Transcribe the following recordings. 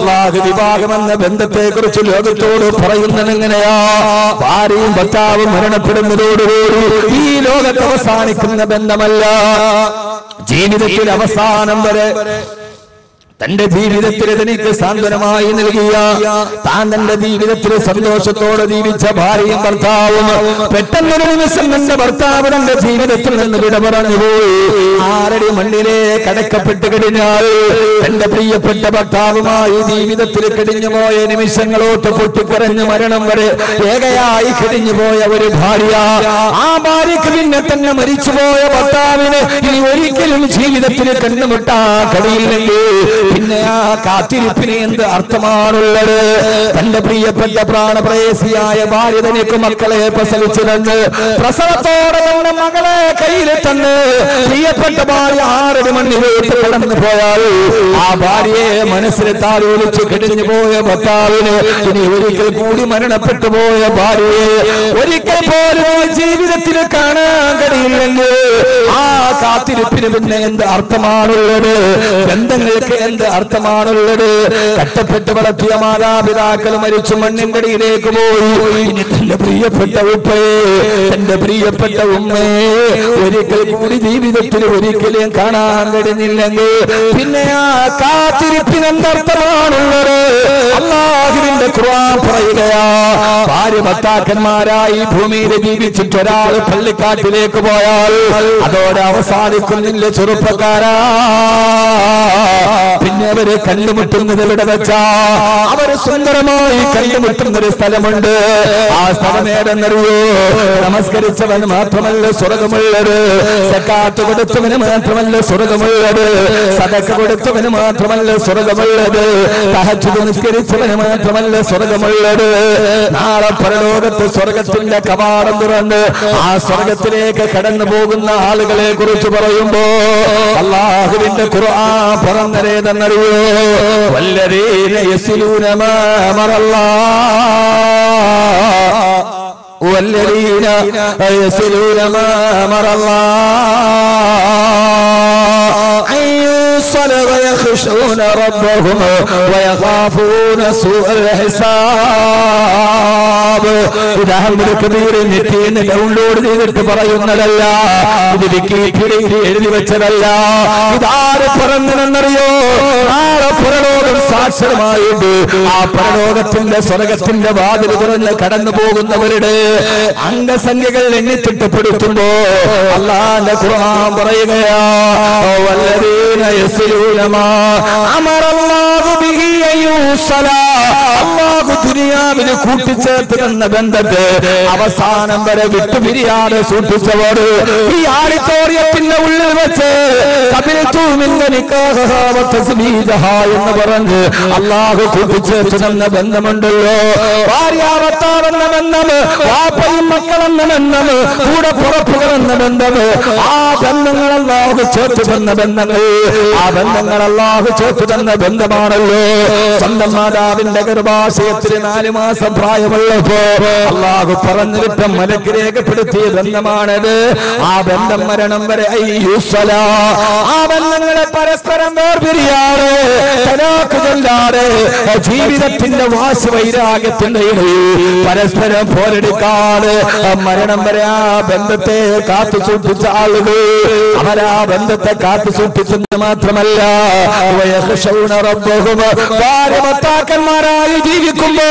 അല്ലാഹു വിവാഹമെന്ന ബന്ധത്തെക്കുറിച്ച് ലോകത്തോട് പറയുന്നത് എങ്ങനെയാ? ഭാര്യയും ഭർത്താവും മരണപ്പെടുന്നതോടുകൂടി ഈ ലോകത്ത് അവസാനിക്കുന്ന ബന്ധമല്ല, ജീവിതത്തിൽ അവസാനം വരെ തന്റെ ജീവിതത്തിൽ തനിക്ക് സാന്ത്വനമായി നൽകിയ, താൻ തന്റെ ജീവിതത്തിൽ സന്തോഷത്തോടെ ജീവിച്ച ഭാര്യയും ഭർത്താവും പെട്ടെന്നൊരു നിമിഷം തന്റെ ഭർത്താവ് തന്റെ ജീവിതത്തിൽ നിന്ന് വിട പറഞ്ഞുപോയി. 6 അടി മണ്ണിലെ കടക്കപ്പെട്ട് കഴിഞ്ഞാൽ തന്റെ പ്രിയപ്പെട്ട ഭർത്താവുമായി ജീവിതത്തിൽ കഴിഞ്ഞുപോയ നിമിഷങ്ങളോട്ട് പൊട്ടിക്കരഞ്ഞ് മരണം വരെ ഏകയായി കഴിഞ്ഞുപോയ ഒരു ഭാര്യ, ആ ഭാര്യക്ക് പിന്നെ തന്നെ മരിച്ചുപോയ ഭർത്താവിന് ഇനി ഒരിക്കലും ജീവിതത്തിൽ കണ്ടുമുട്ടാൻ കഴിയില്ലെങ്കിൽ പിന്നെ ആ കാത്തിരിപ്പിന് എന്ത് അർത്ഥമാണുള്ളത്? തന്റെ പ്രിയപ്പെട്ട പ്രാണപ്രേയസിയായ ഭാര്യ തനിക്ക് മക്കളെ പ്രസവിച്ചിരുന്ന് പ്രസവത്തോടെ തന്റെ മകളെ കയ്യിൽ തന്ന് പ്രിയപ്പെട്ട ഭാര്യ 6 അടി മണ്ണിലേക്ക് കടന്നു പോയാൽ ആ ഭാര്യയെ മനസ്സിൽ താലോലിച്ച് കഴിഞ്ഞു പോയ ഭർത്താവിന് ഇനി ഒരിക്കൽ കൂടി മരണപ്പെട്ടു പോയ ഭാര്യയെ ഒരിക്കൽ പോലും ജീവിതത്തിൽ കാണാൻ കഴിയില്ലെങ്കിൽ ആ കാത്തിരിപ്പിന് പിന്നെ എന്ത് അർത്ഥമാണുള്ളത്? ബന്ധങ്ങൾക്ക് എന്ത് അർത്ഥമാണുള്ളത്? കഷ്ടപ്പെട്ട് വളർത്തിയ മാതാപിതാക്കൾ മരിച്ചു മണ്ണിൻകടിയിലേക്ക് പോയി. ഇനി തന്റെ പ്രിയപ്പെട്ട ഉപ്പയെ, തന്റെ പ്രിയപ്പെട്ട ഉമ്മയെ ഒരിക്കൽ കൂടി ജീവിതത്തിൽ ഒരിക്കലും കാണാൻ കഴിഞ്ഞില്ലെങ്കിൽ പിന്നെ ആ കാത്തിരിപ്പിന് എന്തർത്ഥമാണുള്ളത്? അല്ലാഹുവിന്റെ ഖുർആൻ പറയുകയാ, ഭാര്യ ഭർത്താക്കന്മാരായി ഭൂമിയിൽ ജീവിച്ചിട്ട് ഒരാൾ പള്ളിക്കാട്ടിലേക്ക് പോയാൽ അതോടെ അവസാനിക്കുന്നില്ല ചെറുപ്പക്കാരാ. പിന്നെ അവര് കണ്ടുമുട്ടുന്നത് എവിടെ വെച്ചാ? അവര് സുന്ദരമായി കണ്ടുമുട്ടുന്ന ഒരു സ്ഥലമുണ്ട്. ആ സ്ഥലം ഏതെന്നറിയോ? നമസ്കരിച്ചവന് മാത്രമല്ല സ്വർഗമുള്ളത്, സക്കാത്ത് കൊടുത്തവന് മാത്രമല്ല സ്വർഗമുള്ളത്, സദഖ കൊടുത്തവന് മാത്രമല്ല സ്വർഗമുള്ളത്, തഹജ്ജുദ് നിസ്കരിച്ചവന് മാത്രമല്ല സ്വർഗമുള്ളത്. നാളെ പരലോകത്ത് സ്വർഗത്തിന്റെ കവാടം തുറന്ന് ആ സ്വർഗത്തിലേക്ക് കടന്നു പോകുന്ന ആളുകളെ കുറിച്ച് പറയുമ്പോ അല്ലാഹുവിന്റെ ഖുർആൻ പറഞ്ഞതേതെന്നറിയോ? വല്ലദീന യസ്ലൂന മാ അമറല്ലാഹ് والذين يصلون ما أمر الله أن يوصل ويخشون ربهم ويخافون سوء الحساب. إذا هم الكبير نتين ഡൗൺലോഡ് ചെയ്തിട്ട് പറയുന്നതല്ല, ഇത് വിക്കിപീഡിയയിൽ എഴുതി വെച്ചതല്ല. ഇതാര് പറഞ്ഞെന്നറിയോ? നാളെ പരലോകം സാക്ഷരമായിട്ട് ആ പരലോകത്തിന്റെ സ്വർഗത്തിന്റെ വാതിൽ തുറന്ന് കടന്നു പോകുന്നവരുടെ അംഗസംഖ്യകൾ എണ്ണിത്തിട്ടപ്പെടുത്തുമ്പോ അല്ലാഹുവിന്റെ ഖുർആൻ പറയുകയാ, വല്ലദീന യസ്ലൂന മാ അമറല്ലാഹു ബിഹി അയ്യുസല. അല്ലാഹു ദുനിയാവിന് കൂട്ടിച്ചേർത്ത് തന്ന ബന്ധത്തെ അവസാനം വരെ വിട്ടുപിരിയാതെ സൂക്ഷിച്ചവർ ഈ ആഡിറ്റോറിയത്തിന്റെ ഉള്ളിൽ വെച്ച് എന്ന് പറഞ്ഞ് അല്ലാഹു കൂട്ടിച്ചേർത്ത് തന്ന ബന്ധമുണ്ടല്ലോ. ഭാര്യ ഭർത്താവെന്ന ബന്ധം, വാപ്പയും മക്കളെന്ന ബന്ധം, കൂടെ പുറപ്പുകളെന്ന ബന്ധം, ആ ബന്ധങ്ങൾ അല്ലാഹു ചേർത്ത് തന്ന ബന്ധങ്ങൾ, ആ ബന്ധങ്ങൾ അല്ലാഹു ചേർത്ത് തന്ന ബന്ധമാണല്ലോ. സ്വന്തം മാതാവിന്റെ ഗർഭാശയത്തിന് 4 മാസം പ്രായമുള്ളപ്പോ അല്ലാഹു പറഞ്ഞു വിട്ട മലക്ക് രേഖപ്പെടുത്തിയ ബന്ധമാണത്. ആ ബന്ധം മരണം വരെ അയ്യുസല. ആ ബന്ധങ്ങളെ പരസ്പരം വേർപിരിയാതെ തലാഖുകളില്ലാതെ ജീവിതത്തിന്റെ വാശി വൈരാഗ്യത്തിന്റെ ഇടയിൽ പരസ്പരം പോരെടുക്കാതെ മരണം വരെ ആ ബന്ധത്തെ കാത്തു സൂക്ഷിച്ച ആളുകൾ അവരാ ബന്ധത്തെ കാത്തു സൂക്ഷിച്ചെന്ന് മാത്രമല്ല വയഖ്ശൗന റബ്ബഹും, ഭാര്യ ഭർത്താക്കന്മാരായി ജീവിക്കുമ്പോ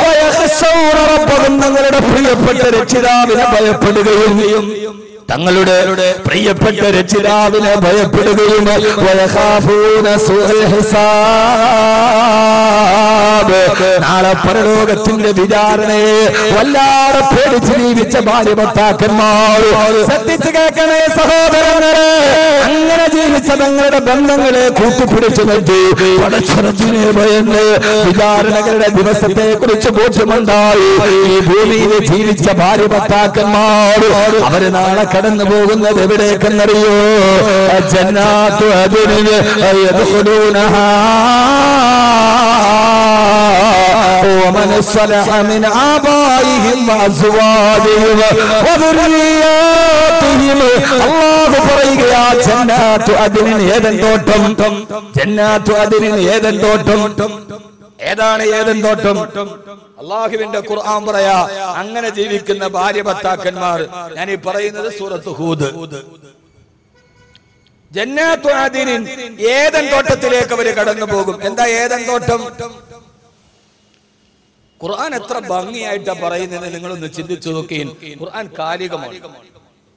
വയഖ്ശൗന റബ്ബഹും, തങ്ങളുടെ പ്രിയപ്പെട്ട രക്ഷിതാവിനെ ഭയപ്പെടുകയും തങ്ങളുടെ പ്രിയപ്പെട്ട രക്ഷിതാവിനെ ഭയപ്പെടുകയും വയഖാഫൂന സൂഅൽ ഹിസാബ്, നാളെ പരലോകത്തിന്റെ വിചാരണയെ വല്ലാതെ പേടിച്ച് ജീവിച്ച ഭാര്യ ഭർത്താക്കന്മാർ ശ്രദ്ധിച്ചു കേൾക്കണേ സഹോദരങ്ങളെ. അങ്ങനെ ജീവിച്ച തങ്ങളുടെ ബന്ധങ്ങളെ കൂട്ടിപ്പിടിച്ചു നിർത്തി പടച്ചറച്ചിനെ ഭയന്ന് വിചാരണകളുടെ ദിവസത്തെ കുറിച്ച് ബോധ്യമുണ്ടായി ഈ ഭൂമിയിൽ ജീവിച്ച ഭാര്യ ഭർത്താക്കന്മാർ അവര് നാളെ കടന്നു പോകുന്നത് എവിടേക്കെന്നറിയോ? ജന്നാത്തു അദ്നിൻ യദ്ഖുലൂനഹാ ومن صلح من آبائهم وأزواجهم وذرياتهم. الله പറയുകയാ, ജന്നാത്തു അദ്നിൻ ഏതൻ തോട്ടം, ജന്നാത്തു അദ്നിൻ ഏതൻ തോട്ടം? ഏതാണ് ഏദൻ തോട്ടം? അള്ളാഹുവിന്റെ ഖുർആൻ പറയാ അങ്ങനെ ജീവിക്കുന്ന ഭാര്യ ഭർത്താക്കന്മാർ. ഞാൻ ഈ പറയുന്നത് സൂറത്ത് ഹൂദ്. ജന്നാത്തു അദീൻ, ഏദൻ തോട്ടത്തിലേക്ക് അവർ കടന്നു പോകും. എന്താ ഏദൻ തോട്ടം? ഖുർആൻ എത്ര ഭംഗിയായിട്ടാ പറയുന്നത് നിങ്ങളൊന്ന് ചിന്തിച്ചു നോക്കിയും. ഖുർആൻ കാലികമാണ്,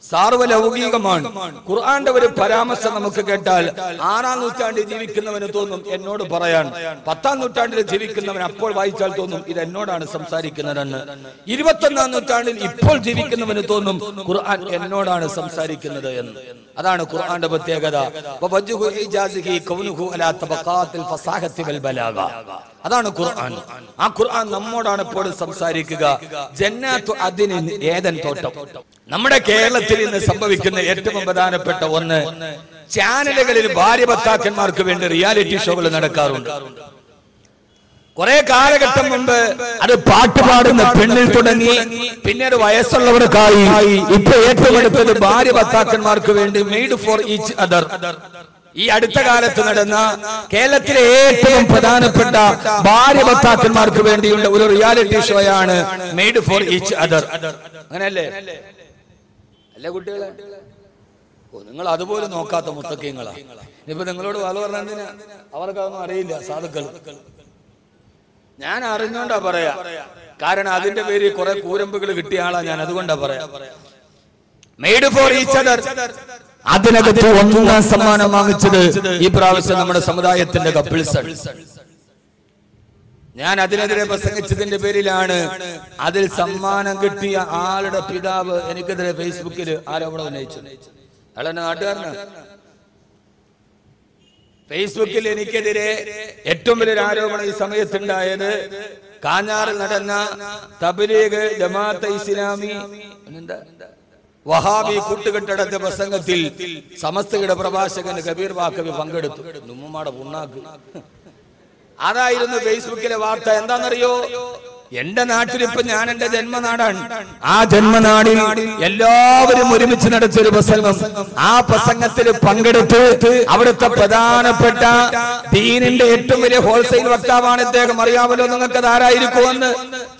സാർവലൗകികമാണ്. ഖുർആന്റെ ഒരു പരാമർശം നമുക്ക് കേട്ടാൽ 6-ാം നൂറ്റാണ്ടിൽ ജീവിക്കുന്നവന് തോന്നും എന്നോട് പറയാൻ, 10-ാം നൂറ്റാണ്ടിൽ ജീവിക്കുന്നവൻ അപ്പോൾ വായിച്ചാൽ തോന്നും ഇത് എന്നോടാണ് സംസാരിക്കുന്നതെന്ന്. 21-ാം നൂറ്റാണ്ടിൽ ഇപ്പോൾ ജീവിക്കുന്നവന് തോന്നും ഖുർആൻ എന്നോടാണ് സംസാരിക്കുന്നത് എന്ന്. അതാണ് ഖുർആന്റെ പ്രത്യേകത. അതാണ് ഖുർആൻ. ആ ഖുർആൻ നമ്മോടാണ് എപ്പോഴും സംസാരിക്കുക. ജന്നാത്തു അദ്ൻ, ഏദൻ തോട്ടം. നമ്മുടെ കേരളത്തിൽ ഇന്ന് സംഭവിക്കുന്ന ഏറ്റവും പ്രധാനപ്പെട്ട ഒന്ന്, ചാനലുകളിൽ ഭാര്യ ഭർത്താക്കന്മാർക്ക് വേണ്ടി റിയാലിറ്റി ഷോകൾ നടക്കാറുണ്ട്. കുറെ കാലഘട്ടം മുമ്പ് അത് പാട്ടുപാടുന്ന പെണ്ണിൽ തുടങ്ങി, പിന്നീട് വയസ്സുള്ളവർക്കായി, ഇപ്പൊ ഏറ്റവും അടുത്തത് ഭാര്യ ഭർത്താക്കന്മാർക്ക് വേണ്ടി മെയ്ഡ് ഫോർ ഈച്ച് അതർ. ഈ അടുത്ത കാലത്ത് നടന്ന കേരളത്തിലെ ഏറ്റവും പ്രധാനപ്പെട്ട ഭാര്യ ഭർത്താക്കന്മാർക്ക് വേണ്ടിയുള്ള ഒരു റിയാലിറ്റി ഷോയാണ് മെയ്ഡ് ഫോർ ഈച്ച് അതർ. അങ്ങനെയല്ലേ അല്ലേ കുട്ടികളെ? നിങ്ങൾ അതുപോലെ നോക്കാത്ത മുത്തക്കീങ്ങളാ. ഇപ്പൊ നിങ്ങളോട് വാല പറഞ്ഞതിന് അവർക്കതൊന്നും അറിയില്ല. സാധുക്കൾ ഞാൻ അറിഞ്ഞോണ്ടാ പറയാ, കാരണം അതിന്റെ പേരിൽ കുറെ കൂരമ്പുകൾ കിട്ടിയ ആളാ ഞാൻ, അതുകൊണ്ടാ പറയാ. മെയ്ഡ് ഫോർ ഈച്ച് അതർ, അതിനകത്ത് 1-ാം സമ്മാനം വാങ്ങിച്ചത് ഈ പ്രാവശ്യം നമ്മുടെ സമുദായത്തിന്റെ കപ്പിൾസ്. ഞാൻ അതിനെതിരെ പ്രസംഗിച്ചതിന്റെ പേരിലാണ് അതിൽ സമ്മാനം കിട്ടിയ ആളുടെ പിതാവ് എനിക്കെതിരെ ഫേസ്ബുക്കിൽ ആരോപണം ഉന്നയിച്ചു. അയാളെന്നെ നാട്ടുകാരനാണ്. ഫേസ്ബുക്കിൽ എനിക്കെതിരെ ഏറ്റവും വലിയൊരു ആരോപണം ഈ സമയത്തുണ്ടായത്, കാഞ്ഞാറിൽ നടന്ന തബ്ലീഗ് ജമാഅത്തെ ഇസ്ലാമി വഹാബി കൂട്ടുകെട്ടടച്ച പ്രസംഗത്തിൽ സമസ്തയുടെ പ്രഭാഷകൻ കബീർ വാക്കവി പങ്കെടുത്തു. നുമ്മുമാടെ പുണ്ണാക്ക്. അതായിരുന്നു ഫേസ്ബുക്കിലെ വാർത്ത. എന്താണെന്നറിയോ? എന്റെ നാട്ടിൽ ഇപ്പൊ ഞാൻ എന്റെ ജന്മനാടാണ്. ആ ജന്മനാടിൽ എല്ലാവരും ഒരുമിച്ച് നടത്തിയൊരു പ്രസംഗം. ആ പ്രസംഗത്തിൽ പങ്കെടുത്ത് അവിടുത്തെ പ്രധാനപ്പെട്ട ദീനിന്റെ ഏറ്റവും വലിയ ഹോൾസെയിൽ വക്താവാണ് ഇദ്ദേഹം. അറിയാമല്ലോ നിങ്ങൾക്ക് ആരായിരിക്കുമെന്ന്.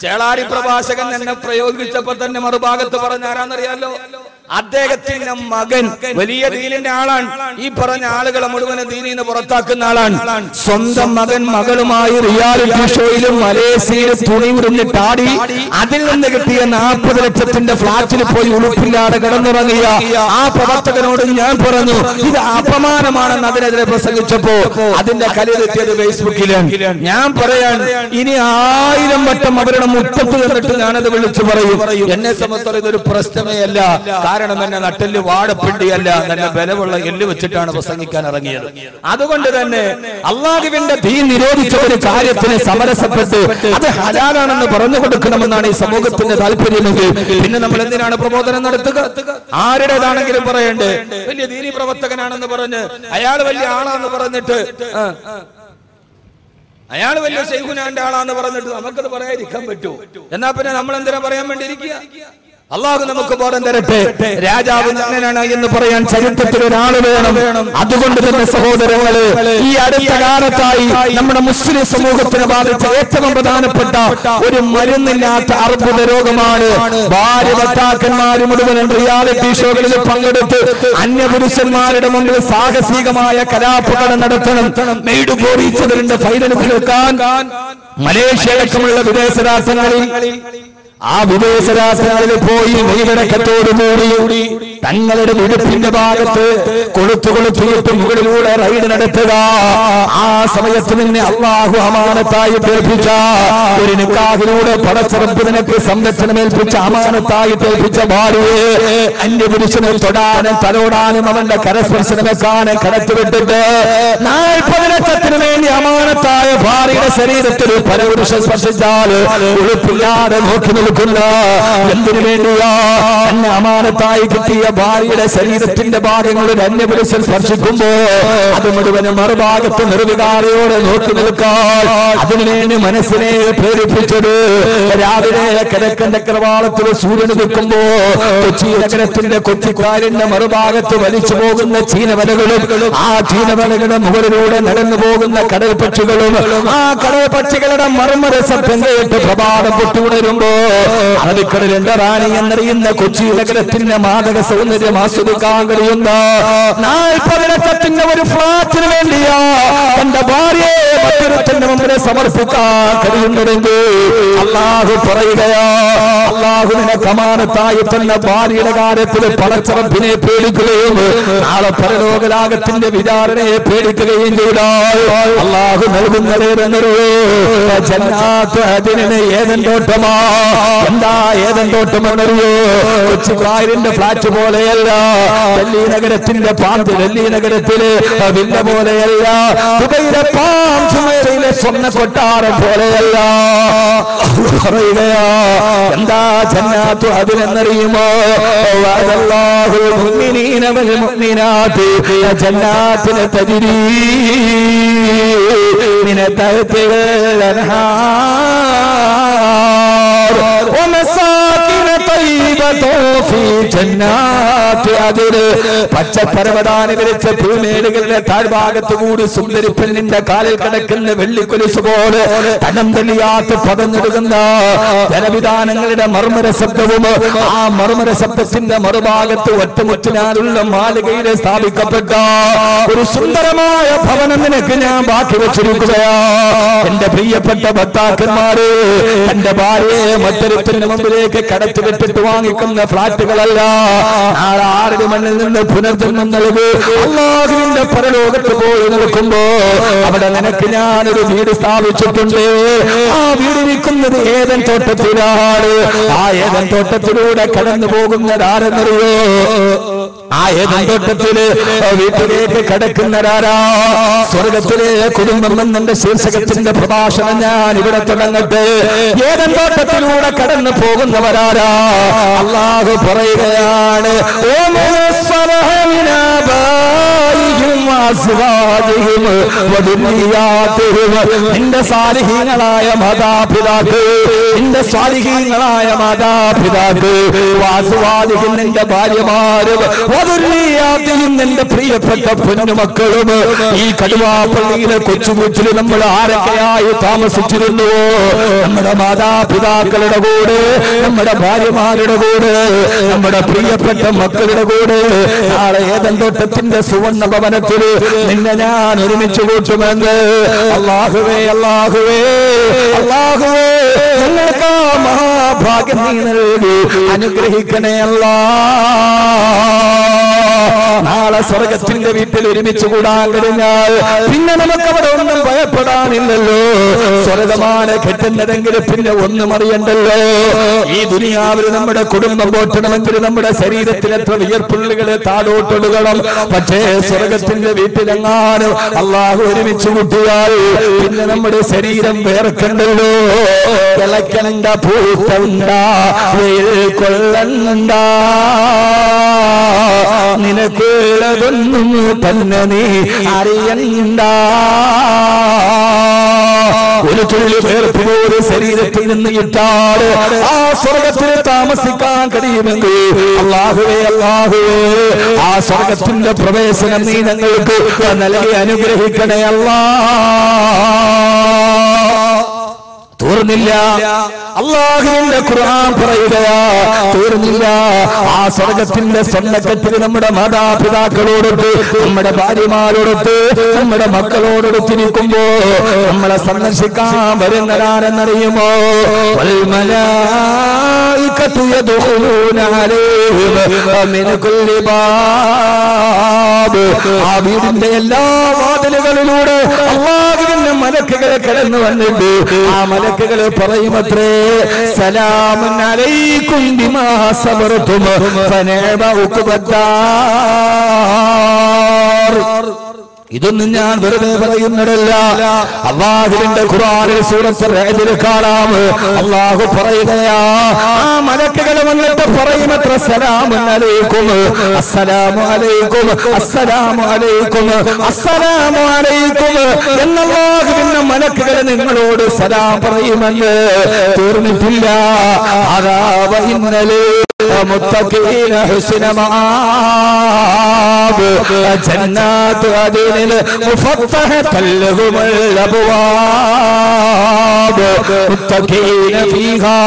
ചേളാരി പ്രഭാഷകൻ എന്നെ പ്രയോഗിച്ചപ്പോൾ തന്നെ മറുഭാഗത്ത് പറഞ്ഞ ആരാന്നറിയാലോ? അദ്ദേഹത്തിന്റെ മകൻ വലിയ ദീനിന്റെ ആളാണ്. ഈ പറഞ്ഞ ആളുകളെ മുഴുവൻ ദീനിൽ നിന്ന് പുറത്താക്കുന്ന ആളാണ്. സ്വന്തം മകൻ മകളുമായി റിയാലിറ്റി ഷോയിലും മലേഷ്യയിൽ തുണി ഉറിഞ്ഞിട്ടാടി അതിൽ നിന്ന് കിട്ടിയ 40 ലക്ഷത്തിന്റെ ഫ്ലാറ്റിൽ പോയി ഉളുപ്പില്ലാതെ കിടന്നുറങ്ങിയ ആ പ്രവർത്തകനോട് ഞാൻ പറഞ്ഞു ഇത് അപമാനമാണെന്ന്. അതിനെതിരെ പ്രസംഗിച്ചപ്പോ അതിന്റെ കലിതെത്തിയത് ഫേസ്ബുക്കിലാണ്. ഞാൻ പറയാൻ ഇനി 1000 വട്ടം അവരുടെ മുറ്റത്ത് നിന്നിട്ട് ഞാനത് വിളിച്ചു പറയും. എന്നെ സംബന്ധിച്ചിടത്തോളം ഇതൊരു പ്രശ്നമേ അല്ല. കാരണം എന്നെ നട്ടെല്ല് വാടപ്പിണ്ടിയല്ല, നല്ല ബലമുള്ള എല്ല് വെച്ചിട്ടാണ് പ്രസംഗിക്കാൻ ഇറങ്ങിയത്. അതുകൊണ്ട് തന്നെ അള്ളാഹുവിന്റെ ദീൻ നിരോധിച്ച ഒരു കാര്യത്തിന് സമരസപ്പെട്ട് അത് ഹലാലാണെന്ന് പറഞ്ഞു കൊടുക്കണമെന്നാണ് ഈ സമൂഹത്തിന്റെ താല്പര്യമെങ്കിൽ പിന്നെ നമ്മൾ എന്തിനാണ് പ്രബോധനം നടത്തുക? ആരുടേതാണെങ്കിലും പറയണ്ടേ? വലിയ ദീനി പ്രവർത്തകനാണെന്ന് പറഞ്ഞ് അയാൾ വലിയ ആളാന്ന് പറഞ്ഞിട്ട്, അയാൾ വലിയ ശൈഖുനാന്റെ ആളാന്ന് പറഞ്ഞിട്ട് നമുക്കത് പറയാതിരിക്കാൻ പറ്റൂ? എന്നാ പിന്നെ നമ്മൾ എന്തിനാ പറയാൻ വേണ്ടിയിരിക്കുക? അള്ളാഹു നമുക്ക് ബോധം തരട്ടെ. രാജാവ് നഗ്നനാണ് എന്ന് പറയാൻ ചരിത്രത്തിൽ ഒരാൾ വേണം. അതുകൊണ്ട് തന്നെ സഹോദരങ്ങള്, ഈ അടുത്ത കാലത്തായി നമ്മുടെ മുസ്ലിം സമൂഹത്തിന് ബാധിച്ച ഏറ്റവും പ്രധാനപ്പെട്ട ഒരു മരുന്നില്ലാത്ത അർബുദ രോഗമാണ് ഭാര്യ ഭർത്താക്കന്മാർ മുഴുവൻ റിയാലിറ്റി ഷോകളിൽ പങ്കെടുത്ത് അന്യപുരുഷന്മാരുടെ മുമ്പിൽ സാഹസികമായ കലാപകടം നടത്തണം. മെയ്ഡ് ഫോർ ഈച്ച് അതറിന്റെ ഫൈനൽ കേൾക്കാൻ മലേഷ്യ അടക്കമുള്ള വിദേശ രാഷ്ട്രങ്ങളിൽ ആ വിദേശ രാഷ്ട്രങ്ങളിൽ പോയി മെയ്വടക്കത്തോടുകൂടി തങ്ങളുടെ വിടുപ്പിന്റെ ഭാഗത്ത് കൊളുത്തുകൊളുത്തിയിട്ട് മുകളിലൂടെ റൈഡ് നടത്തുക. ആ സമയത്ത് നിന്നെ അള്ളാഹു അമാനത്തായി ഏൽപ്പിച്ച ഒരു നിക്കാഹിലൂടെ പടച്ചറപ്പ് നിനക്ക് സംരക്ഷണമേൽപ്പിച്ച അമാനത്തായി ഏൽപ്പിച്ച ഭാര്യയെ അന്യപുരുഷനെ തൊടാനും തലോടാനും അവന്റെ കരസ്പർശനം വെക്കാനും കടത്തിവിട്ടിട്ട് 40 ലക്ഷത്തിന് വേണ്ടി അമാനത്തായ ഭാര്യയുടെ ശരീരത്തിൽ പരപുരുഷൻ സ്പർശിച്ചാൽ ഉളുപ്പില്ലാതെ നോക്കി നിൽക്കുന്ന എന്തിനു വേണ്ടിയാ? എന്നെ അമാനത്തായി കിട്ടിയ തന്റെ ഭാര്യയുടെ ശരീരത്തിന്റെ ഭാഗങ്ങൾ ഒരു അന്യപുരുഷൻ സ്പർശിക്കുമ്പോ അത് മുഴുവനും മറുഭാഗത്ത് നിർവികാരയോടെ നോക്കി നിൽക്കാൻ അതിനുവേണ്ടി മനസ്സിനെ പ്രേരിപ്പിച്ചത് രാവിലെ കിഴക്കന്റെ കവാടത്തിൽ സൂര്യൻ നിൽക്കുമ്പോ കൊച്ചി നഗരത്തിന്റെ കൊച്ചിക്കാരിന്റെ മറുഭാഗത്ത് വലിച്ചു പോകുന്ന ചീനവലകളും ആ ചീനവലകളുടെ മുകളിലൂടെ നടന്നു പോകുന്ന കടൽ പക്ഷികളും ആ കടൽ പക്ഷികളുടെ മർമ്മരസത്വം കേട്ട് പ്രഭാതം പൊട്ടുണരുമ്പോ അറബിക്കടലിന്റെ റാണി എന്നറിയുന്ന കൊച്ചി നഗരത്തിന്റെ മാദക സൗന്ദര്യം ആസ്വദിക്കാൻ കഴിയുന്ന 40 ലക്ഷത്തിന്റെ ഒരു ഫ്ലാറ്റിന് വേണ്ടിയാ തന്റെ ഭാര്യയെ മറ്റൊരുത്തന്റെ മുമ്പിൽ സമർപ്പിക്കാൻ കഴിയുന്നതെങ്കിൽ അല്ലാഹു പറയുകയാ അല്ലാഹുവിനെ കമാനത്തായി തന്ന ഭാര്യയുടെ കാര്യത്തിൽ പടച്ചറപ്പിനെ പേടിക്കുകയും നാളെ പരലോകലാകത്തിന്റെ വിചാരണയെ പേടിക്കുകയും ചെയ്താൽ അല്ലാഹു നൽകുന്നതേതെന്നൊരു ജന്നാത്ത് അതിനെ ഏതൻ തോട്ടമാ എന്താ ഏതൻ തോട്ടമെന്നറിയോ കൊച്ചിക്കാരിന്റെ ഫ്ലാറ്റ് പോലെയല്ല ഡൽഹി നഗരത്തിന്റെ പാന്ത് ഡൽഹി നഗരത്തിലെ വില്ല പോലെയല്ല ദുബൈയിലെ പാം ജുമൈറയിലെ സ്വർണ്ണ കൊട്ടാരം പോലെയല്ല പറയുകയാ എന്താ ജന്നാത്തു അതിനെന്നറിയുമോ വഅദല്ലാഹുൽ മുഅ്മിനീന വൽ മുഅ്മിനാത്തി ജന്നാത്തിൻ തജ്രീ മിന തഹ്തിഹൽ അൻഹാർ വമസാകിന തയ്യിബത്തുൻ ഫീ ജന്നാത്തി അദ്ൻ പച്ചപ്പരവതാനി വിരിച്ച ഭൂമേടുകളുടെ താഴ്ഭാഗത്ത് കൂടി സുന്ദരി പെണ്ണിന്റെ കാലിൽ കിടക്കുന്ന വെള്ളിക്കൊലുസ് പോലെ തടം തെളിയാത്ത പതഞ്ഞെടുക്കുന്ന ജനവിധാനങ്ങളുടെ മർമ്മര ശബ്ദവും ആ മർമ്മര ശബ്ദത്തിന്റെ മറുഭാഗത്ത് ഒറ്റമുറ്റിനാലുള്ള മാളികയിൽ സ്ഥാപിക്കപ്പെട്ട ഒരു സുന്ദരമായ ഭവനം നിനക്ക് ഞാൻ ബാക്കി വെച്ചിരിക്കുകയാ എന്റെ പ്രിയപ്പെട്ട ഭർത്താക്കന്മാരെ എന്റെ ഭാര്യയെ മറ്റൊരുത്തിന്റെ മുമ്പിലേക്ക് കടത്തി വിട്ടിട്ട് വാങ്ങിക്കുന്ന ഫ്ലാറ്റുകളല്ല നാളെ 6 മണിൽ നിന്ന് പുനർജന്മം നൽകി അല്ലാഹുവിന്റെ പരലോകത്ത് പോയി നിൽക്കുമ്പോ അവിടെ നിനക്ക് ഞാനൊരു വീട് സ്ഥാപിച്ചിട്ടുണ്ട് ആ വീടിരിക്കുന്നത് ഏതൻ തോട്ടത്തിലാണ് ആ ഏതൻ തോട്ടത്തിലൂടെ കടന്നു പോകുന്നതാരെന്നറിയോ ആ ഏതൻ തോട്ടത്തില് വീട്ടിലേക്ക് കടക്കുന്നതാരാ സ്വർഗത്തിലെ കുടുംബം എന്നെ ശീർഷകത്തിന്റെ പ്രഭാഷണം ഞാൻ ഇവിടെ തുടങ്ങട്ടെ ഏതൻ തോട്ടത്തിലൂടെ കടന്നു പോകുന്നവരാരാ അല്ലാഹു പറയുകയാണ് നിന്റെ സാലിഹീങ്ങളായ മാതാപിതാക്കൾ നിന്റെ സ്വാലിഹീങ്ങളായ മാതാപിതാക്കൾ വാസുവാദികൾ നിന്റെ ഭാര്യമാരും വധുരീയാത്തിയും നിന്റെ പ്രിയപ്പെട്ട പൊന്നുമക്കളും ഈ കടുവാപ്പള്ളിയിലെ കൊച്ചുകൂച്ചിൽ നമ്മൾ ആരൊക്കെയായി താമസിച്ചിരുന്നുവോ നമ്മുടെ മാതാപിതാക്കളുടെ കൂടെ നമ്മുടെ ഭാര്യമാരുടെ കൂടെ നമ്മുടെ പ്രിയപ്പെട്ട മക്കളുടെ കൂടെ നാളെ ഏതൻ തോട്ടത്തിന്റെ സുവർണ്ണ ഭവനത്തിൽ നിന്നെ ഞാൻ ഒരുമിച്ച് കൂട്ടുമെന്ന് അല്ലാഹുവേ അല്ലാഹുവേ അല്ലാഹുവേ നിങ്ങൾക്ക് മഹാഭാഗ്യം നീ നൽകി അനുഗ്രഹിക്കണേ അല്ലാ നാളെ സ്വർഗത്തിന്റെ വീട്ടിൽ ഒരുമിച്ച് കൂടാൻ കഴിഞ്ഞാൽ പിന്നെ നമുക്ക് അവിടെ ഒന്നും ഭയപ്പെടാനില്ലല്ലോ സ്വർഗമാണ് കെട്ടുന്നതെങ്കിൽ പിന്നെ ഒന്നും അറിയണ്ടല്ലോ ഈ ദുനിയാവിൽ നമ്മുടെ കുടുംബം പോറ്റണമെങ്കിൽ നമ്മുടെ ശരീരത്തിൽ എത്ര വിയർപ്പുള്ളികളെ താഴോട്ടൊടുകണം പക്ഷേ സ്വർഗത്തിന്റെ വീട്ടിലെങ്ങാനും അല്ലാഹു ഒരുമിച്ച് കൂട്ടിയാൽ പിന്നെ നമ്മുടെ ശരീരം വേർക്കണ്ടല്ലോ കിളക്കണ്ട പൂത്തണ്ട വെയിൽ കൊള്ളണ്ട നിനക്കുള്ളതൊന്നും തന്നെ നീ അറിയണ്ട ഒരു തുള്ളി വേർപ്പ് പോലും ശരീരത്തിൽ നിന്ന് ഇട്ടാൽ ആ സ്വർഗത്തിൽ താമസിക്കാൻ കഴിയുമെങ്കിൽ അല്ലാഹുവേ അല്ലാഹുവേ ആ സ്വർഗത്തിന്റെ പ്രവേശനം നീ ഞങ്ങൾക്ക് നൽകി അനുഗ്രഹിക്കണേ അല്ലാ തീർന്നില്ല അല്ലാഹുവിന്റെ ഖുർആൻ പറയുകയാ തീർന്നില്ല ആ സ്വർഗത്തിന്റെ സ്വർണ്ണക്കെട്ടിൽ നമ്മുടെ മാതാപിതാക്കളോടൊത്ത് നമ്മുടെ ഭാര്യമാരോടൊത്ത് നമ്മുടെ മക്കളോടൊത്തിരിക്കുമ്പോ നമ്മളെ സന്ദർശിക്കാൻ വരുന്നതാരെന്നറിയുമോ വൽമലായികതു യദ്ഖുലൂന അലൈഹിം മിൻ കുല്ലി ബാബ് ആ വീടിന്റെ എല്ലാ വാതിലുകളിലൂടെ അല്ലാഹുവിന്റെ മലക്കുകൾ കടന്നു വന്നിട്ട് ആ മലക്കുകൾ പറയുമത്രേ സലാമുൻ അലൈക്കും ബിമാ സബർതും ഫനഅമ ഉഖബദ്ദാർ ഇതൊന്നും ഞാൻ വെറുതെ പറയുന്നതല്ല. അല്ലാഹുവിന്റെ ഖുർആനിൽ സൂറത്തുൽ റഅദിൽ കാണാം, അല്ലാഹു പറയുകയാ, ആ മലക്കുകൾ വന്നിട്ട് പറയുമത്ര സലാമുൻ അലൈക്കും, അസ്സലാമു അലൈക്കും, അസ്സലാമു അലൈക്കും, അസ്സലാമു അലൈക്കും എന്ന് അല്ലാഹുവിന്റെ മലക്കുകൾ നിങ്ങളോട് സലാം പറയുമെന്ന് തീർന്നിട്ടില്ല. അതാ വഇന്നലി മുത്തഖീന ഹുസ്ന മആബ് ജന്നാത്തു അദനിൽ മുഫത്തഹതൻ ലഹുൽ അബ്വാബ് മുത്തഖീന ഫീഹാ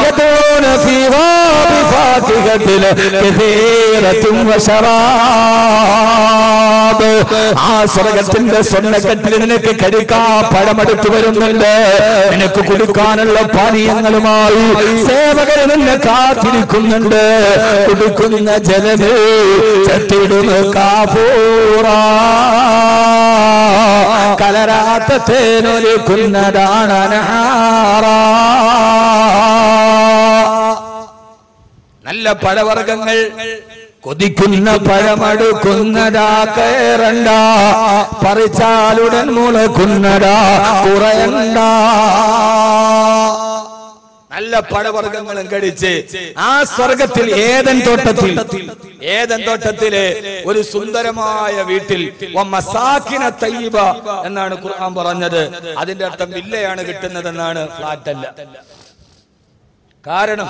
യദൂന ഫീഹാ ബിഫാകിഹത്തിൻ കസീറത്തിൻ വശറാബ്. ആ സ്വർഗ്ഗത്തിന്റെ സ്വർണ്ണക്കട്ടിൽ നിനക്ക് കഴിക്കാൻ പഴമെടുത്തു വരുന്നുണ്ട്. നിനക്ക് കുടിക്കാനുള്ള പാനീയങ്ങളുമായി സേവകർ നിന്നെ കാത്തിരിക്കുന്നു. കുടിക്കുന്ന ജലമേ ചത്തിടും കാഫൂറ, കലരാത്ത തേനൊലിക്കുന്നതാണ് അനഹാറ. നല്ല പഴവർഗ്ഗങ്ങൾ കൊതിക്കുന്ന പഴമടുക്കുന്നതാ കയറണ്ട, പറിച്ചാലുടൻ മുളക്കുന്നതാ കുറയണ്ട. നല്ല പഴവർഗ്ഗങ്ങളും കഴിച്ച് ആ സ്വർഗത്തിൽ ഏദൻ തോട്ടത്തിലെ ഒരു സുന്ദരമായ വീട്ടിൽ മസാകിന തയ്യിബ എന്നാണ് ഖുർആൻ പറഞ്ഞത്. അതിന്റെ അർത്ഥം വില്ലയാണ് കിട്ടുന്നതെന്നാണ്, ഫ്ലാറ്റ് അല്ല. കാരണം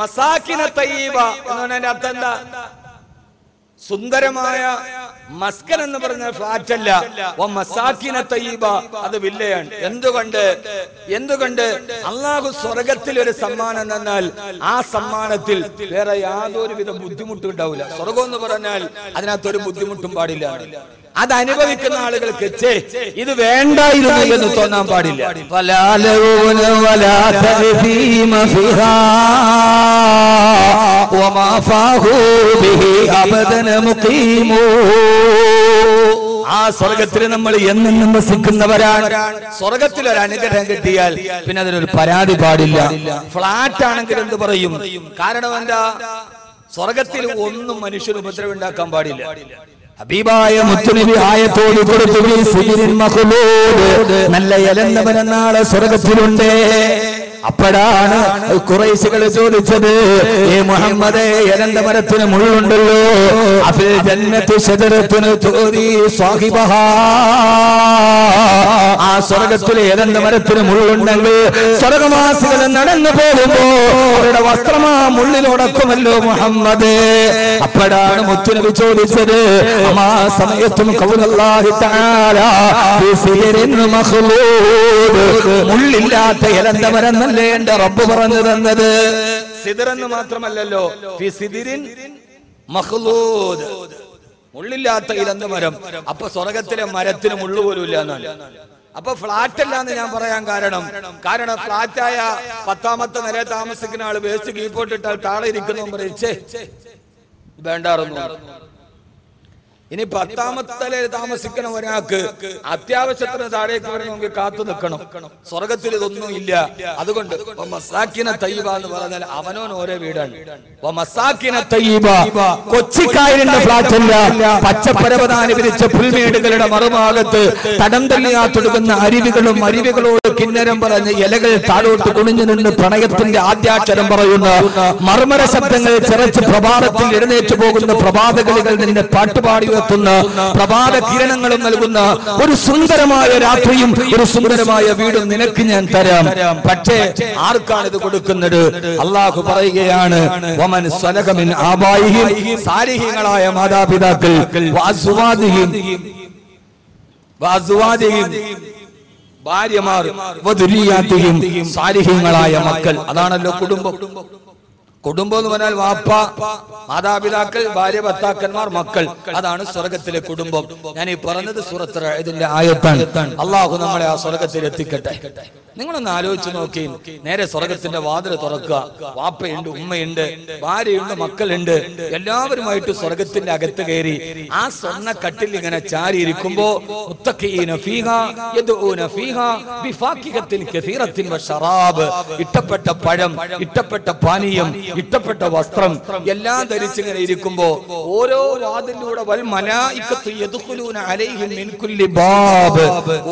മസാകിന തയ്യിബ എന്നതിന്റെ അർത്ഥം എന്താ? സുന്ദരമായ മസ്കൻ എന്ന് പറഞ്ഞ ഫ്ലാറ്റ് അല്ല, മസാകിന തയ്യിബ അത് വില്ലയാണ്. എന്തുകൊണ്ട് അല്ലാഹു സ്വർഗത്തിൽ ഒരു സമ്മാനം തന്നാൽ ആ സമ്മാനത്തിൽ വേറെ യാതൊരുവിധ ബുദ്ധിമുട്ടും ഉണ്ടാവില്ല. സ്വർഗം എന്ന് പറഞ്ഞാൽ അതിനകത്തൊരു ബുദ്ധിമുട്ടും പാടില്ല. അത് അനുഭവിക്കുന്ന ആളുകൾക്ക് ഇത് വേണ്ടായിരുന്നു എന്ന് തോന്നാൻ പാടില്ല. ആ സ്വർഗത്തിൽ നമ്മൾ എന്നും വസിക്കുന്നവരാണ്. സ്വർഗത്തിൽ ഒരു അനുഗ്രഹം കിട്ടിയാൽ പിന്നെ അതിനൊരു പരാതി പാടില്ല. ഫ്ലാറ്റ് ആണെങ്കിൽ എന്ത് പറയും? കാരണം എന്താ? സ്വർഗത്തിൽ ഒന്നും മനുഷ്യന് ഉപദ്രവം ഉണ്ടാക്കാൻ പാടില്ല. ഹബീബായ മുത്തുനബി ആയത്തോട് കൊടുത്തു, നല്ല ഇലന്നവനെന്നാളെ സ്വർഗത്തിലുണ്ട്. അപ്പോഴാണ് ഖുറൈശികൾ ചോദിച്ചത്, ഏ മുഹമ്മദേ, ഇലന്ത മരത്തിന് മുള്ളുണ്ടല്ലോ, അഫിൽ ജന്നത്തി ശജറത്തുൻ തുദി സാഹിബഹാ, ആ സ്വർഗത്തിലെ ഇലന്ത മരത്തിന് മുള്ളുണ്ടെങ്കിൽ സ്വർഗവാസികൾ നടന്നു പോകുമ്പോ അവരുടെ വസ്ത്രമാ മുള്ളിലോടക്കുമല്ലോ മുഹമ്മദേ. അപ്പോഴാണ് മുത്തുനബി ചോദിച്ചത്, ആ സമയത്തും ഖൗലല്ലാഹി തആല ഫീ സിദരിൻ മഖ്ലൂദ്, മുള്ളില്ലാത്ത ഇലന്ത മരം എന്റെ റബ്ബ് പറഞ്ഞു തന്നത്. സിദർ എന്ന് മാത്രമല്ലല്ലോ, ഫീ സിദരിൻ മഖ്ലൂദ്, മുള്ളില്ലാത്ത ഇലന്ത മരം. അപ്പൊ സ്വർഗത്തിലെ മരത്തിന് മുള്ളു പോലും ഇല്ല എന്നാണ്. അപ്പൊ ഫ്ലാറ്റ് അല്ല എന്ന് ഞാൻ പറയാൻ കാരണം ഫ്ലാറ്റായ 10ാമത്തെ നില താമസിക്കുന്ന ആള് വേസ്റ്റ് കീപ്പോട്ടിട്ടാൽ താഴെ ഇരിക്കുന്ന പറയിച്ചേ വേണ്ടാറുന്നു. ഇനി 10ാമത്തെ നിലയിൽ താമസിക്കുന്ന ഒരാൾക്ക് അത്യാവശ്യത്തിന് താഴേക്ക് വരണമെങ്കിൽ കാത്തു നിൽക്കണം. സ്വർഗത്തിൽ ഇതൊന്നും ഇല്ല. അതുകൊണ്ട് മസാക്കിന തയ്യിബ എന്ന് പറഞ്ഞാൽ അവനോൻ ഓരോ വീടാണ്. മസാക്കിന തയ്യിബ കൊച്ചിക്കായലിന്റെ ഫ്ലാറ്റ് അല്ല, പച്ചപ്പരവതാനി വിരിച്ച പുൽമേടുകളുടെ മറുഭാഗത്ത് തടം തള്ളിയാത്തൊടുക്കുന്ന അരുവികളോട് കിന്നരം പറഞ്ഞ് ഇലകൾ താഴോട്ട് കുണിഞ്ഞു നിന്ന് പ്രണയത്തിന്റെ ആദ്യാക്ഷരം പറയുന്ന മർമര ശബ്ദങ്ങൾ ചിറച്ച് പ്രഭാതത്തിൽ എഴുന്നേറ്റ് പോകുന്ന പ്രഭാതകളികൾ നിന്നെ പാട്ടുപാടി പ്രഭാത കിരണങ്ങളും നൽകുന്ന ഒരു സുന്ദരമായ രാത്രിയും ഒരു സുന്ദരമായ വീടും നിനക്ക് ഞാൻ തരാം. പക്ഷേ ആർക്കാണ് ഇത് കൊടുക്കുന്നത്? അല്ലാഹു പറയുകയാണ്, വമൻ സലക മിൻ ആബായിഹിം, സാലിഹീങ്ങളായ മാതാപിതാക്കൾ, വഅസ്വാദിഹിം ഭാര്യമാർ, വദുരിയാതിഹിം സാലിഹീങ്ങളായ മക്കൾ. അതാണല്ലോ കുടുംബം. കുടുംബം എന്ന് പറഞ്ഞാൽ വാപ്പ, മാതാപിതാക്കൾ, ഭാര്യ, ഭർത്താക്കന്മാർ, മക്കൾ. അതാണ് സ്വർഗത്തിലെ കുടുംബം. ഞാൻ ഈ പറഞ്ഞത് സൂറത്തുൽ റഅദിന്റെ ആയത്താണ്. അല്ലാഹു നമ്മളെ ആ സ്വർഗത്തിൽ എത്തിക്കട്ടെ. നിങ്ങളൊന്ന് ആലോചിച്ച് നോക്കി, നേരെ സ്വർഗത്തിന്റെ വാതിൽ തുറക്കുക. വാപ്പയുണ്ട്, ഉമ്മയുണ്ട്, ഭാര്യയുണ്ട്, മക്കളുണ്ട്, എല്ലാവരുമായിട്ട് സ്വർഗത്തിന്റെ അകത്ത് കയറി ആ സ്വർണ്ണ കട്ടിൽ ഇങ്ങനെ ചാരി ഇരിക്കുമ്പോ മുത്തഖീന ഫീഹാ യദഊന ഫീഹാ ബിഫാകിഹത്തിൻ കസീറത്തിൻ വശറാബ്, ഇഷ്ടപ്പെട്ട പഴം, ഇഷ്ടപ്പെട്ട പാനീയം, ഇഷ്ടപ്പെട്ട വസ്ത്രം എല്ലാം ധരിച്ചിങ്ങനെ ഇരിക്കുമ്പോ ഓരോ വാതിലൂടെ വൽ മലായികത്തു യദ്ഖുലൂന അലൈഹിം മിൻ കുല്ലി ബാബ്,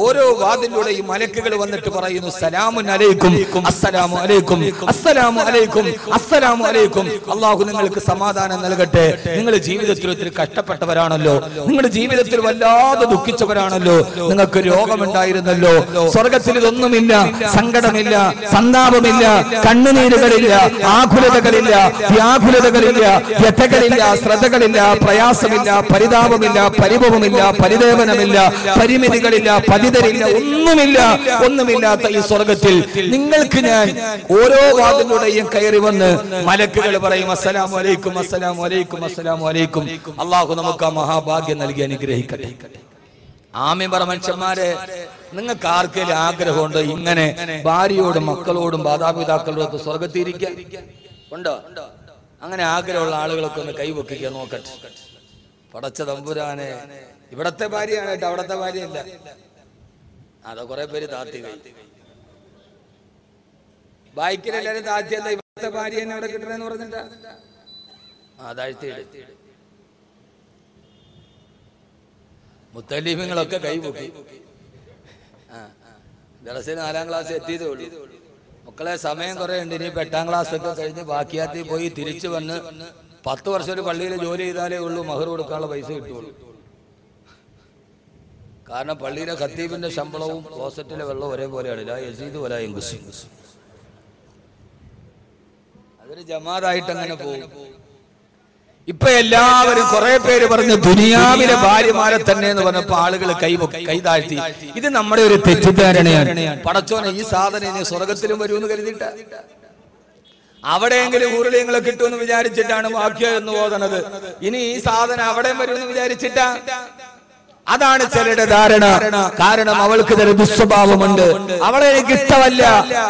ഓരോ വാതിലൂടെ ഈ മലക്കുകൾ വന്നിട്ട് പറയുന്നു സലാമുൻ അലൈക്കും, അസ്സലാമു അലൈക്കും, അസ്സലാമു അലൈക്കും, അസ്സലാമു അലൈക്കും. അല്ലാഹു നിങ്ങൾക്ക് സമാധാനം നൽകട്ടെ. നിങ്ങൾ ജീവിതത്തിൽ ഒത്തിരി കഷ്ടപ്പെട്ടവരാണല്ലോ, നിങ്ങളുടെ ജീവിതത്തിൽ വല്ലാതെ ദുഃഖിച്ചവരാണല്ലോ, നിങ്ങൾക്ക് രോഗമുണ്ടായിരുന്നല്ലോ. സ്വർഗത്തിൽ ഇതൊന്നുമില്ല, സങ്കടമില്ല, സന്താപമില്ല, കണ്ണുനീരുകളില്ല, ആകുലതകളില്ല, വ്യാകുലതകളില്ല, വ്യഥകളില്ല, ശ്രദ്ധകളില്ല, പ്രയാസമില്ല, പരിതാപമില്ല, പരിഭവമില്ല, പരിദേവനമില്ല, പരിമിതികളില്ല, പതിതരില്ല, ഒന്നുമില്ലാത്ത ഈ സ്വർഗത്തിൽ നിങ്ങൾക്ക് ഞാൻ ഓരോ വാതിലൂടെയും കയറി വന്ന് മലക്കുകൾ പറയും അസ്സലാമു അലൈക്കും, അസ്സലാമു അലൈക്കും, അസ്സലാമു അലൈക്കും. അല്ലാഹു നമുക്ക് ആ മഹാഭാഗ്യം നൽകി അനുഗ്രഹിക്കട്ടെ. ആമീൻ പറ. മനുഷ്യന്മാരെ, നിങ്ങൾക്ക് ആർക്കെങ്കിലും ആഗ്രഹമുണ്ടോ ഇങ്ങനെ ഭാര്യയോടും മക്കളോടും മാതാപിതാക്കളോടൊക്കെ സ്വർഗത്തിരിക്കാൻ? ഉണ്ടോ? അങ്ങനെ ആഗ്രഹമുള്ള ആളുകളൊക്കെ ഒന്ന് കൈവെക്കുക, നോക്കട്ടെ. പടച്ച തമ്പുരാനെ, ഇവിടത്തെ ഭാര്യയാണ് കേട്ടോ, അവിടത്തെ ഭാര്യയല്ല. അതാ കുറെ പേര് താത്തി കൈ ബൈക്കിലെല്ലാരും താഴ്ത്തിയല്ല, ഇവിടുത്തെ ഭാര്യ തന്നെ അവിടെ കിട്ടണെന്ന് പറഞ്ഞിട്ടാ താഴ്ത്തിയിട്. മുത്തലീഫുകളൊക്കെ കൈപൊക്കി. ദർശനം 4ാം ക്ലാസ് എത്തിയതേ ഉള്ളൂ. മക്കളെ, സമയം കുറെ ഉണ്ട്. ഇനി 8ാം ക്ലാസ് ഒക്കെ കഴിഞ്ഞ് ബാക്കിയാത്തി പോയി തിരിച്ചു വന്ന് 10 വർഷം ഒരു പള്ളിയിൽ ജോലി ചെയ്താലേ ഉള്ളൂ മഹർ കൊടുക്കാനുള്ള പൈസ കിട്ടുള്ളൂ. കാരണം പള്ളിയിലെ ഖത്തീബിന്റെ ശമ്പളവും ക്ലോസറ്റിലെ വെള്ളവും ഒരേപോലെയാണ്. യസീദ് വലാ യൻഖുസ്. അതൊരു ജമാഅത്തായിട്ട് അങ്ങനെ പോകും. ഇപ്പൊ എല്ലാവരും കുറെ പേര് പറഞ്ഞു ദുനിയാവിലെ ഭാര്യമാരെ തന്നെ എന്ന് പറഞ്ഞപ്പോ ആളുകൾ കൈതാഴ്ത്തി. ഇത് നമ്മുടെ ഒരു തെറ്റിദ്ധാരണയാണ്. പടച്ചോനെ, ഈ സാധനം ഇനി സ്വർഗത്തിലും വരുമെന്ന് കരുതിയിട്ട, അവിടെയെങ്കിലും ഊരുളിയങ്ങളെ കിട്ടുമെന്ന് വിചാരിച്ചിട്ടാണ് വാക്യം എന്ന് ഓതണത്. ഇനി ഈ സാധനം അവിടെയും വരുമെന്ന് വിചാരിച്ചിട്ടാ? അതാണ് ചിലരുടെ ധാരണ. കാരണം അവൾക്ക് ചില ദുസ്വഭാവമുണ്ട്, അവളെ എനിക്ക് ഇഷ്ടമല്ല,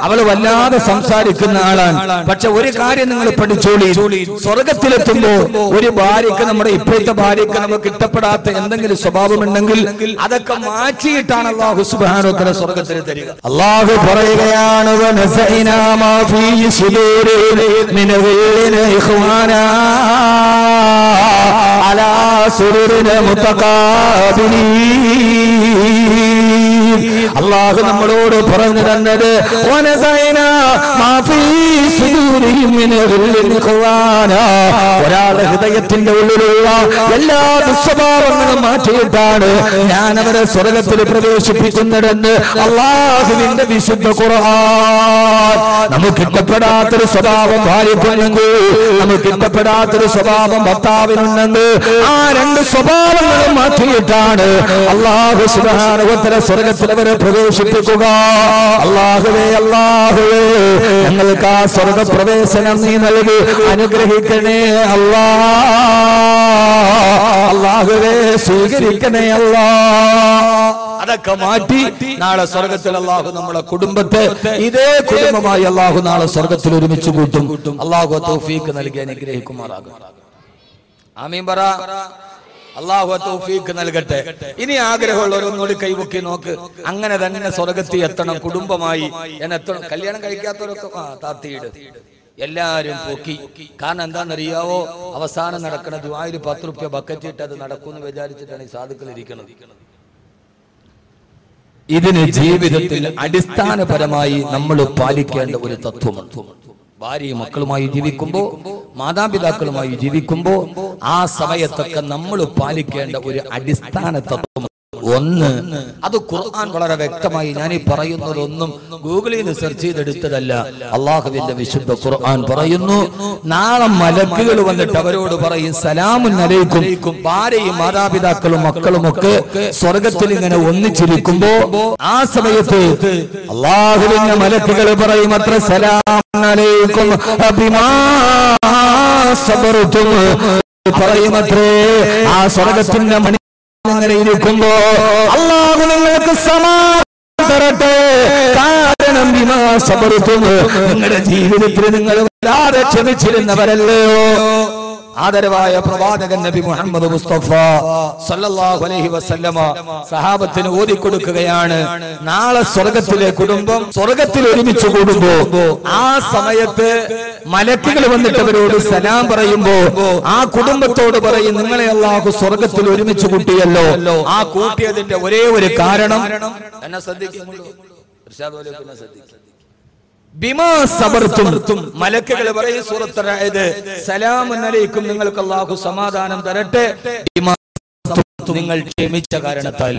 അവള് വല്ലാതെ സംസാരിക്കുന്ന ആളാണ്. പക്ഷെ ഒരു കാര്യം നിങ്ങൾ പഠിച്ചോളി, സ്വർഗത്തിലെത്തുമ്പോ ഒരു ഭാര്യക്ക്, നമ്മുടെ ഇപ്പോഴത്തെ ഭാര്യക്ക് നമുക്ക് ഇഷ്ടപ്പെടാത്ത എന്തെങ്കിലും സ്വഭാവമുണ്ടെങ്കിൽ അതൊക്കെ മാറ്റിയിട്ടാണ് അല്ലാഹു സുബ്ഹാനഹു വ തആല സ്വർഗത്തിൽ തരിക. അല്ലാഹു പറയുകയാണ് വനസൈനാ മാ ഫീ സുദൂരിഹിം മിൻ ഗില്ലിൻ ഇഖ്വാനാ അലാ സുറുരിൻ മുതഖാബിലീൻ. അല്ലാഹു നമ്മളോട് പറഞ്ഞു തന്നത് വനസൈനാ മാ ഫീ സുദൂരിഹിം മിൻ ഗില്ലിൻ ഇഖ്വാനാ, ഒരാളുടെ ഹൃദയത്തിന്റെ ഉള്ളിലുള്ള എല്ലാ ദുസ്വഭാവങ്ങളും മാറ്റിയിട്ടാണ് ഞാൻ അവരെ സ്വർഗത്തിൽ പ്രവേശിപ്പിക്കുന്നതെന്ന് അല്ലാഹുവിന്റെ വിശുദ്ധ ഖുർആൻ. നമുക്ക് ഇഷ്ടപ്പെടാത്തൊരു സ്വഭാവം ഭാര്യയ്ക്കുണ്ടെങ്കിൽ, നമുക്ക് ഇഷ്ടപ്പെടാത്തൊരു സ്വഭാവം ഭർത്താവിനുണ്ടെങ്കിൽ, ആ 2 സ്വഭാവങ്ങളും മാറ്റിയിട്ടാണ് അല്ലാഹു സുബ്ഹാനഹു വ തആല സ്വർഗത്തിൽ അവരെ പ്രവേശിപ്പിക്കുക. അല്ലാഹുവേ, അല്ലാഹുവേ, ഞങ്ങൾക്ക് ആ സ്വർഗ പ്രവേശനം നീ നൽകി അനുഗ്രഹിക്കണേ അല്ലാ. അല്ലാഹുവേ, സ്വീകരിക്കണേ അല്ലാ. അതൊക്കെ മാറ്റി നാളെ സ്വർഗത്തിൽ അല്ലാഹു നമ്മുടെ കുടുംബത്തെ ഇതേ കുടുംബമായി അല്ലാഹു നാളെ സ്വർഗത്തിൽ ഒരുമിച്ച് കൂട്ടും. അല്ലാഹു തൗഫീഖ് നൽകി അനുഗ്രഹിക്കുമാറാകും. ആമീൻ പറ. അല്ലാഹു തൗഫീഖ് നൽകട്ടെ. ഇനി ആഗ്രഹമുള്ളവരൊന്നുകൂടി കൈവക്കി നോക്ക്. അങ്ങനെ തന്നെ സ്വർഗത്തിൽ എത്തണം കുടുംബമായി എന്നെത്തണം. കല്യാണം കഴിക്കാത്തവരൊക്കെ താത്തിയിട്, എല്ലാരും പൊക്കി. കാരണം എന്താണെന്നറിയാവോ, അവസാനം നടക്കണ ദുആയിൽ 10 രൂപ ബക്കറ്റ് ഇട്ട് അത് നടക്കുമെന്ന് വിചാരിച്ചിട്ടാണ് ഈ സാധുക്കൾ ഇരിക്കുന്നത്. ഇതിന് ജീവിതത്തിൽ അടിസ്ഥാനപരമായി നമ്മൾ പാലിക്കേണ്ട ഒരു തത്വമുണ്ട്. ഭാര്യയും മക്കളുമായി ജീവിക്കുമ്പോ, മാതാപിതാക്കളുമായി ജീവിക്കുമ്പോ ആ സമയത്തൊക്കെ നമ്മൾ പാലിക്കേണ്ട ഒരു അടിസ്ഥാന തത്വം ഒന്ന്, അത് ഖുർആൻ വളരെ വ്യക്തമായി, ഞാൻ ഈ പറയുന്നതൊന്നും ഗൂഗിളിൽ നിന്ന് സെർച്ച് ചെയ്തെടുത്തതല്ല, അള്ളാഹുവിന്റെ വിശുദ്ധ ഖുർആൻ പറയുന്നു, നാളെ മലക്കുകൾ വന്നിട്ട് അവരോട് പറയും സലാമുൻ അലൈക്കും. ഭാര്യയും മാതാപിതാക്കളും മക്കളുമൊക്കെ സ്വർഗത്തിൽ ഇങ്ങനെ ഒന്നിച്ചിരിക്കുമ്പോ ആ സമയത്ത് അള്ളാഹുവിന്റെ മലക്കുകൾ പറയും അത്ര സലാമുൻ അലൈക്കും ബിമാ സബർതും, പറയുമത്രേ ആ സ്വർഗത്തിന്റെ മണി അങ്ങനെ ഇരിക്കുമ്പോ അല്ലാഹു നിങ്ങൾക്ക് സമാധാനം തരട്ടെ. കാരണം ബിമാ സബർതും, നിങ്ങളുടെ ജീവിതത്തിൽ നിങ്ങൾ വല്ലാതെ ക്ഷമിച്ചിരുന്നവരല്ലയോ. ആദരവായ പ്രവാചകൻ നബി മുഹമ്മദ് മുസ്തഫ സല്ലല്ലാഹു അലൈഹി വസല്ലമ സഹാബത്തിന് ഓതിക്കൊടുക്കുകയാണ്, നാളെ സ്വർഗത്തിലെ കുടുംബം സ്വർഗത്തിൽ ഒരുമിച്ച് കൂടുമ്പോ ആ സമയത്ത് മലക്കുകൾ വന്നിട്ട് അവരോട് സലാം പറയുമ്പോ ആ കുടുംബത്തോട് പറയും, നിങ്ങളെ അല്ലാഹു സ്വർഗത്തിൽ ഒരുമിച്ച് കൂട്ടിയല്ലോ. ആ കൂട്ടിയതിന്റെ ഒരേ ഒരു കാരണം എന്നെ ശ്രദ്ധിക്കുന്നുള്ളൂ, ബിമാ സബർതും. മലക്കുകൾ പറയും സൂറത്തുൽ റഅദ്, സലാമുൻ അലൈക്കും, നിങ്ങൾക്ക് അല്ലാഹു സമാധാനം തരട്ടെ, നിങ്ങൾ ക്ഷമിച്ച കാരണത്താൽ.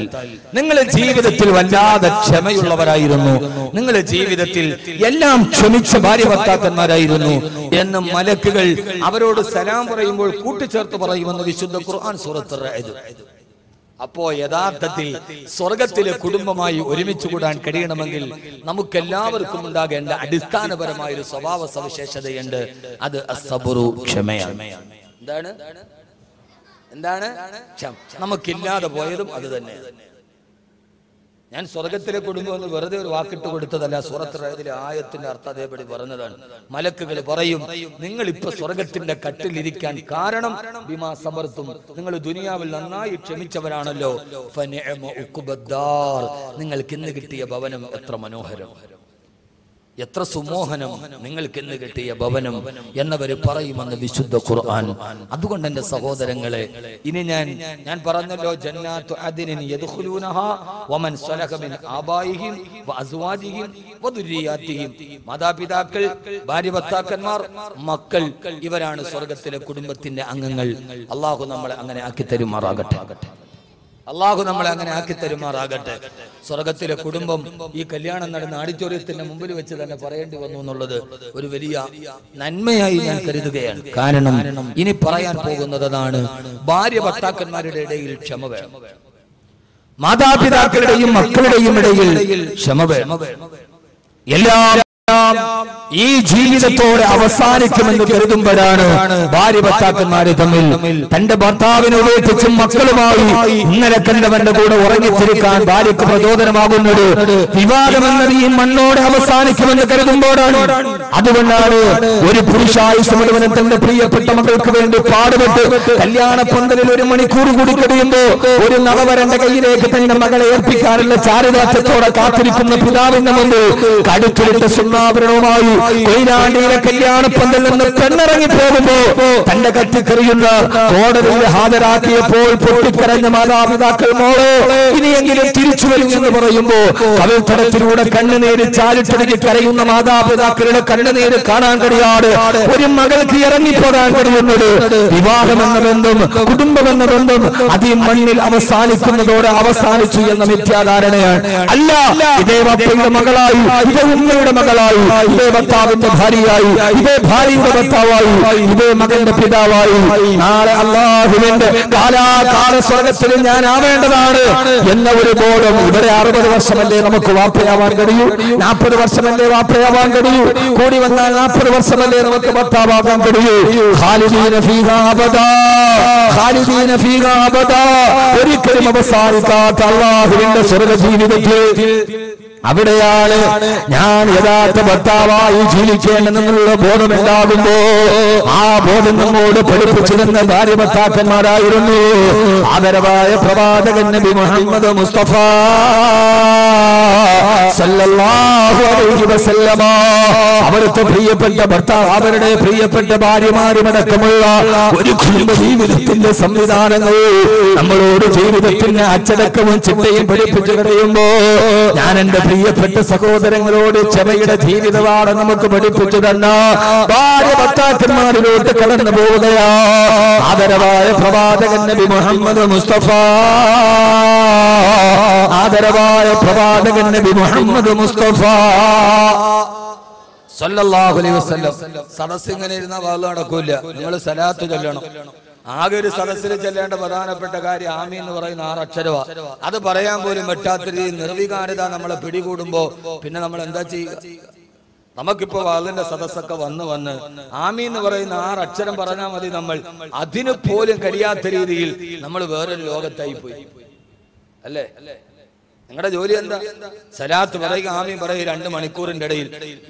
നിങ്ങൾ ജീവിതത്തിൽ വല്ലാതെ ക്ഷമയുള്ളവരായിരുന്നു, നിങ്ങൾ ജീവിതത്തിൽ എല്ലാം ക്ഷമിച്ച ഭാര്യ ഭർത്താക്കന്മാരായിരുന്നു എന്ന് മലക്കുകൾ അവരോട് സലാം പറയുമ്പോൾ കൂട്ടിച്ചേർത്ത് പറയുമെന്ന് വിശുദ്ധ ഖുർആൻ സൂറത്തുൽ റഅദ്. അപ്പോ യഥാർത്ഥത്തിൽ സ്വർഗത്തിലെ കുടുംബമായി ഒരുമിച്ച് കൂടാൻ കഴിയണമെങ്കിൽ നമുക്കെല്ലാവർക്കും ഉണ്ടാകേണ്ട അടിസ്ഥാനപരമായ ഒരു സ്വഭാവ സവിശേഷതയുണ്ട്, അത് അസ്സബ്റു, ക്ഷമയാണ്. എന്താണ് നമുക്കില്ലാതെ പോയതും അത് തന്നെ. ഞാൻ സ്വർഗത്തിലെ കുടുംബം എന്ന് വെറുതെ ഒരു വാക്കിട്ട് കൊടുത്തതല്ല, സൂറത്തുൽ റഅദിലെ ആയത്തിന്റെ അർത്ഥം അതേപടി പറഞ്ഞതാണ്. മലക്കുകൾ പറയും, നിങ്ങൾ ഇപ്പൊ സ്വർഗത്തിന്റെ കട്ടിലിരിക്കാൻ കാരണം ബിമാ സബർതും, നിങ്ങൾ ദുനിയാവിൽ നന്നായി ക്ഷമിച്ചവരാണല്ലോ. ഫനിഅമ ഉഖ്ബദ്ദാർ, നിങ്ങൾക്ക് ഇന്ന് കിട്ടിയ ഭവനം എത്ര മനോഹരം, എത്ര സുമോഹനം, നിങ്ങൾക്ക് ഇന്ന് കിട്ടിയ ഭവനം എന്നവര് പറയുമെന്ന് വിശുദ്ധ ഖുർആൻ. അതുകൊണ്ട് എന്റെ സഹോദരങ്ങളെ, ഇനി ഞാൻ പറഞ്ഞല്ലോ, ജന്നാത്തു അദ്നിൻ യദ്ഖുലൂനഹാ വമൻ സലഹ മിൻ ആബായിഹിം വഅസ്വാജിഹിം വദുരിയാതിഹിം. മാതാപിതാക്കൾ, ഭാര്യ ഭർത്താക്കന്മാർ, മക്കൾ, ഇവരാണ് സ്വർഗത്തിലെ കുടുംബത്തിന്റെ അംഗങ്ങൾ. അല്ലാഹു നമ്മളെ അങ്ങനെ ആക്കി തരുമാറാകട്ടെ, അള്ളാഹു നമ്മളെ അങ്ങനെ ആക്കി തരുമാറാകട്ടെ. സ്വർഗത്തിലെ കുടുംബം ഈ കല്യാണം നടന്ന ഓഡിറ്റോറിയത്തിന്റെ മുമ്പിൽ വെച്ച് തന്നെ പറയേണ്ടി വന്നു എന്നുള്ളത് ഒരു വലിയ നന്മയായി ഞാൻ കരുതുകയാണ്. കാരണം ഇനി പറയാൻ പോകുന്നതാണ്, ഭാര്യ ഭർത്താക്കന്മാരുടെ ഇടയിൽ ക്ഷമ വേണം, മാതാപിതാക്കളുടെയും മക്കളുടെയും ഇടയിൽ ക്ഷമ വേണം. എല്ലാം ഈ ജീവിതത്തോടെ അവസാനിക്കുമെന്ന് കരുതുമ്പോഴാണ് ഭാര്യ ഭർത്താക്കന്മാരെ തമ്മിൽ തന്റെ ഭർത്താവിനെ ഉപേക്ഷിച്ചും മക്കളുമായി ഇന്നലെ കണ്ടവന്റെ കൂടെ ഉറങ്ങിത്തിരിക്കാൻ ഭാര്യക്ക് പ്രചോദനമാകുന്നത് വിവാദമെന്നത് ഈ മണ്ണോടെ അവസാനിക്കുമെന്ന് കരുതുമ്പോഴാണ്. അതുകൊണ്ടാണ് ഒരു പുരുഷായുസ് മുഴുവനും തന്റെ പ്രിയപ്പെട്ട മക്കൾക്ക് വേണ്ടി പാടുപെട്ട് കല്യാണ പന്തലിൽ 1 മണിക്കൂർ കൂടി കഴിയുമ്പോ ഒരു നവവരന്റെ കയ്യിലേക്ക് തന്റെ മകളെ ഏൽപ്പിക്കാനുള്ള ചാരിതാർത്ഥ്യത്തോടെ കാത്തിരിക്കുന്ന പിതാവിന്റെ മുമ്പ് കടുത്തുരുട്ട സുന്നാഭരണവുമായി കൊയിലാണ്ടിയിലെ കല്യാണപ്പന്തൽ നിന്ന് പെണ്ണിറങ്ങി പോകുമ്പോ തന്റെ കത്തിക്കറിയുന്ന കോടതിയിൽ ഹാജരാക്കിയപ്പോൾ പൊട്ടിക്കരഞ്ഞ മാതാപിതാക്കൾ, മോളോ ഇനിയെങ്കിലും തിരിച്ചു വരും എന്ന് പറയുമ്പോ കവിൾത്തടത്തിലൂടെ കണ്ണുനീര് ചാലിട്ടൊഴുകി കരയുന്ന മാതാപിതാക്കളുടെ കണ്ണുനീര് കാണാൻ കഴിയാതെ ഒരു മകൾക്ക് ഇറങ്ങിപ്പോകാൻ കഴിയുന്നത് വിവാഹമെന്ന ബന്ധം, കുടുംബമെന്ന ബന്ധം അത് ഈ മണ്ണിൽ അവസാനിക്കുന്നതോടെ അവസാനിച്ചു എന്ന മിഥ്യാധാരണയാണ്. അല്ല, ഇതേ വാപ്പയുടെ മകളായി, ഇതേ ഉമ്മയുടെ മകളായി, ഇതേ ഭർത്താവിന്റെ ഭാര്യയായി, ഇതേ ഭാര്യയുടെ ഭർത്താവായി, ഇതേ മകന്റെ പിതാവായി നാളെ അല്ലാഹുവിന്റെ കാലാകാല സ്വർഗത്തിൽ ഞാൻ ആവേണ്ടതാണ് എന്ന ഒരു ബോധം. ഇവിടെ 60 വർഷമല്ലേ നമുക്ക് വാപ്പയാവാൻ കഴിയൂ, 40 വർഷമല്ലേ വാപ്പയാവാൻ കഴിയൂ, കൂടി വന്നാൽ 40 വർഷമല്ലേ നമുക്ക് ഭർത്താവാകാൻ കഴിയൂ. ഖാലിദീന ഫീഹാ അബദാ, ഖാലിദീന ഫീഹാ അബദാ, ഒരിക്കലും അവസാനിക്കാത്ത അല്ലാഹുവിന്റെ സ്വർഗ ജീവിതത്തിൽ അവിടെയാണ് ഞാൻ യഥാർത്ഥ ഭർത്താവായി ജീവിക്കേണ്ടെന്നുള്ള ബോധമുണ്ടാകുമ്പോ ആ ബോധം നമ്മോട് പഠിപ്പിച്ചിരുന്ന ഭാര്യ ഭർത്താക്കന്മാരായിരുന്നു ആദരവായ പ്രവാചകൻ നബി മുഹമ്മദ് മുസ്തഫ സല്ലല്ലാഹു അലൈഹി വസല്ലമ. അവിടുത്തെ പ്രിയപ്പെട്ട ഭർത്താവ്, അവരുടെ പ്രിയപ്പെട്ട ഭാര്യമാരുമടക്കമുള്ള ഒരു കുടുംബ ജീവിതത്തിന്റെ സംവിധാനങ്ങൾ നമ്മളോട് ജീവിതത്തിന്റെ അച്ചടക്കവും ചിട്ടയും പഠിപ്പിച്ചു കഴിയുമ്പോ ഞാൻ എന്റെ പ്രിയപ്പെട്ട സഹോദരങ്ങളോട് ക്ഷമയുടെ ജീവിതമാണ് നമുക്ക് പഠിപ്പിച്ചു തന്ന ഭാര്യ ഭർത്താക്കന്മാരിലോട്ട് കടന്നു പോവുകയാ ആദരവായ പ്രവാചകൻ നബി മുഹമ്മദ് മുസ്തഫ. ആദരവായ പ്രവാചകൻ നബി മുഹമ്മദ് മുസ്തഫ സല്ലല്ലാഹു അലൈഹി വസല്ലം. സദസ് ഇങ്ങനെ ഇരുന്ന വാള് നടക്കൂല, നിങ്ങൾ സലാത്ത് ചൊല്ലണം. ആകെ ഒരു സദസ്സിൽ ചെല്ലേണ്ട പ്രധാനപ്പെട്ട കാര്യം ആമീൻ എന്ന് പറയുന്ന 6 അക്ഷരവാ. അത് പറയാൻ പോലും പറ്റാത്ത രീതിയിൽ നിർവികാരത നമ്മളെ പിടികൂടുമ്പോ പിന്നെ നമ്മൾ എന്താ ചെയ്യുക? നമുക്കിപ്പോ വാളിന്റെ സദസ്സൊക്കെ വന്ന് ആമീൻ എന്ന് പറയുന്ന 6 അക്ഷരം പറഞ്ഞാൽ മതി. നമ്മൾ അതിന് പോലും കഴിയാത്ത രീതിയിൽ നമ്മൾ വേറൊരു ലോകത്തായി പോയി, അല്ലേ? നിങ്ങളുടെ ജോലി എന്താ? സലാത്ത് പറയുക, ആമീൻ പറയുക 2 മണിക്കൂറിന്റെ ഇടയിൽ.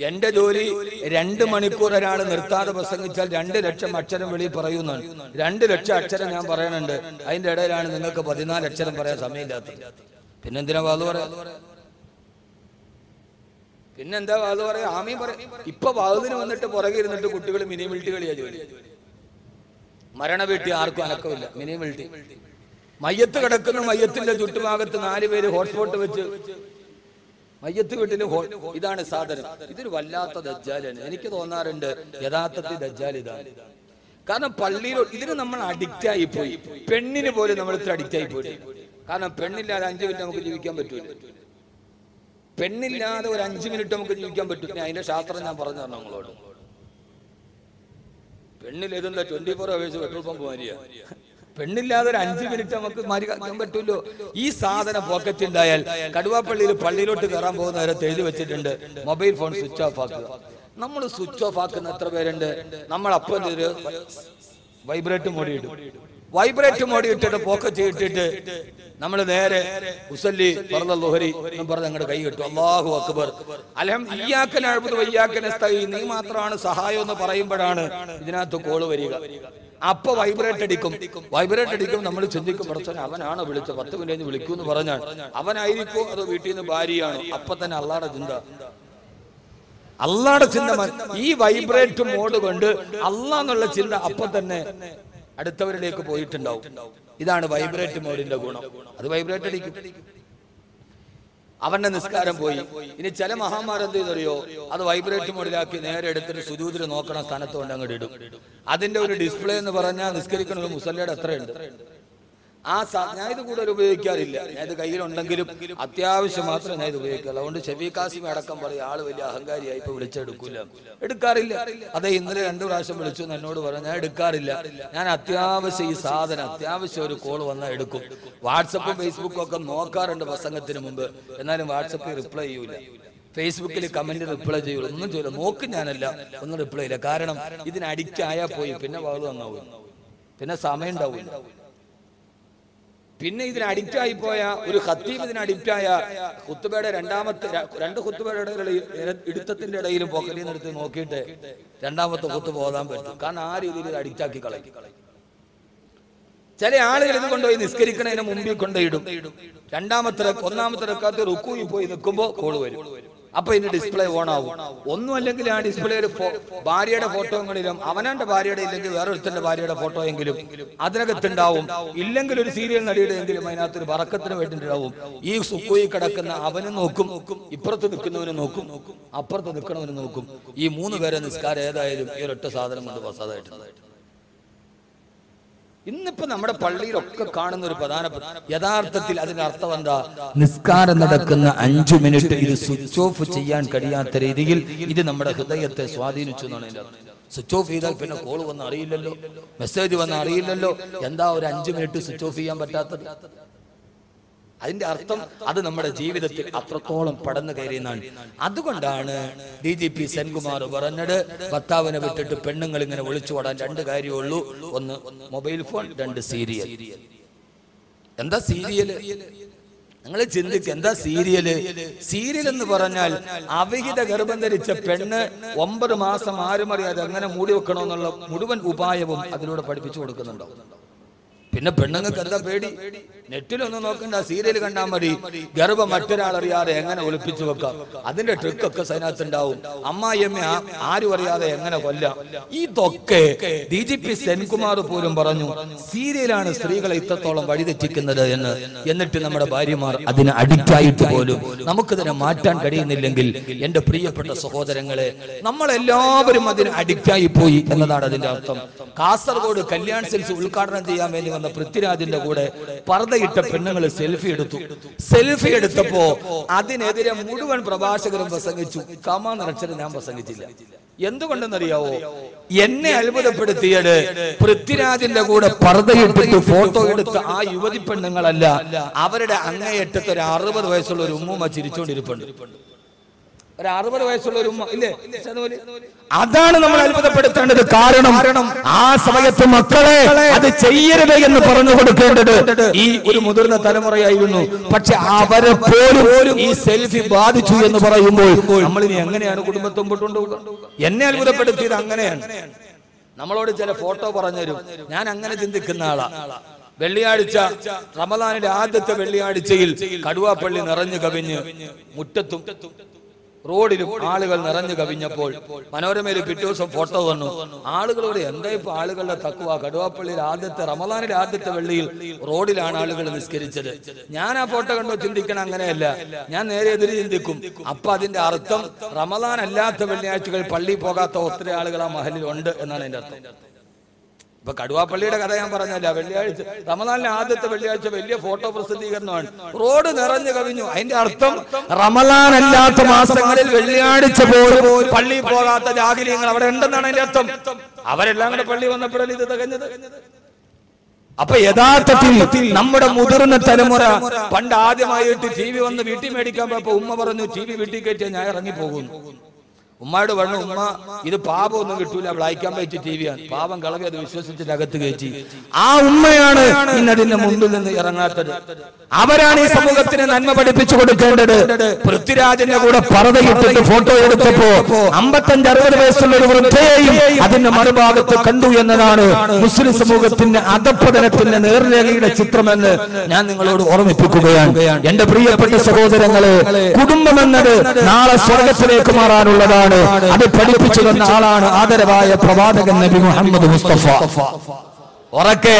എന്റെ ജോലി 2 മണിക്കൂർ ഒരാൾ നിർത്താതെ പ്രസംഗിച്ചാൽ 2 ലക്ഷം അക്ഷരം വെളിയിൽ പറയുന്നതാണ്. 2 ലക്ഷം അക്ഷരം ഞാൻ പറയണുണ്ട്. അതിന്റെ ഇടയിലാണ് നിങ്ങൾക്ക് 14 അക്ഷരം പറയാൻ സമയമില്ലാത്തത്. പിന്നെന്തിനാ വാത് പറയാ? പിന്നെന്താ വാത് പറയാ? ആമീൻ പറയാം. ഇപ്പൊ വാതിന് വന്നിട്ട് പുറകെ ഇരുന്നിട്ട് കുട്ടികൾ മിനി മിൽട്ടി കളിയാ ജോലി. മരണ വീട്ടി ആർക്കും അനക്കമില്ല. മിനി മിൽട്ടി. മയ്യത്ത് കിടക്കുന്ന മയ്യത്തിന്റെ ചുറ്റുഭാഗത്ത് 4 പേര് ഹോട്ട്സ്പോട്ട് വെച്ച് മയ്യത്ത് വീട്ടില് ഇതാണ് സാധനം. ഇതൊരു വല്ലാത്ത ദജ്ജാലാണ്. എനിക്ക് തോന്നാറുണ്ട് യഥാർത്ഥത്തിൽ ദജ്ജാൽ ഇതാണ്. കാരണം പള്ളിയിൽ ഇതിന് നമ്മൾ അഡിക്റ്റ് ആയി പോയി. പെണ്ണിന് പോലും നമ്മൾ ഇത്ര അഡിക്റ്റ് ആയി പോയി. കാരണം പെണ്ണില്ലാതെ 5 മിനിറ്റ് നമുക്ക് ജീവിക്കാൻ പറ്റൂല. പെണ്ണില്ലാതെ ഒരു 5 മിനിറ്റ് നമുക്ക് ജീവിക്കാൻ പറ്റില്ല. അതിന്റെ ശാസ്ത്രം ഞാൻ പറഞ്ഞു തരണം നിങ്ങളോട്. പെണ്ണിലെന്താ 24 hours പെട്രോൾ പമ്പ് മാറിയ പെണ്ണില്ലാതെ ഒരു 5 മിനിറ്റ് നമുക്ക് മാറിക്കാൻ പറ്റൂല്ലോ. ഈ സാധനം പോക്കറ്റ് ഉണ്ടായാൽ കടുവാപ്പള്ളിയിൽ പള്ളിയിലോട്ട് കയറാൻ പോകുന്ന നേരത്തെ എഴുതി വെച്ചിട്ടുണ്ട്, മൊബൈൽ ഫോൺ സ്വിച്ച് ഓഫ് ആക്കുക. നമ്മൾ സ്വിച്ച് ഓഫ് ആക്കുന്ന എത്ര പേരുണ്ട്? നമ്മൾ അപ്പം ഒരു വൈബ്രേറ്റ് മോഡി ഇടും. വൈബ്രേറ്റ് മോഡി ഇട്ടിട്ട് പോക്കറ്റ് ഇട്ടിട്ട് നമ്മൾ നേരെ ഉസല്ലി ഫർദുൽ-ളുഹ്രി എന്ന് പറഞ്ഞ് അങ്ങോട്ട് കൈ കിട്ടും. അല്ലാഹു അക്ബർ, അൽഹംദുലില്ലാഹ്, ഇയ്യാക നഅ്ബുദു വഇയ്യാക നസ്തഈൻ, നീ മാത്രമാണ് സഹായം എന്ന് പറയുമ്പോഴാണ് ഇതിനകത്ത് കോള് വരിക. അപ്പൊ വൈബ്രേറ്റ് അടിക്കും. വൈബ്രേറ്റ് അടിക്കും. നമ്മൾ ചിന്തിക്കും, പടച്ചോനെ അവനാണ് വിളിച്ചത്, 10 മിനിറ്റ് വിളിക്കൂ എന്ന് പറഞ്ഞാൽ അവനായിരിക്കും അതോ വീട്ടിൽ നിന്ന് ഭാര്യയാണോ? അപ്പൊ തന്നെ അള്ളാഹുടെ ചിന്ത, അള്ളാഹുടെ ചിന്ത. ഈ വൈബ്രേറ്റ് മോഡ് കൊണ്ട് അള്ളാഹ് എന്നുള്ള ചിന്ത അപ്പൊ തന്നെ അടുത്തവരിലേക്ക് പോയിട്ടുണ്ടാവും. ഇതാണ് വൈബ്രേറ്റ് മോഡിന്റെ ഗുണം. അത് വൈബ്രേറ്റ് അടിക്കും. അവന്റെ നിസ്കാരം പോയി. ഇനി ചില മഹാന്മാരെന്ത് ചെയ്തറിയോ? അത് വൈബ്രേറ്റ് മോഡിലാക്കി നേരെ എടുത്തിട്ട് സുജൂദിൽ നോക്കണ സ്ഥാനത്ത് കൊണ്ട് അങ്ങോട്ട് ഇടും. അതിന്റെ ഒരു ഡിസ്പ്ലേ എന്ന് പറഞ്ഞാൽ നിസ്കരിക്കണ ഒരു മുസല്ലയുടെ എത്രയുണ്ട്. ഞാൻ ഇത് കൂടുതൽ ഉപയോഗിക്കാറില്ല. ഞാൻ ഇത് കയ്യിലുണ്ടെങ്കിലും അത്യാവശ്യം മാത്രമേ ഞാൻ ഇത് ഉപയോഗിക്കാറുള്ളൂ. അതുകൊണ്ട് ഷെഫീ കാസിം അടക്കം പറയും ആള് വലിയ അഹങ്കാരിയായി ഇപ്പൊ വിളിച്ചെടുക്കൂല, എടുക്കാറില്ല. അതെ, ഇന്നലെ 2 പ്രാവശ്യം വിളിച്ചു എന്നോട് പറഞ്ഞു, ഞാൻ എടുക്കാറില്ല. ഞാൻ അത്യാവശ്യം ഈ സാധനം അത്യാവശ്യം ഒരു കോള് വന്നാൽ എടുക്കും. വാട്സപ്പും ഫേസ്ബുക്കും ഒക്കെ നോക്കാറുണ്ട് പ്രസംഗത്തിന് മുമ്പ്. എന്നാലും വാട്സപ്പിൽ റിപ്ലൈ ചെയ്യൂല, ഫേസ്ബുക്കിൽ കമന്റ് റിപ്ലൈ ചെയ്യൂല, ഒന്നും ചെയ്യൂല. നോക്കും ഞാനല്ല, ഒന്നും റിപ്ലൈ ഇല്ല. കാരണം ഇതിന് അഡിക്റ്റ് ആയാൽ പോയി, പിന്നെ വാത് വന്നാവും, പിന്നെ സമയം ഉണ്ടാവില്ല. പിന്നെ ഇതിന് അഡിക്റ്റ് ആയി പോയ ഒരു ഖത്തീബ്, ഇതിന് അഡിക്റ്റ് ആയ ഖുത്ബയുടെ 2 ഖുത്ബയുടെ ഇടുത്തത്തിന്റെ ഇടയിലും പോക്കറ്റിൽ നിന്ന് എടുത്ത് നോക്കിയിട്ട് 2ാമത്തെ ഖുത്ബ ഓതാൻ പറ്റും. കാരണം ആ രീതിയിൽ ഇത് അഡിക്റ്റ് ആക്കി കളയും. ചില ആളുകൾ ഇത് കൊണ്ടുപോയി നിസ്കരിക്കണതിന് മുമ്പിൽ കൊണ്ടുപോയിടും. 1ാമത്തെ റക്അത്ത് റുക്കൂയിൽ പോയി നിൽക്കുമ്പോൾ കോള് വരും. അപ്പൊ ഇതിന്റെ ഡിസ്പ്ലേ ഓൺ ആവും. ഒന്നും അല്ലെങ്കിൽ ആ ഡിസ്പ്ലേ ഒരു ഭാര്യയുടെ ഫോട്ടോയെങ്കിലും, അവനാന്റെ ഭാര്യയുടെ ഇല്ലെങ്കിൽ വേറൊരുത്തന്റെ ഭാര്യയുടെ ഫോട്ടോ എങ്കിലും അതിനകത്തുണ്ടാവും. ഇല്ലെങ്കിൽ ഒരു സീരിയൽ നടിയുടെ എങ്കിലും അതിനകത്തൊരു ബറക്കത്തിന് വേണ്ടിണ്ടാവും. ഈ സുക്കൂയി കിടക്കുന്ന അവനും നോക്കും, ഇപ്പുറത്ത് നിൽക്കുന്നവന് നോക്കും, അപ്പുറത്ത് നിൽക്കണവന് നോക്കും. ഈ 3 പേരെ നിസ്കാരം ഏതായാലും ഈ ഒരൊറ്റ സാധനം കൊണ്ട് പസാതായിട്ടുണ്ട്. ഇന്നിപ്പോ നമ്മുടെ പള്ളിയിലൊക്കെ കാണുന്ന ഒരു പ്രധാനപ്പെട്ട, യഥാർത്ഥത്തിൽ അതിന്റെ അർത്ഥം എന്താ? നിസ്കാരം നടക്കുന്ന 5 മിനിറ്റ് ഇത് സ്വിച്ച് ഓഫ് ചെയ്യാൻ കഴിയാത്ത രീതിയിൽ ഇത് നമ്മുടെ ഹൃദയത്തെ സ്വാധീനിച്ചു എന്നാണ് അതിന്റെ അർത്ഥം. സ്വിച്ച് ഓഫ് ചെയ്താൽ പിന്നെ കോള് വന്ന് അറിയില്ലല്ലോ, മെസ്സേജ് വന്ന് അറിയില്ലല്ലോ. എന്താ ഒരു 5 മിനിറ്റ് സ്വിച്ച് ഓഫ് ചെയ്യാൻ പറ്റാത്തത്? അതിന്റെ അർത്ഥം അത് നമ്മുടെ ജീവിതത്തിൽ അത്രത്തോളം പടന്നു കയറിയെന്നാണ്. അതുകൊണ്ടാണ് DGP സെൻകുമാർ പറഞ്ഞത്, ഭർത്താവിനെ വിട്ടിട്ട് പെണ്ണുങ്ങൾ ഇങ്ങനെ ഒളിച്ചോടാൻ 2 കാര്യമുള്ളൂ. 1 മൊബൈൽ ഫോൺ, 2 സീരിയൽ. എന്താ സീരിയല്? നിങ്ങൾ ചിന്തിക്കുക, എന്താ സീരിയല്? സീരിയൽ എന്ന് പറഞ്ഞാൽ അവിഹിത ഗർഭം ധരിച്ച പെണ്ണ് 9 മാസം ആരും അറിയാതെ എങ്ങനെ മൂടി വെക്കണമെന്നുള്ള മുഴുവൻ ഉപായവും അതിലൂടെ പഠിപ്പിച്ചു കൊടുക്കുന്നുണ്ടോ? പിന്നെ പെണ്ണുങ്ങൾക്ക് എന്താ പേടി? നെറ്റിലൊന്നും നോക്കണ്ട, സീരിയൽ കണ്ടാൽ മതി. ഗർഭം മറ്റൊരാളറിയാതെ എങ്ങനെ ഒളിപ്പിച്ചു വെക്കാം, അതിന്റെ ട്രിക്കൊക്കെ അതിനകത്തുണ്ടാവും. അമ്മായിയമ്മ ആരും അറിയാതെ എങ്ങനെ കൊല്ലാം. ഇതൊക്കെ DGP സെൻകുമാർ പോലും പറഞ്ഞു സീരിയലാണ് സ്ത്രീകളെ ഇത്രത്തോളം വഴിതെറ്റിക്കുന്നത് എന്ന്. എന്നിട്ട് നമ്മുടെ ഭാര്യമാർ അതിന് അഡിക്റ്റ് ആയിട്ട് പോലും നമുക്കിതിനെ മാറ്റാൻ കഴിയുന്നില്ലെങ്കിൽ എന്റെ പ്രിയപ്പെട്ട സഹോദരങ്ങളെ, നമ്മളെല്ലാവരും അതിന് അഡിക്റ്റ് ആയി പോയി എന്നതാണ് അതിന്റെ അർത്ഥം. കാസർഗോഡ് കല്യാൺ സിൽക്സ് ഉദ്ഘാടനം ചെയ്യാൻ വേണ്ടി വന്ന പൃഥ്വിരാജിന്റെ കൂടെ പർദ്ദയിട്ട പെണ്ണുങ്ങൾ സെൽഫി എടുത്തു. സെൽഫി എടുത്തപ്പോ അതിനെതിരെ മുഴുവൻ പ്രഭാഷകരും പ്രസംഗിച്ചു. കമാന്നക്ഷരം ഞാൻ പ്രസംഗിച്ചില്ല. എന്തുകൊണ്ടെന്നറിയാവോ? എന്നെ അത്ഭുതപ്പെടുത്തിയത് പൃഥ്വിരാജിന്റെ കൂടെ പർദ്ദയിട്ടിട്ട് ഫോട്ടോ എടുത്ത ആ യുവതി പെണ്ണുങ്ങളല്ല, അവരുടെ അങ്ങേയറ്റത്ത് ഒരു 60 വയസ്സുള്ള ഒരു ഉമ്മൂമ്മ ചിരിച്ചോണ്ടിരിപ്പുണ്ട്. ഒരു 60 വയസ്സുള്ള ഒരു ഉമ്മ ഇല്ലേ? അതാണ് നമ്മൾ അത്ഭുതപ്പെടുത്തേണ്ടത്. കാരണം ആ സമയത്ത് മക്കളെ അത് ചെയ്യരുത് എന്ന് പറഞ്ഞു കൊടുക്കേണ്ടത് ഈ ഒരു മുതിർന്ന തലമുറയായിരുന്നു. പക്ഷെ അവരെ പോലും ഈ സെൽഫി ബാധിച്ചു എന്ന് പറയുമ്പോൾ നമ്മളിനി എങ്ങനെയാണ് കുടുംബത്തെ മുമ്പോട്ട് കൊണ്ടുപോകുക? എന്നെ അത്ഭുതപ്പെടുത്തിയത് അങ്ങനെയാണ്. നമ്മളോട് ചില ഫോട്ടോ പറഞ്ഞുതരും. ഞാൻ അങ്ങനെ ചിന്തിക്കുന്ന ആളാ. വെള്ളിയാഴ്ച, റമദാനിലെ ആദ്യത്തെ വെള്ളിയാഴ്ചയിൽ കടുവാപ്പള്ളി നിറഞ്ഞു കവിഞ്ഞ് മുറ്റത്തും റോഡിലും ആളുകൾ നിറഞ്ഞു കവിഞ്ഞപ്പോൾ മനോരമയിൽ പിറ്റേ ദിവസം ഫോട്ടോ വന്നു. ആളുകളോട് എന്താ ഇപ്പൊ ആളുകളുടെ തക്കുവ? കടുവാപ്പള്ളിയിൽ റമദാനിലെ ആദ്യത്തെ വെള്ളിയിൽ റോഡിലാണ് ആളുകൾ നിസ്കരിച്ചത്. ഞാൻ ആ ഫോട്ടോ കണ്ടോ ചിന്തിക്കണം അങ്ങനെയല്ല, ഞാൻ നേരെ എതിര് ചിന്തിക്കും. അപ്പൊ അതിന്റെ അർത്ഥം റമദാൻ അല്ലാത്ത വെള്ളിയാഴ്ചകൾ പള്ളി പോകാത്ത ഒത്തിരി ആളുകൾ ആ മഹലിൽ ഉണ്ട് എന്നാണ് എന്റെ അർത്ഥം. ഇപ്പൊ കടുവാപ്പള്ളിയുടെ കഥ ഞാൻ പറഞ്ഞല്ല. വെള്ളിയാഴ്ച, റമദാനിലെ ആദ്യത്തെ വെള്ളിയാഴ്ച വലിയ ഫോട്ടോ പ്രസിദ്ധീകരണമാണ്. റോഡ് നിറഞ്ഞു കവിഞ്ഞു. അതിന്റെ അർത്ഥം റമദാൻ അല്ലാത്ത മാസങ്ങളിൽ വെള്ളിയാഴ്ച പോലും പള്ളി പോകാത്ത ജാഹിലിയങ്ങൾ അവിടെ ഉണ്ടെന്നാണ് അതിന്റെ അർത്ഥം. അവരെല്ലാം കൂടെ പള്ളി വന്നപ്പോഴല്ലേ ഇത് തികഞ്ഞത്. അപ്പൊ യഥാർത്ഥത്തിൽ നമ്മുടെ മുതിർന്ന തലമുറ പണ്ട് ആദ്യമായിട്ട് ടി വി വന്ന് വീട്ടിൽ മേടിക്കാൻ പോയപ്പോ ഉമ്മ പറഞ്ഞു ടി വി വീട്ടിൽ കയറ്റിയാൽ ഞാൻ ഇറങ്ങി പോകുന്നു. ഉമ്മയോട് പറഞ്ഞു, ഉമ്മ ഇത് പാപം ഒന്നും കിട്ടൂല, ബ്ലാക്ക് ആൻഡ് വൈറ്റ് ടി വിയാണ്. പാപം കളവി അത് വിശ്വസിച്ചിട്ട് അകത്ത് കയറ്റി. ആ ഉമ്മയാണ് ഇന്നതിന്റെ മുമ്പിൽ നിന്ന് ഇറങ്ങാത്തത്. അവരാണ് ഈ സമൂഹത്തിന് നന്മ പഠിപ്പിച്ചു കൊടുക്കേണ്ടത്. പൃഥ്വിരാജിന്റെ കൂടെ പർദ്ദയിട്ടിട്ട് ഫോട്ടോ എടുത്തപ്പോ 55-60 വയസ്സുള്ള ഒരു വൃദ്ധയെയും അതിന്റെ മറുഭാഗത്ത് കണ്ടു എന്നതാണ് മുസ്ലിം സമൂഹത്തിന്റെ അധപ്പതനത്തിന്റെ നേർരേഖയുടെ ചിത്രമെന്ന് ഞാൻ നിങ്ങളോട് ഓർമ്മിപ്പിക്കുകയാണ്. എന്റെ പ്രിയപ്പെട്ട സഹോദരങ്ങളെ, കുടുംബം എന്നത് നാളെ സ്വർഗത്തിലേക്ക് മാറാനുള്ളതാണ്. അത് പഠിപ്പിച്ചു തന്ന ആളാണ് ആദരവായ പ്രവാചകൻ നബി മുഹമ്മദ് മുസ്തഫ. ഉറക്കെ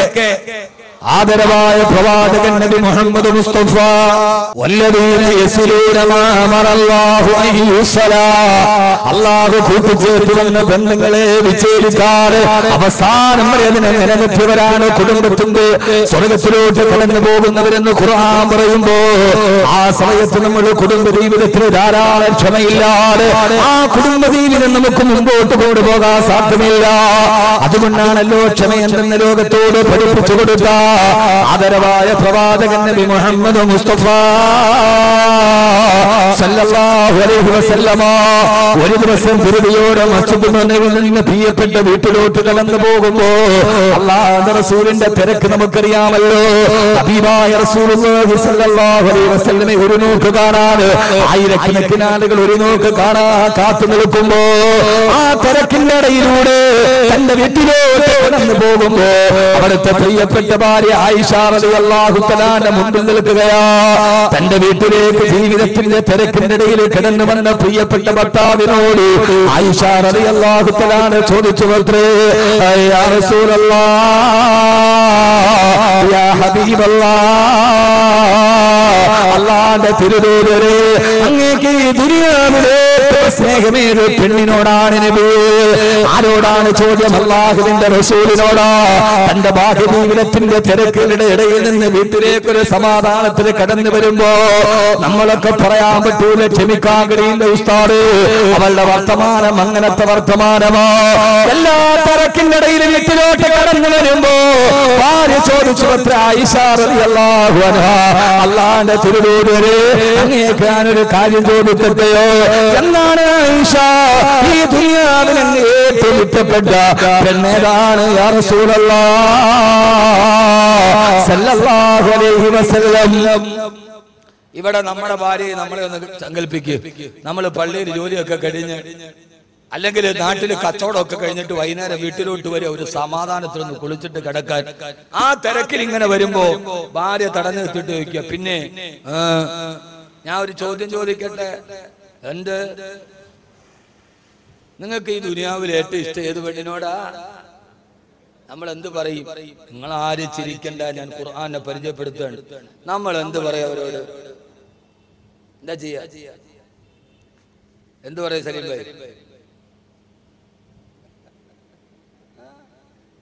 ആദരവായ പ്രവാചകൻ നബി മുഹമ്മദ് മുസ്തഫ, വല്ലദീന യസ്ലൂന മാ അമറല്ലാഹു അൻ യുസ്സലാ, അല്ലാഹു കൂട്ടിച്ചേർത്തുവന്ന ബന്ധങ്ങളെ വിച്ഛേദിക്കാതെ അവസാനം വരെ അതിനെ നിലനിർത്തിയവരാണ് കുടുംബത്തിന്റെ സ്വർഗത്തിലോട്ട് കടന്നു പോകുന്നവരെന്ന് ഖുർആൻ പറയുമ്പോ, ആ സമയത്ത് നമ്മൾ കുടുംബ ജീവിതത്തിന് ധാരാളം ക്ഷമയില്ലാതെ ആ കുടുംബ ജീവിതം നമുക്ക് മുമ്പോട്ട് കൊണ്ടുപോകാൻ സാധ്യമല്ല. അതുകൊണ്ടാണല്ലോ ക്ഷമ എന്തെന്ന ലോകത്തോട് പഠിപ്പിച്ചു കൊടുത്ത ആദരവായ പ്രവാചകൻ നബി മുഹമ്മദ് മുസ്തഫ സല്ലല്ലാഹു അലൈഹി വസല്ലമ ഒരു ദിവസം ധൃതിയോടെ മസ്ജിദ് നബവിയിൽ നിന്ന് പ്രിയപ്പെട്ട വീട്ടിലോട്ട് കടന്നു പോകുമ്പോ അല്ലാഹുവിന്റെ റസൂലിന്റെ തിരക്ക് നമുക്കറിയാമല്ലോ. ഹബീബായ റസൂലുള്ളാഹി സല്ലല്ലാഹു അലൈഹി വസല്ലമയെ ഒരു നോക്ക് കാണാൻ ആയിരക്കണക്കിന് ആളുകൾ ഒരു നോക്ക് കാണാൻ കാത്തു നിൽക്കുമ്പോ ആ തിരക്കിന്റെ ഇടയിലൂടെ തന്റെ വീട്ടിലോട്ട് കടന്നു പോകുമ്പോ അവിടുത്തെ പ്രിയപ്പെട്ട ഭാര്യ ആയിഷ റളിയല്ലാഹു തആലയുടെ മുമ്പിൽ നിൽക്കുകയാ. തന്റെ വീട്ടിലേക്ക് ജീവിതത്തിന്റെ തിരക്കിന്റെ ഇടയിൽ കടന്നു വന്ന പ്രിയപ്പെട്ട ഭർത്താവിനോട് ആയിഷ റളിയല്ലാഹു തആല ചോദിച്ചു, യാ റസൂലല്ലാഹ്, യാ ഹബീബല്ലാഹ്, അല്ലാഹുവിന്റെ തിരുദൂതരേ, അങ്ങേക്ക് ഈ ദുനിയാവിലെ സ്നേഹമേത് പെണ്ണിനോടാണ് നബി? ആരോടാണ് ചോദ്യം? അല്ലാഹുവിന്റെ റസൂലിനോടാ. തന്റെ ബാഹ്യ ജീവിതത്തിന്റെ തിരക്കുകളുടെ ഇടയിൽ നിന്ന് വീട്ടിലേക്ക് ഒരു സമാധാനത്തിൽ കടന്നു വരുമ്പോ നമ്മളൊക്കെ പറയാൻ പറ്റൂല, ക്ഷമിക്കാൻ കഴിയില്ല ഉസ്താദ്, അവളുടെ വർത്തമാനം അങ്ങനത്തെ വർത്തമാനമോ. എല്ലാ തിരക്കിന്റെ ഇടയിൽ വീട്ടിലോട്ട് കടന്നു വരുമ്പോ ഭാര്യ ചോദിച്ചു, ആയിഷ റളിയല്ലാഹു അൻഹാ, അല്ലാഹുവിന്റെ തിരുദൂതരേ, അങ്ങേക്ക് ഞാനൊരു കാര്യം ചോദിക്കട്ടെയോ? എന്നാണ് ആയിഷ, ഈ ദുനിയാവിൽ ഏറ്റവും ഇഷ്ടപ്പെട്ട പെണ്ണേതാണ് യാ റസൂലല്ലാഹ് സല്ലല്ലാഹു അലൈഹി വസല്ലം? ഇവിടെ നമ്മുടെ ഭാര്യയെ നമ്മളെ ഒന്ന് സങ്കല്പിക്കുക. നമ്മൾ പള്ളിയിൽ ജോലിയൊക്കെ കഴിഞ്ഞ് അല്ലെങ്കിൽ നാട്ടിൽ കച്ചവടമൊക്കെ കഴിഞ്ഞിട്ട് വൈകുന്നേരം വീട്ടിലോട്ട് വരെ ഒരു സമാധാനത്തിൽ ഒന്ന് കുളിച്ചിട്ട് കിടക്കാൻ ആ തിരക്കിൽ ഇങ്ങനെ വരുമ്പോ ഭാര്യ തടഞ്ഞു നിർത്തിട്ട് ചോദിക്കുക, പിന്നെ ഞാൻ ഒരു ചോദ്യം ചോദിക്കട്ടെ, നിങ്ങൾക്ക് ഈ ദുനിയാവിൽ ഏറ്റവും ഇഷ്ടം ഏത് പെണ്ണിനോടാ? നമ്മൾ എന്ത് പറയും? നിങ്ങൾ ആരും ചിരിക്കണ്ട, ഞാൻ ഖുർആനെ പരിചയപ്പെടുത്തുകയാണ്. നമ്മൾ എന്ത് പറയാ അവരോട്? എന്താ ചെയ്യാ? എന്ത് പറയാ സലീം ഭായി?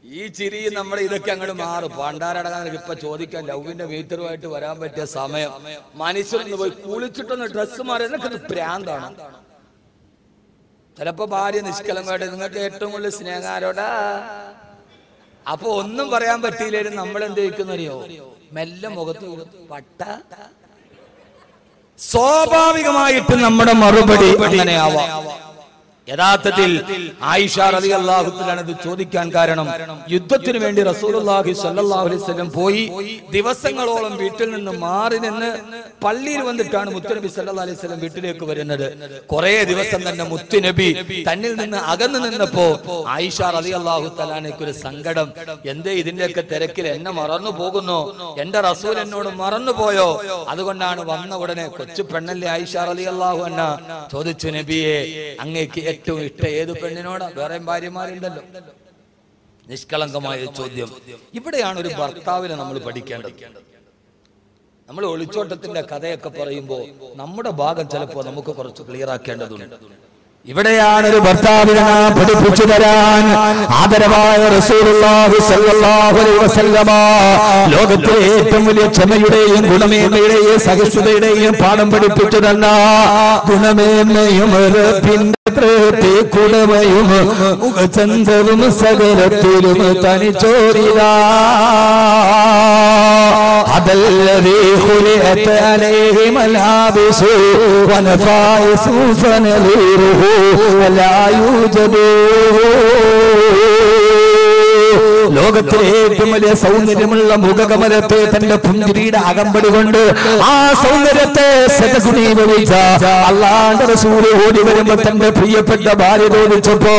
ഈ ചിരി നമ്മുടെ ഇതൊക്കെ അങ്ങോട്ട് മാറും. പണ്ടാരടങ്ങാൻ ഇപ്പൊ ചോദിക്കാൻ ലവിന്റെ മീറ്ററുമായിട്ട് വരാൻ പറ്റിയ സമയം. മനുഷ്യരൊന്ന് പോയി കുളിച്ചിട്ടൊന്ന് ഡ്രസ്സ് മാറി, എന്നൊക്കെ പ്രാന്താണ്. ചിലപ്പോ ഭാര്യ നിഷ്കളങ്കമായിട്ട്, നിങ്ങൾക്ക് ഏറ്റവും കൂടുതൽ സ്നേഹാരോടാ. അപ്പൊ ഒന്നും പറയാൻ പറ്റിയില്ലേലും നമ്മൾ എന്ത് ചോദിക്കുന്നറിയോ? മെല്ലെ മുഖത്ത് പട്ട സ്വാഭാവികമായിട്ട് നമ്മുടെ മറുപടി അങ്ങനെയാവാം. യഥാർത്ഥത്തിൽ ആയിഷ റളിയല്ലാഹു തആല ഇത് ചോദിക്കാൻ കാരണം യുദ്ധത്തിന് വേണ്ടി റസൂലുള്ളാഹി സ്വല്ലല്ലാഹു അലൈഹി വസല്ലം പോയി ദിവസങ്ങളോളം വീട്ടിൽ നിന്ന് മാറി നിന്ന് പള്ളിയിൽ വന്നിട്ടാണ് മുത്തുനബി സല്ലല്ലാഹു അലൈഹി വസല്ലം വീട്ടിലേക്ക് വരുന്നത്. കുറെ ദിവസം തന്നെ മുത്തുനബി തന്നിൽ നിന്ന് അകന്നു നിന്നപ്പോ ആയിഷ റളിയല്ലാഹു തആലയ്ക്ക് ഒരു സങ്കടം. എന്തേ ഇതിന്റെയൊക്കെ തിരക്കിൽ എന്നെ മറന്നു പോകുന്നു, എന്റെ റസൂൽ എന്നോട് മറന്നു പോയോ? അതുകൊണ്ടാണ് വന്ന ഉടനെ കൊച്ചു പെണ്ണല്ലേ ആയിഷ റളിയല്ലാഹു അൻഹ ചോദിച്ചു, നബിയെ അങ്ങേക്ക് ഏറ്റവും ഇഷ്ട ഏത് പെണ്ണിനോടാ? വേറെ ഭാര്യമാരുണ്ടല്ലോ. നിഷ്കളങ്കമായ ചോദ്യം. ഇവിടെയാണ് ഒരു ഭർത്താവിനെ നമ്മൾ പഠിക്കേണ്ടത്. നമ്മൾ ഒളിച്ചോട്ടത്തിന്റെ കഥയൊക്കെ പറയുമ്പോൾ നമ്മുടെ ഭാഗം ചിലപ്പോൾ നമുക്ക് കുറച്ച് ക്ലിയർ ആക്കേണ്ടതുണ്ട്. ഇവിടെയാണ് ഒരു ഭർത്താവിനെ പഠിപ്പിച്ചു തരാൻ ആദരവായ റസൂലുള്ളാഹി സ്വല്ലല്ലാഹു അലൈഹി വസല്ലമ ലോകത്തിലെ ഏറ്റവും വലിയ ക്ഷമയുടെയും ഗുണമേന്മയുടെയും സഹിഷ്ണുതയുടെയും പാഠം പഠിപ്പിച്ചു തന്ന ഗുണമേന്മയും കുടമയും മുഖചന്ദ്രവും സകലത്തിലും തനിച്ചോരിത അതല്ലദീ ഖുലിഅത അലൈഹി മലാബിസു വനഫായിസു ഫനലീറുഹു ലാ യൂജദു. ലോകത്തിലെ ഏറ്റവും വലിയ സൗന്ദര്യമുള്ള മുഖകമലത്തെ തന്റെ പുഞ്ചിരിയുടെ അകമ്പടി കൊണ്ട് ആ സൗന്ദര്യത്തെ സദഗുണീകരിച്ച അല്ലാഹുവിന്റെ റസൂൽ ഓടി വരുമ്പോൾ തന്റെ പ്രിയപ്പെട്ട ഭാര്യ ചോദിച്ചപ്പോ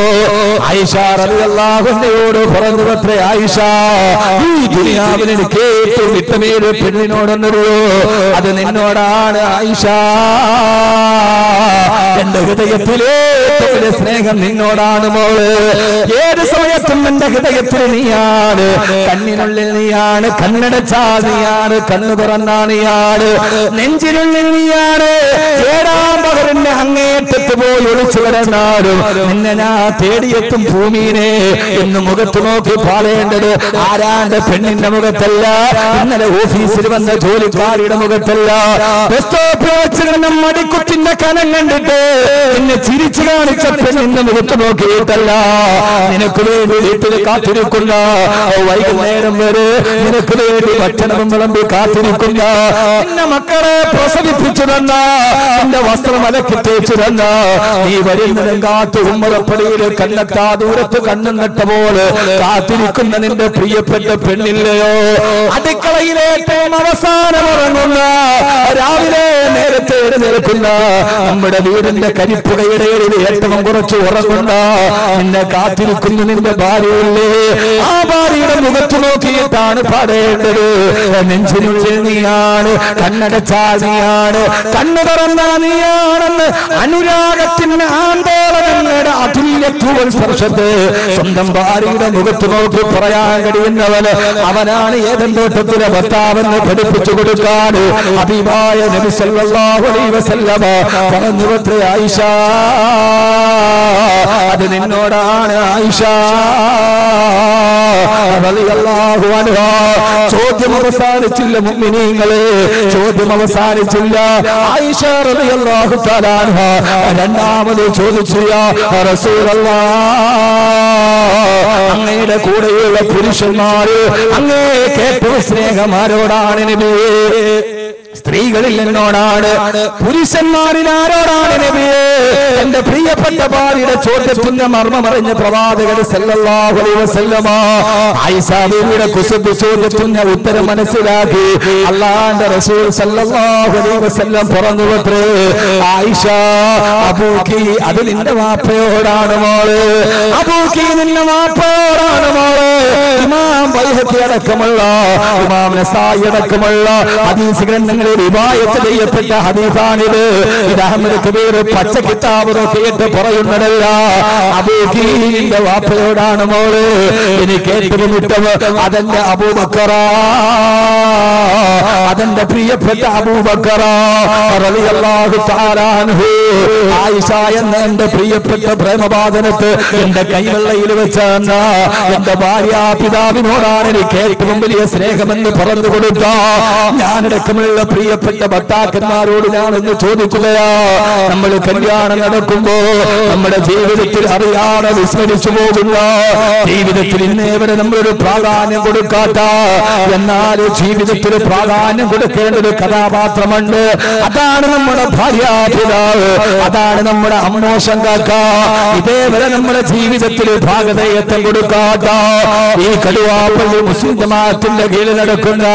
ആയിഷ റളിയല്ലാഹു അൻഹയോട് പറഞ്ഞു, അത്രേ ആയിഷ, ഈ ദുനിയാവിൽ എനിക്ക് ഏറ്റവും ഇഷ്ടമേറിയ പെണ്ണിനോടൊന്നറിയോ? അത് നിന്നോടാണ് ആയിഷ. എന്റെ ഹൃദയത്തിലെ ഏറ്റവും വലിയ സ്നേഹം നിന്നോടാണ് മോള്. ഏത് സമയത്തും എന്റെ ഹൃദയത്തിൽ നീയാണ്, കണ്ണിനുള്ളിൽ നീയാണ്, കണ്ണടച്ചാൽ നീയാണ്, കണ്ണു തുറന്നാ നീയാണ്, നെഞ്ചിനുള്ളിൽ നീയാണ്. ഏഴാം പകലിന്റെ അങ്ങേറ്റത്ത് പോയി ഒളിച്ചു കിടന്നാലും നിന്നെ ഞാൻ തേടിയെത്തും ഭൂമിയെ എന്ന് മുഖത്ത് നോക്കി പാടേണ്ടത് ആരാന്റെ പെണ്ണിന്റെ മുഖത്തല്ല, ഇന്നലെ ഓഫീസിൽ വന്ന ജോലിക്കാരിയുടെ മുഖത്തല്ല, ബസ് സ്റ്റോപ്പിൽ വെച്ച് കിടന്ന മടിക്കുത്തിന്റെ കനം കണ്ടിട്ട് എന്നെ ചിരിച്ചു കാണിച്ച പെണ്ണിന്റെ മുഖത്ത് നോക്കിയിട്ടല്ല. നിനക്ക് വേണ്ടി വീട്ടിൽ കാത്തിരിക്കുന്ന വൈകുന്നേരം വരെ നിനക്ക് വേണ്ടി ഭക്ഷണം വിളമ്പി കാത്തിരിക്കുന്ന നിന്നെ മക്കളെ പ്രസവിപ്പിച്ചു തന്ന, നിന്റെ വസ്ത്രം അലക്കി തേച്ചു തന്ന, നീ വരുന്നതും കാത്തു ഉമ്മറപ്പടിയിൽ കണ്ണെത്താ ദൂരത്ത് കണ്ണും നട്ട പോലെ കാത്തിരിക്കുന്ന നിന്റെ പ്രിയപ്പെട്ട പെണ്ണില്ലയോ? അടുക്കളയിൽ ഏറ്റവും അവസാനം ഉറങ്ങുന്ന, രാവിലെ നേരത്തെ എഴുന്നേൽക്കുന്ന, നമ്മുടെ വീടിന്റെ കരിപ്പുകയുടെ ഏറ്റവും കുറച്ച് ഉറങ്ങുന്ന നിന്നെ കാത്തിരിക്കുന്ന നിന്റെ ഭാര്യയില്ലേ? ആ ഭാര്യയുടെ മുഖത്ത് നോക്കിയിട്ടാണ് പാടേണ്ടത്. നെഞ്ചിനുള്ളിൽ നീയാണ്, കണ്ണടച്ചാൽ നീയാണ്, കണ്ണു തുറന്ന നീയാണെന്ന് അനുരാഗത്തിന്റെ ആന്തോളനങ്ങളുടെ അതുല്യ തൂവൽ സ്പർശത്തെ സ്വന്തം ഭാര്യയുടെ മുഖത്ത് നോക്കി പറയാൻ കഴിയുന്നവന് അവനാണ് ഏദൻ തോട്ടത്തിലെ ഭർത്താവെന്ന് പഠിപ്പിച്ചു കൊടുക്കാൻ ഹബീബായ നബി സല്ലല്ലാഹു അലൈഹി വസല്ലമ പറഞ്ഞു, അത്രേ ആയിഷ, അത് നിന്നോടാണ് ആയിഷ റളിയല്ലാഹു അൻഹാ. ചോദ്യം അവസാനിച്ചില്ല മുഅ്മിനീങ്ങളെ, ചോദ്യം അവസാനിച്ചില്ല. ആയിഷ റളിയല്ലാഹു തആല അൻഹാ രണ്ടാമത് ചോദിച്ചു, യാ റസൂലല്ലാഹ്, അങ്ങയുടെ കൂടെയുള്ള പുരുഷന്മാര് അങ്ങേക്ക് ഏറ്റവും സ്നേഹമാരോടാണ് നബിയേ? സ്ത്രീകളിൽ എന്നോടാണ്, പുരുഷന്മാരിൽ ആരോടാണ് നബിയേ? എന്റെ പ്രിയപ്പെട്ട ഭാര്യയുടെ ചോദ്യത്തിന്റെ മർമ്മമറിഞ്ഞ പ്രവാചകൻ സല്ലല്ലാഹു അലൈഹി വസല്ലമ ആയിഷ ബീവിയുടെ കുസൃതി ചോദ്യത്തിന്റെ ഉത്തരം മനസ്സിലാക്കി അല്ലാഹുവിന്റെ റസൂൽ സല്ലല്ലാഹു അലൈഹി വസല്ലം പറഞ്ഞു, അത്രേ ആയിഷ, അബൂക്കി അത് നിന്റെ വാപ്പയോടാണ് മോള്, അബൂക്കി നിന്റെ വാപ്പയോടാണ് മോള്. ഇമാം ബൈഹഖി അടക്കമുള്ള, ഇമാം നസായി അടക്കമുള്ള ഹദീസ് ഗ്രന്ഥങ്ങളിൽ റിവായത്ത് ചെയ്യപ്പെട്ട ഹദീസാണിത്. ഇത് അഹ്മദ് കബീർ പച്ച കിതാബ് നോക്കിയിട്ട് പറയുന്നതല്ല. അബൂബക്കറിന്റെ വാപ്പയോടാണ് മോള്. എനിക്ക് ഏറ്റവും ഇഷ്ടം അതെന്റെ അബൂബക്കർ, അതെന്റെ പ്രിയപ്പെട്ട അബൂബക്കർ റളിയല്ലാഹു തആല അൻഹു. ആയിഷ എന്ന എന്റെ പ്രിയപ്പെട്ട പ്രേമബാധനത്ത് എന്റെ കൈവെള്ളയിൽ വെച്ചെന്ന എന്റെ ഭാര്യ പിതാവിനോടാണ് എനിക്ക് ഏറ്റവും വലിയ സ്നേഹമെന്ന് പറഞ്ഞു കൊടുത്ത ഞാനടക്കമുള്ള പ്രിയപ്പെട്ട ഭർത്താക്കന്മാരോട് ഞാനൊന്ന് ചോദിക്കുകയാ. നമ്മൾ കല്യാണം കല്യാണം നടക്കുമ്പോ നമ്മുടെ ജീവിതത്തിൽ അറിയാതെ വിസ്മരിച്ചു പോകുന്ന, ജീവിതത്തിൽ ഇന്നേ വരെ നമ്മളൊരു പ്രാധാന്യം കൊടുക്കാത്ത, എന്നാൽ ജീവിതത്തിൽ പ്രാധാന്യം കൊടുക്കേണ്ട ഒരു കഥാപാത്രമുണ്ട്. അതാണ് നമ്മുടെ ഭാര്യാപിതാവ്, അതാണ് നമ്മുടെ അമ്മോശം കാക്ക. ഇതേവരെ നമ്മുടെ ജീവിതത്തിൽ ഭാഗധേയത്വം കൊടുക്കാത്ത ഈ കടുവാപ്പള്ളി മുസ്ലിം ജമാഅത്തിന്റെ കീഴിൽ നടക്കുന്ന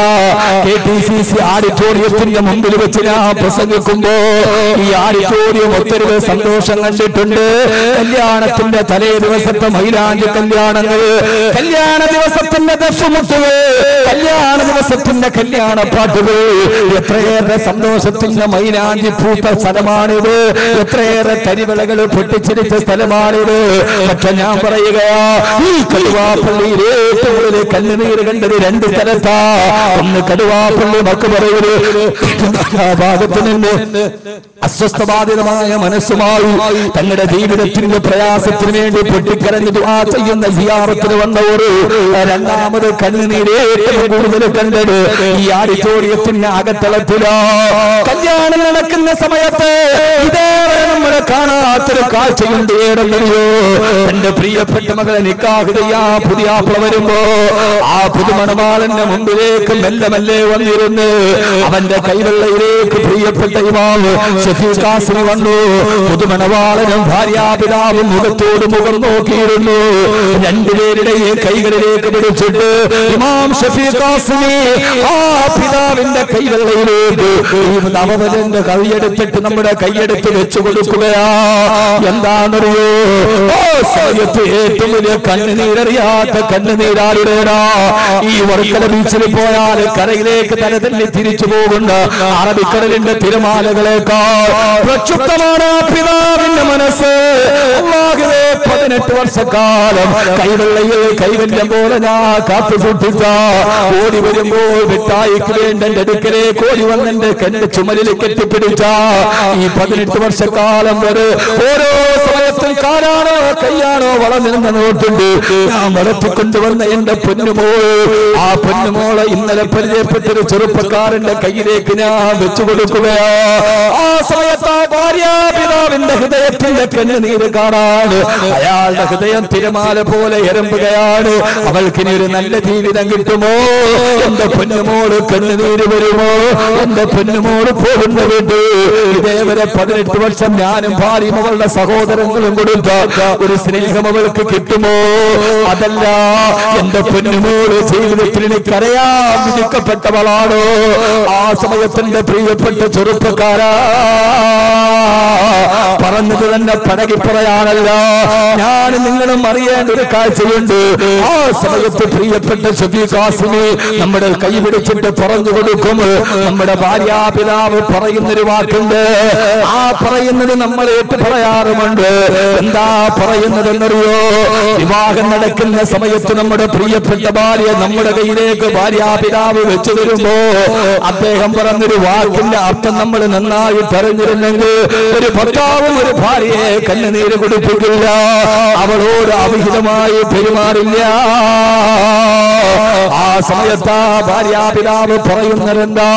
KTCC ഓഡിറ്റോറിയത്തിന്റെ മുമ്പിൽ വെച്ച് ഞാൻ പ്രസംഗിക്കുമ്പോ ഈ ഓഡിറ്റോറിയം ഒത്തിരി സന്തോഷം കണ്ടിട്ടുണ്ട്. കല്യാണത്തിന്റെ തലേ ദിവസത്തെ മൈലാഞ്ചി കല്യാണങ്ങൾ, കല്യാണ ദിവസത്തിന്റെ ദഫ്മുട്ടുകൾ, കല്യാണ ദിവസത്തിന്റെ കല്യാണ പാട്ടുകൾ, എത്രയേറെ സന്തോഷത്തിന്റെ മൈലാഞ്ചി പൂത്ത സ്ഥലമാണിത്, എത്രയേറെ കരിവിളകൾ പൊട്ടിച്ചിരിച്ച സ്ഥലമാണിത്. പക്ഷെ ഞാൻ പറയുകയാ, ഈ കടുവാപ്പള്ളിയിൽ ഏറ്റവും കൂടുതൽ കണ്ണുനീര് കണ്ടത് രണ്ട് സ്ഥലത്താ. ഒന്ന് കടുവാപ്പള്ളി മക്ബറയില് ഭാഗത്ത് നിന്ന് അസ്വസ്ഥബാധിതമായ മനസ്സുമായി തങ്ങളുടെ ജീവിതത്തിന്റെ പ്രയാസത്തിന് വേണ്ടി പൊട്ടിക്കരഞ്ഞ് ദുആ ചെയ്യുന്ന സിയാറത്തിന് വന്നവർ. രണ്ടാമത് കണ്ണുനീര് ഏറ്റവും കൂടുതൽ കണ്ടത് ഈ ഓഡിറ്റോറിയത്തിന്റെ അകത്തളത്തിലാ. കല്യാണം നടക്കുന്ന സമയത്ത് ഇതേവരെ നമ്മൾ കാണാത്തൊരു കാഴ്ചയുണ്ട്. ഏറെയോ എന്റെ പ്രിയപ്പെട്ട മകളെ നിക്കാഹ് ചെയ്യാ പുതിയാപ്ല വരുമ്പോ ആ പുതുമണവാളന്റെ മുമ്പിലേക്ക് മെല്ലെ മെല്ലെ വന്നിരുന്ന് അവന്റെ കൈവെള്ളയിലേക്ക് പ്രിയപ്പെട്ട ഇമാം ഷഫീഖ് ഖാസിമി വന്നു. പുതുമണവാളനും ഭാര്യാപിതാവും മുഖത്തോട് മുഖം നോക്കിയിരുന്നു. രണ്ടുപേരുടെയും കൈകളിലേക്ക് പിടിച്ചിട്ട് ഇമാം ഷഫീഖ് ഖാസിമി ആ പിതാവിന്റെ കൈവെള്ളയിലേക്ക് നവവരന്റെ കൈയെടുത്തിട്ട് നമ്മുടെ കൈയെടുത്ത് വെച്ചു കൊടുക്കുകയാ. എന്താണെന്നറിയോ, സമയത്ത് ഏറ്റവും വലിയ കണ്ണുനീരറിയാത്ത കണ്ണുനീരാളുടേടാ. ഈ വർക്കല ബീച്ചിൽ പോയാൽ കരയിലേക്ക് തലതല്ലി തിരിച്ചു പോകുന്ന അറബിക്കടലിന്റെ തിരമാലകളേക്കാൾ പ്രക്ഷുബ്ധമാണ് പിതാവിന്റെ മനസ്സ്. 18 വർഷക്കാലം കൈവെള്ളയിൽ കൈവല്യം പോലെ ഞാൻ കാത്തു സൂക്ഷിച്ച, ഓടി വരുമ്പോൾ മിഠായിക്ക് വേണ്ട എന്റെ അടുക്കലേക്ക് ഓടി വന്നെന്റെ കന്റെ ചുമലിൽ കെട്ടിപ്പിടിച്ച ഈ 18 വർഷക്കാലം വരെ ഓരോ സമയത്തും കാലാണോ കയ്യാണോ വളർന്നിരുന്ന നോട്ടുണ്ട്. ഞാൻ വളർത്തിക്കൊണ്ടുവന്ന എന്റെ പൊന്നുമോൾ, ആ പൊന്നുമോളെ ഇന്നലെ പരിചയപ്പെട്ടൊരു ചെറുപ്പക്കാരന്റെ കയ്യിലേക്ക് ഞാൻ വെച്ചു കൊടുക്കുകയാ. ആ സമയത്ത് ആ ഭാര്യാപിതാവിന്റെ ഹൃദയത്തിന്റെ കണ്ണുനീര് കാണാൻ അയാളുടെ ഹൃദയം തിരമാല പോലെ എരമ്പുകയാണ്. അവൾക്കിനി ഒരു നല്ല ജീവിതം കിട്ടുമോ? എന്റെ പൊന്നുമോള് കണ്ണുനീര് വരുമോ? എന്റെ പൊന്നുമോള് പോകുന്ന വീട്ട് ഇതേവരെ 18 വർഷം ഞാനും ഭാര്യയും അവളുടെ സഹോദരങ്ങളും കൊടുത്ത ഒരു സ്നേഹം അവൾക്ക് കിട്ടുമോ? അതല്ല, എന്റെ പൊന്നുമോള് ജീവിതത്തിൽ എനിക്കറിയാൻ വിധിക്കപ്പെട്ടവളാണോ? ആ സമയത്തിന്റെ പ്രിയപ്പെട്ട ചെറുപ്പക്കാരാ പറഞ്ഞത് തന്നെ പടകി പറയാനല്ല, ഞാൻ നിങ്ങളും അറിയേണ്ട ഒരു കാഴ്ചയുണ്ട്. ആ സമയത്ത് പ്രിയപ്പെട്ട ഷഫീഖ് ഖാസിമി നമ്മുടെ കൈ പിടിച്ചിട്ട് പറഞ്ഞു കൊടുക്കും. നമ്മുടെ ഭാര്യാപിതാവ് പറയുന്നൊരു വാക്കുണ്ട്, ആ പറയുന്നത് നമ്മൾ ഏറ്റു പറയാറുമുണ്ട്. എന്താ പറയുന്നതെന്നറിയോ? വിവാഹം നടക്കുന്ന സമയത്ത് നമ്മുടെ പ്രിയപ്പെട്ട ഭാര്യ നമ്മുടെ കയ്യിലേക്ക് ഭാര്യാപിതാവ് വെച്ചു തരുമ്പോ അദ്ദേഹം പറഞ്ഞൊരു വാക്കിന്റെ അർത്ഥം നമ്മൾ നന്നായിട്ട് അറിഞ്ഞിരുന്നെങ്കിൽ ഒരു ഭർത്താവും ഒരു ഭാര്യയെ കണ്ണുനീര് കുടിപ്പിക്കില്ല, അവളോട് അവിഹിതമായി പെരുമാറില്ല. ആ സമയത്ത് ഭാര്യാപിതാവ് പറയുന്നതെന്താ?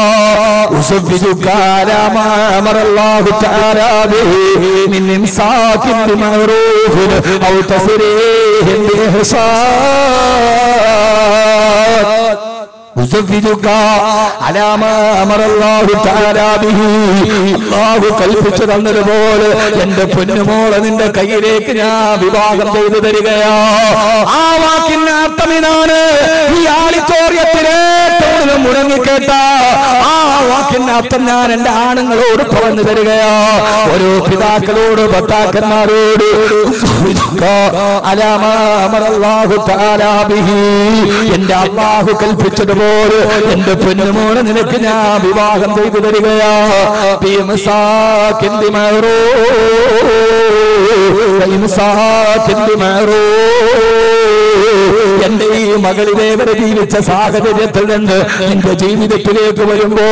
അല്ലാഹു കൽപ്പിച്ചു തന്നതുപോലെ എന്റെ പൊന്നുമോളെ നിന്റെ കയ്യിലേക്ക് ഞാൻ വിവാഹം ചെയ്തു തരികയാ. ആ വാക്കിന്റെ അർത്ഥം ഇതാണ്. ഈ ആഡിറ്റോറിയത്തിലെ മുടങ്ങിക്കേട്ട ആ വാക്കിന്റെ അർത്ഥം ഞാൻ എന്റെ ആണുങ്ങളോട് പറഞ്ഞു തരികയാ. ഓരോ പിതാക്കളോട് ഭർത്താക്കന്മാരോട് എന്റെ അല്ലാഹു കൽപ്പിച്ചതുപോലെ എന്റെ പൊന്നുമോളെ നിനക്ക് ഞാൻ വിവാഹം ചെയ്തു തരികയാ. എന്റെ ഈ മകളിലേവരെ ജീവിച്ച സാഹചര്യത്തിൽ നിന്ന് നിന്റെ ജീവിതത്തിലേക്ക് വരുമ്പോ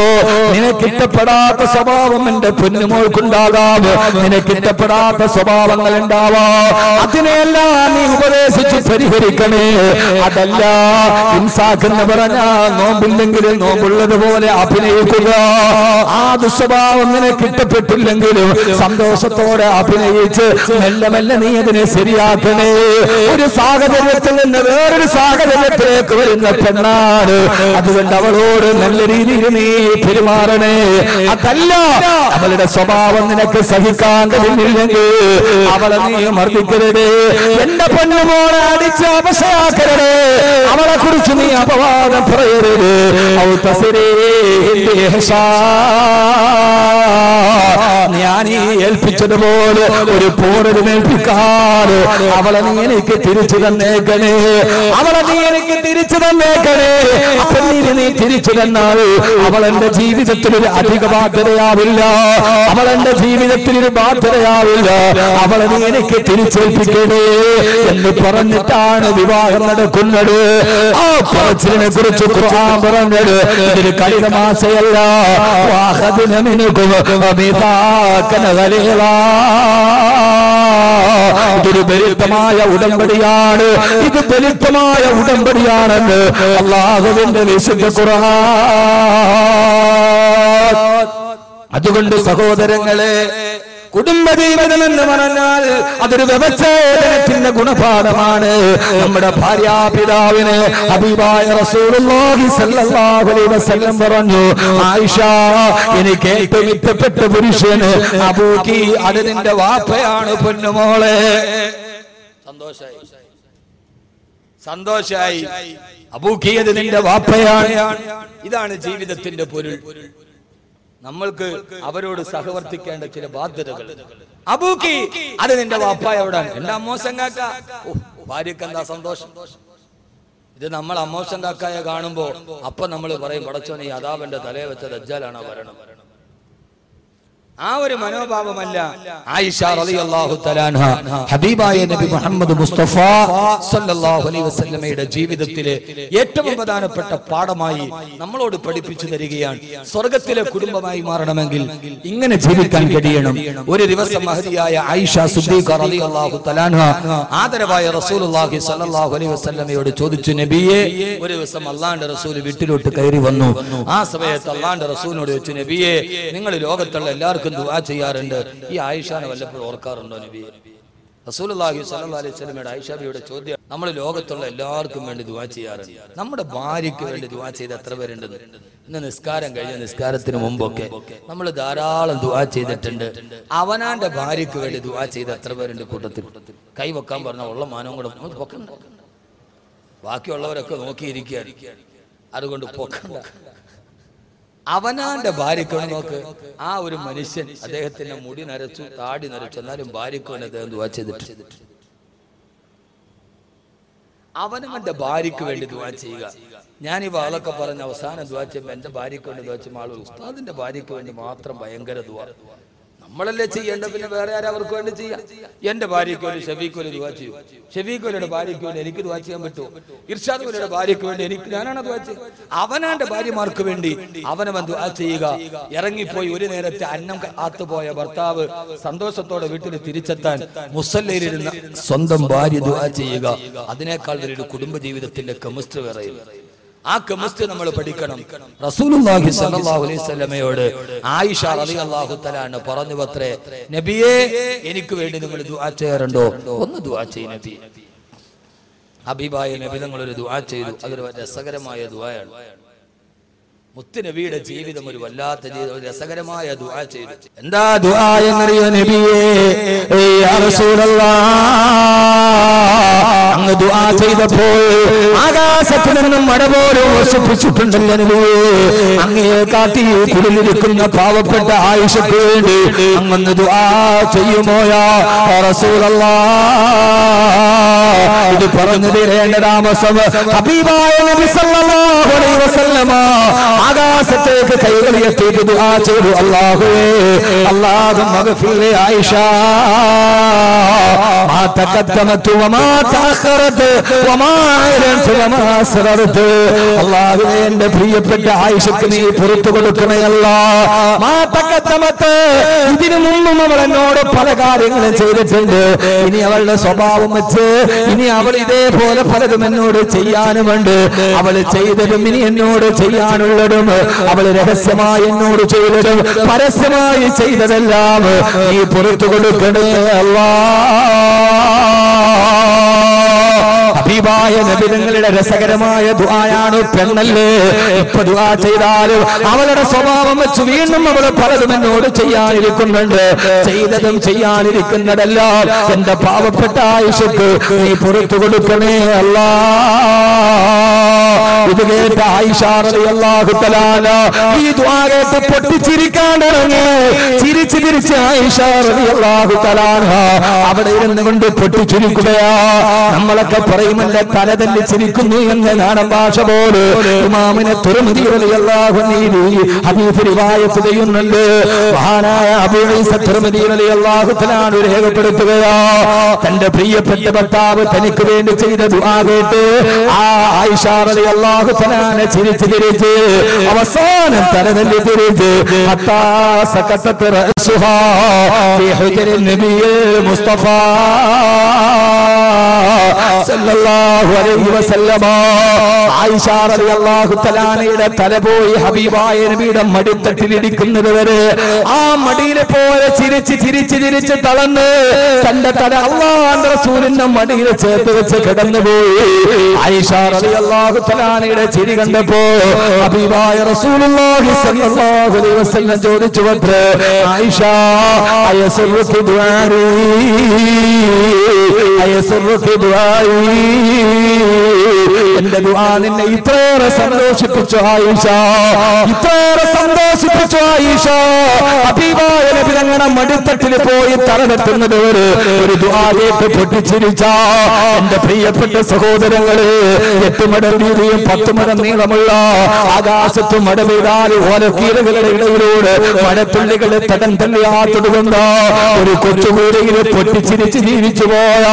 നിനക്കിഷ്ടപ്പെടാത്ത സ്വഭാവം എന്റെ പൊന്നുമോൾക്കുണ്ടാകാം, നിനക്കിഷ്ടപ്പെടാത്ത സ്വഭാവങ്ങൾ ഉണ്ടാവാം. അതിനെല്ലാം നീ ഉപദേശിച്ച് പരിഹരിക്കണേ. അതല്ല ഇൻസാഖെന്ന് പറഞ്ഞാ നോമ്പില്ലെങ്കിലും നോമ്പുള്ളതുപോലെ അഭിനയിക്കുക. ആ ദുസ്വഭാവം നിനക്ക് ഇഷ്ടപ്പെട്ടില്ലെങ്കിലും സന്തോഷത്തോടെ അഭിനയിച്ച് മെല്ലെ മെല്ലെ നീ അതിനെ ശരിയാക്കണേ. ഒരു സാഹചര്യത്തിൽ നിന്ന് വേറൊരു സാഹചര്യത്തിലേക്ക് വരുന്ന പെണ്ണാണ്, അതുകൊണ്ട് അവളോട് നല്ല രീതിയിൽ നീ പെരുമാറണേ. അതല്ല അവളുടെ സ്വഭാവം നിനക്ക് സഹിക്കാൻ കഴിയുന്നില്ലെങ്കിൽ അവളെ നീ മർദ്ദിക്കരുത്. എന്റെ പൊന്നുമോളെ അടിച്ച് അവശയാക്കരുത്. അവളെ കുറിച്ച് നീ അപവാദം പറയരുത്. ഞാൻ ഈ ഏൽപ്പിച്ചതുപോലെ ഒരു പോരേൽപ്പിക്കാതെ അവളെ നീ എനിക്ക് തിരിച്ചു തന്നേക്കണേ. അവളെ നീ എനിക്ക് തിരിച്ചു തന്നേക്കണേ. അപ്പൊ നീ തിരിച്ചു തന്നാൽ അവളെന്റെ ജീവിതത്തിൽ ഒരു അധിക ബാധ്യതയാവില്ല. അവളെന്റെ ജീവിതത്തിൽ ഒരു ബാധ്യതയാവില്ല. അവളെ നീ എനിക്ക് തിരിച്ചേൽപ്പിക്കണേ എന്ന് പറഞ്ഞിട്ടാണ് വിവാഹം നടക്കുന്നത്. ആ പറച്ചിലിനെ കുറിച്ച് ഖുർആൻ പറഞ്ഞത് ഇതൊരു കളിതമാശയല്ല. ഇതൊരു ബലിതമായ ഉടമ്പടിയാണ്. ഇത് ബലിതമായ ഉടമ്പടിയാണെന്ന് അല്ലാഹുവിന്റെ വിശുദ്ധ ഖുർആൻ. അതുകൊണ്ട് സഹോദരങ്ങളെ, കുടുംബജീവിതം എന്ന് പറഞ്ഞാൽ അതൊരു വ്യവച്ഛേദനത്തിന്റെ ഗുണപാഠമാണ്. നമ്മുടെ ഭാര്യാപിതാവിന് ഹബീബായ റസൂലുള്ളാഹി സ്വല്ലല്ലാഹു അലൈഹി വസല്ലം പറഞ്ഞു, ആയിഷ, എനിക്ക് ഏറ്റവും ഇഷ്ടപ്പെട്ട പുരുഷൻ അബൂക്കി, അത് നിന്റെ വാപ്പയാണ് പൊന്നുമോളെ. സന്തോഷായി. അബൂക്കി അത് നിന്റെ വാപ്പയാണ്. ഇതാണ് ജീവിതത്തിന്റെ പൊരുൾ. നമ്മൾക്ക് അവരോട് സഹവർത്തിക്കേണ്ട ചില ബാധ്യതകൾ. അബൂക്കി അത് നിന്റെ വാപ്പായ എവിടാണ്? എന്റെ അമ്മോശൻ കാക്ക. ഭാര്യക്ക് എന്താ സന്തോഷം? ഇത് നമ്മൾ അമ്മോശൻ കാക്കായ കാണുമ്പോ അപ്പൊ നമ്മൾ പറയും, പടച്ചോനെ അദാബന്റെ തലയെ വെച്ച ദജ്ജാലാണോ വരണം. ആ ഒരു മനോഭാവമല്ല ആയിഷ റളിയല്ലാഹു തആല അൻഹ ഹബീബായ നബി മുഹമ്മദ് മുസ്തഫ സല്ലല്ലാഹു അലൈഹി വസല്ലമയുടെ ജീവിതത്തിലെ ഏറ്റവും പ്രധാനപ്പെട്ട പാഠമായി നമ്മളോട് പഠിപ്പിച്ചു തരികയാണ്. സ്വർഗ്ഗത്തിലെ കുടുംബമായി മാറണമെങ്കിൽ ഇങ്ങനെ ജീവിക്കാൻ കഴിയണം. ഒരു ദിവസം മഹദിയായ ആയിഷ സിദ്ദീഖ റളിയല്ലാഹു തആല അൻഹ ആദരവായ റസൂലുള്ളാഹി സല്ലല്ലാഹു അലൈഹി വസല്ലമയോട് ചോദിച്ചു, നബിയേ, ഒരു ദിവസം അല്ലാഹുവിന്റെ റസൂൽ വീട്ടിലോട്ട് കയറി വന്നു. ആ സമയത്ത് അല്ലാഹുവിന്റെ റസൂലിനോട് ചോദിച്ചു, നബിയേ, നിങ്ങൾ ലോകത്തുള്ള എല്ലാവർക്കും ദുആ ചെയ്യാറുണ്ട്, ഈ ആയിഷാനെ വല്ലപ്പോഴും ഓർക്കാറുണ്ടോ നബിയെ? റസൂലുള്ളാഹി സ്വല്ലല്ലാഹു അലൈഹി വസല്ലമയുടെ ആയിഷ ബിയുടെ ചോദ്യം, നമ്മൾ ലോകത്തുള്ള എല്ലാവർക്കും വേണ്ടി ദുആ ചെയ്യാറുണ്ട്, നമ്മുടെ ഭാര്യയ്ക്ക് വേണ്ടി ദുആ ചെയ്ത് എത്ര പേരുണ്ടെന്ന്. ഇന്ന് നിസ്കാരം കഴിഞ്ഞ നിസ്കാരത്തിന് മുമ്പൊക്കെ നമ്മൾ ധാരാളം ദുആ ചെയ്തിട്ടുണ്ട്. അവനാന്റെ ഭാര്യയ്ക്ക് വേണ്ടി ദുആ ചെയ്ത് എത്ര പേരുണ്ട് കൂട്ടത്തിൽ? കൈവെക്കാൻ പറഞ്ഞ ഉള്ള മാനവും കൂടെ പൊക്കണ്ട. ബാക്കിയുള്ളവരൊക്കെ നോക്കിയിരിക്കുകയാണ്. അതുകൊണ്ട് പൊക്കണ്ട. അവനാന്റെ ഭാര്യയ്ക്ക് നോക്ക്. ആ ഒരു മനുഷ്യൻ അദ്ദേഹത്തിന്റെ മുടി നരച്ചു, താടി നരച്ചു, എന്നാലും ഭാര്യയ്ക്ക് വേണ്ടി അദ്ദേഹം ദുആ ചെയ്തിട്ട്. അവനവന്റെ ഭാര്യയ്ക്ക് വേണ്ടി ദുആ ചെയ്യുക. ഞാൻ ഈ വാളൊക്കെ പറഞ്ഞ അവസാനം ദുആ ചെയ്യുമ്പോൾ എന്റെ ഭാര്യയ്ക്ക് വേണ്ടി ദുആ ചെയ്യുമ്പോൾ ആളുകൾ ഉസ്താദിന്റെ ഭാര്യയ്ക്ക് വേണ്ടി മാത്രം ഭയങ്കര ദുആ. നമ്മളല്ലേ ചെയ്യേണ്ട, പിന്നെ വേറെ ആരും അവർക്ക് വേണ്ടി ചെയ്യാം. എന്റെ ഭാര്യയ്ക്ക് വേണ്ടി ഷഫീഖ് വലി ദുആ ചെയ്യും. ഷഫീഖ് വലിയുടെ ഭാര്യയ്ക്ക് വേണ്ടി എനിക്ക് ദുആ ചെയ്യാൻ പറ്റുമോ? ഇർഷാദ് വലിയുടെ ഭാര്യയ്ക്ക് വേണ്ടി ഞാനാണ് ദുആ ചെയ്യുക. അവനാന്റെ ഭാര്യമാർക്ക് വേണ്ടി അവനവൻ ദുആ ചെയ്യുക. ഇറങ്ങിപ്പോയി ഒരു നേരത്തെ അന്നം കാത്തുപോയ ഭർത്താവ് സന്തോഷത്തോടെ വീട്ടിൽ തിരിച്ചെത്താൻ മുസല്ലയിലിരുന്ന സ്വന്തം ഭാര്യ ദുആ ചെയ്യുക. അതിനേക്കാൾ വലിയൊരു കുടുംബ ജീവിതത്തിന്റെ കെമിസ്ട്രി വേറെയില്ല. ആ കെമിസ്ട്രി നമ്മൾ പഠിക്കണം. റസൂലുള്ളാഹി സ്വല്ലല്ലാഹു അലൈഹി വസല്ലമയോട് ആയിഷ റളിയല്ലാഹു തആല അൻഹ പറഞ്ഞു അത്രേ, നബിയേ, എനിക്ക് വേണ്ടി നിങ്ങൾ ദുആ ചെയ്യാറുണ്ടോ? ഒന്ന് ദുആ ചെയ്യ് നബി. ഹബീബായ നബി തങ്ങൾ ഒരു ദുആ ചെയ്തു. അതൊരു രസകരമായ ദുആയാണ്. മുത്ത് നബിയുടെ ജീവിതം ഒരു വല്ലാത്ത ജീവിതം, ഒരു രസകരമായ ദുആ ചെയ്തു. എന്താ ദുആ എന്നറിയോ നബിയേ? യാ റസൂലല്ലാഹ്, അങ്ങ് ദുആ ചെയ്തപ്പോൾ ആകാശത്തിൽ നിന്നും മഴ പോലും വർഷിപ്പിച്ചിട്ടുണ്ടല്ലോ നബിയേ. അങ്ങയെ കാട്ടി കുടിലിരിക്കുന്ന പാവപ്പെട്ട ആയിഷയ്ക്ക് വേണ്ടി അങ്ങൊന്ന് ദുആ ചെയ്യുമോ യാ റസൂലല്ലാഹ്? ഇത് പറഞ്ഞു തീരേണ്ട താമസം ഹബീബായ നബി സല്ലല്ലാഹു അലൈഹി വസല്ലമ ആകാശത്തേക്ക് കൈകൾ ഉയർത്തി ദുആ ചെയ്തു അല്ലാഹുവേ അല്ലാഹുമ്മ ഗഫിർ ലി ആയിഷ മാ തഖദ്ദമതു വമാ തഅഖറതു വമാ അഅലൻതു വമാ അസ്ററതു അല്ലാഹുവേ എന്റെ പ്രിയപ്പെട്ട ആയിഷക്ക് നീ പുറത്തു കൊടുക്കണേ അല്ലാഹ് മാ തഖദ്ദമതു ഇതിനു മുമ്പും അവൾ എന്നോട് പല കാര്യങ്ങളും ചെയ്തിട്ടുണ്ട് ഇനി അവളുടെ സ്വഭാവം വെച്ച് ഇനി അവൾ ഇതേപോലെ പലതും എന്നോട് ചെയ്യാനുമുണ്ട് അവൾ ചെയ്തതും ഇനി എന്നോട് ചെയ്യാനുള്ളതും അവൾ രഹസ്യമായി എന്നോട് ചെയ്തതും പരസ്യമായി ചെയ്തതെല്ലാം നീ പുറത്തു കൊടുക്കണേ ഹബീബായ നബി തങ്ങളുടെ രസകരമായ ദുആയാണ് പെണ്ണല്ലേ ഇപ്പൊ ദുആ ചെയ്താലും അവളുടെ സ്വഭാവം വെച്ച് വീണ്ടും അവൾ പലതും എന്നോട് ചെയ്യാനിരിക്കുന്നുണ്ട് ചെയ്തതും ചെയ്യാനിരിക്കുന്നതെല്ലാം എന്റെ പാവപ്പെട്ട ആയിഷക്ക് നീ പുറത്തു കൊടുക്കണേ അല്ലാഹ് ഇത് കേട്ട ആയിഷ റളിയല്ലാഹു തആല ഈ ദുആ കേട്ട് പൊട്ടിച്ചിരിക്കാൻ തുടങ്ങി ചിരിച്ച് ചിരിച്ച് ആയിഷ റളിയല്ലാഹു തആല അവിടെ ഇരുന്നുകൊണ്ട് പൊട്ടിച്ചിരിക്കുകയാ നമ്മളൊക്കെ പറയുമല്ല തലതല്ലി ചിരിക്കുന്നു എന്ന നാടൻ ഭാഷ പോലെ ഇമാമിനെ തുറമുദി റളിയല്ലാഹു അൻഹു ഹദീസ് റിവായത്ത് ചെയ്യുന്നുണ്ട് മഹാനായ അബൂ ഈസ തുറമുദി റളിയല്ലാഹു തആല രേഖപ്പെടുത്തുകയാ തന്റെ പ്രിയപ്പെട്ട ഭർത്താവ് തനിക്ക് വേണ്ടി ചെയ്ത ദുആ കേട്ട് ആ ആയിഷ റളിയല്ലാഹു തആല ചിരിച്ച് ചിരിച്ച് അവസാനം തലതല്ലി ചിരിച്ച് ഹത്താ സകതത് റഅസുഹാ ഫീ ഹുജ്റിൻ നബിയിൽ മുസ്തഫ സല്ലല്ലാഹു അലൈഹി വസല്ലമ ആയിഷ റളിയല്ലാഹു തആലയുടെ തല പോയി ഹബീബായ നബിയുടെ മടിത്തട്ടിൽ ഇടിക്കുന്നത് വരെ ആ മടിയിലെ പോലെ ചിരിച്ച് ചിരിച്ച് ചിരിച്ച് തളർന്ന് തന്റെ തല അല്ലാഹുവിന്റെ റസൂലിന്റെ മടിയിൽ ചേർത്ത് വെച്ച് കിടന്നുപോയി ആയിഷ റളിയല്ലാഹു തആലയുടെ ചിരി കണ്ടപ്പോ ഹബീബായ റസൂലുള്ളാഹി സ്വല്ലല്ലാഹു അലൈഹി വസല്ലം ചോദിച്ചു ആയിഷ അയസറുകി ദുആരി അയസറുകി ദുആയി എന്റെ ദുആ നിന്നെ ഇത്രയേറെ സന്തോഷിപ്പിച്ചു ആയിഷ ഇത്രയേറെ സന്തോഷിപ്പിച്ചു ആയിഷ ഹബീബായ നബി തങ്ങളുടെ മടിത്തട്ടിൽ പോയി തലതെത്തുന്നത് ഒരു ദുആ കേട്ട് പൊട്ടിച്ചിരിച്ച എന്റെ പ്രിയപ്പെട്ട സഹോദരങ്ങളെ 8 മടം വീതിയും 10 മടം നീളമുള്ള ആകാശത്ത് മഴ പെയ്താൽ ഓലക്കീലുകളുടെ ഇടയിലൂടെ മഴത്തുള്ളികളെ തടം തള്ളിയാത്തൊടുക്കുന്ന ഒരു കൊച്ചുകൂടിയിൽ പൊട്ടിച്ചിരിച്ച് ജീവിച്ചു പോയ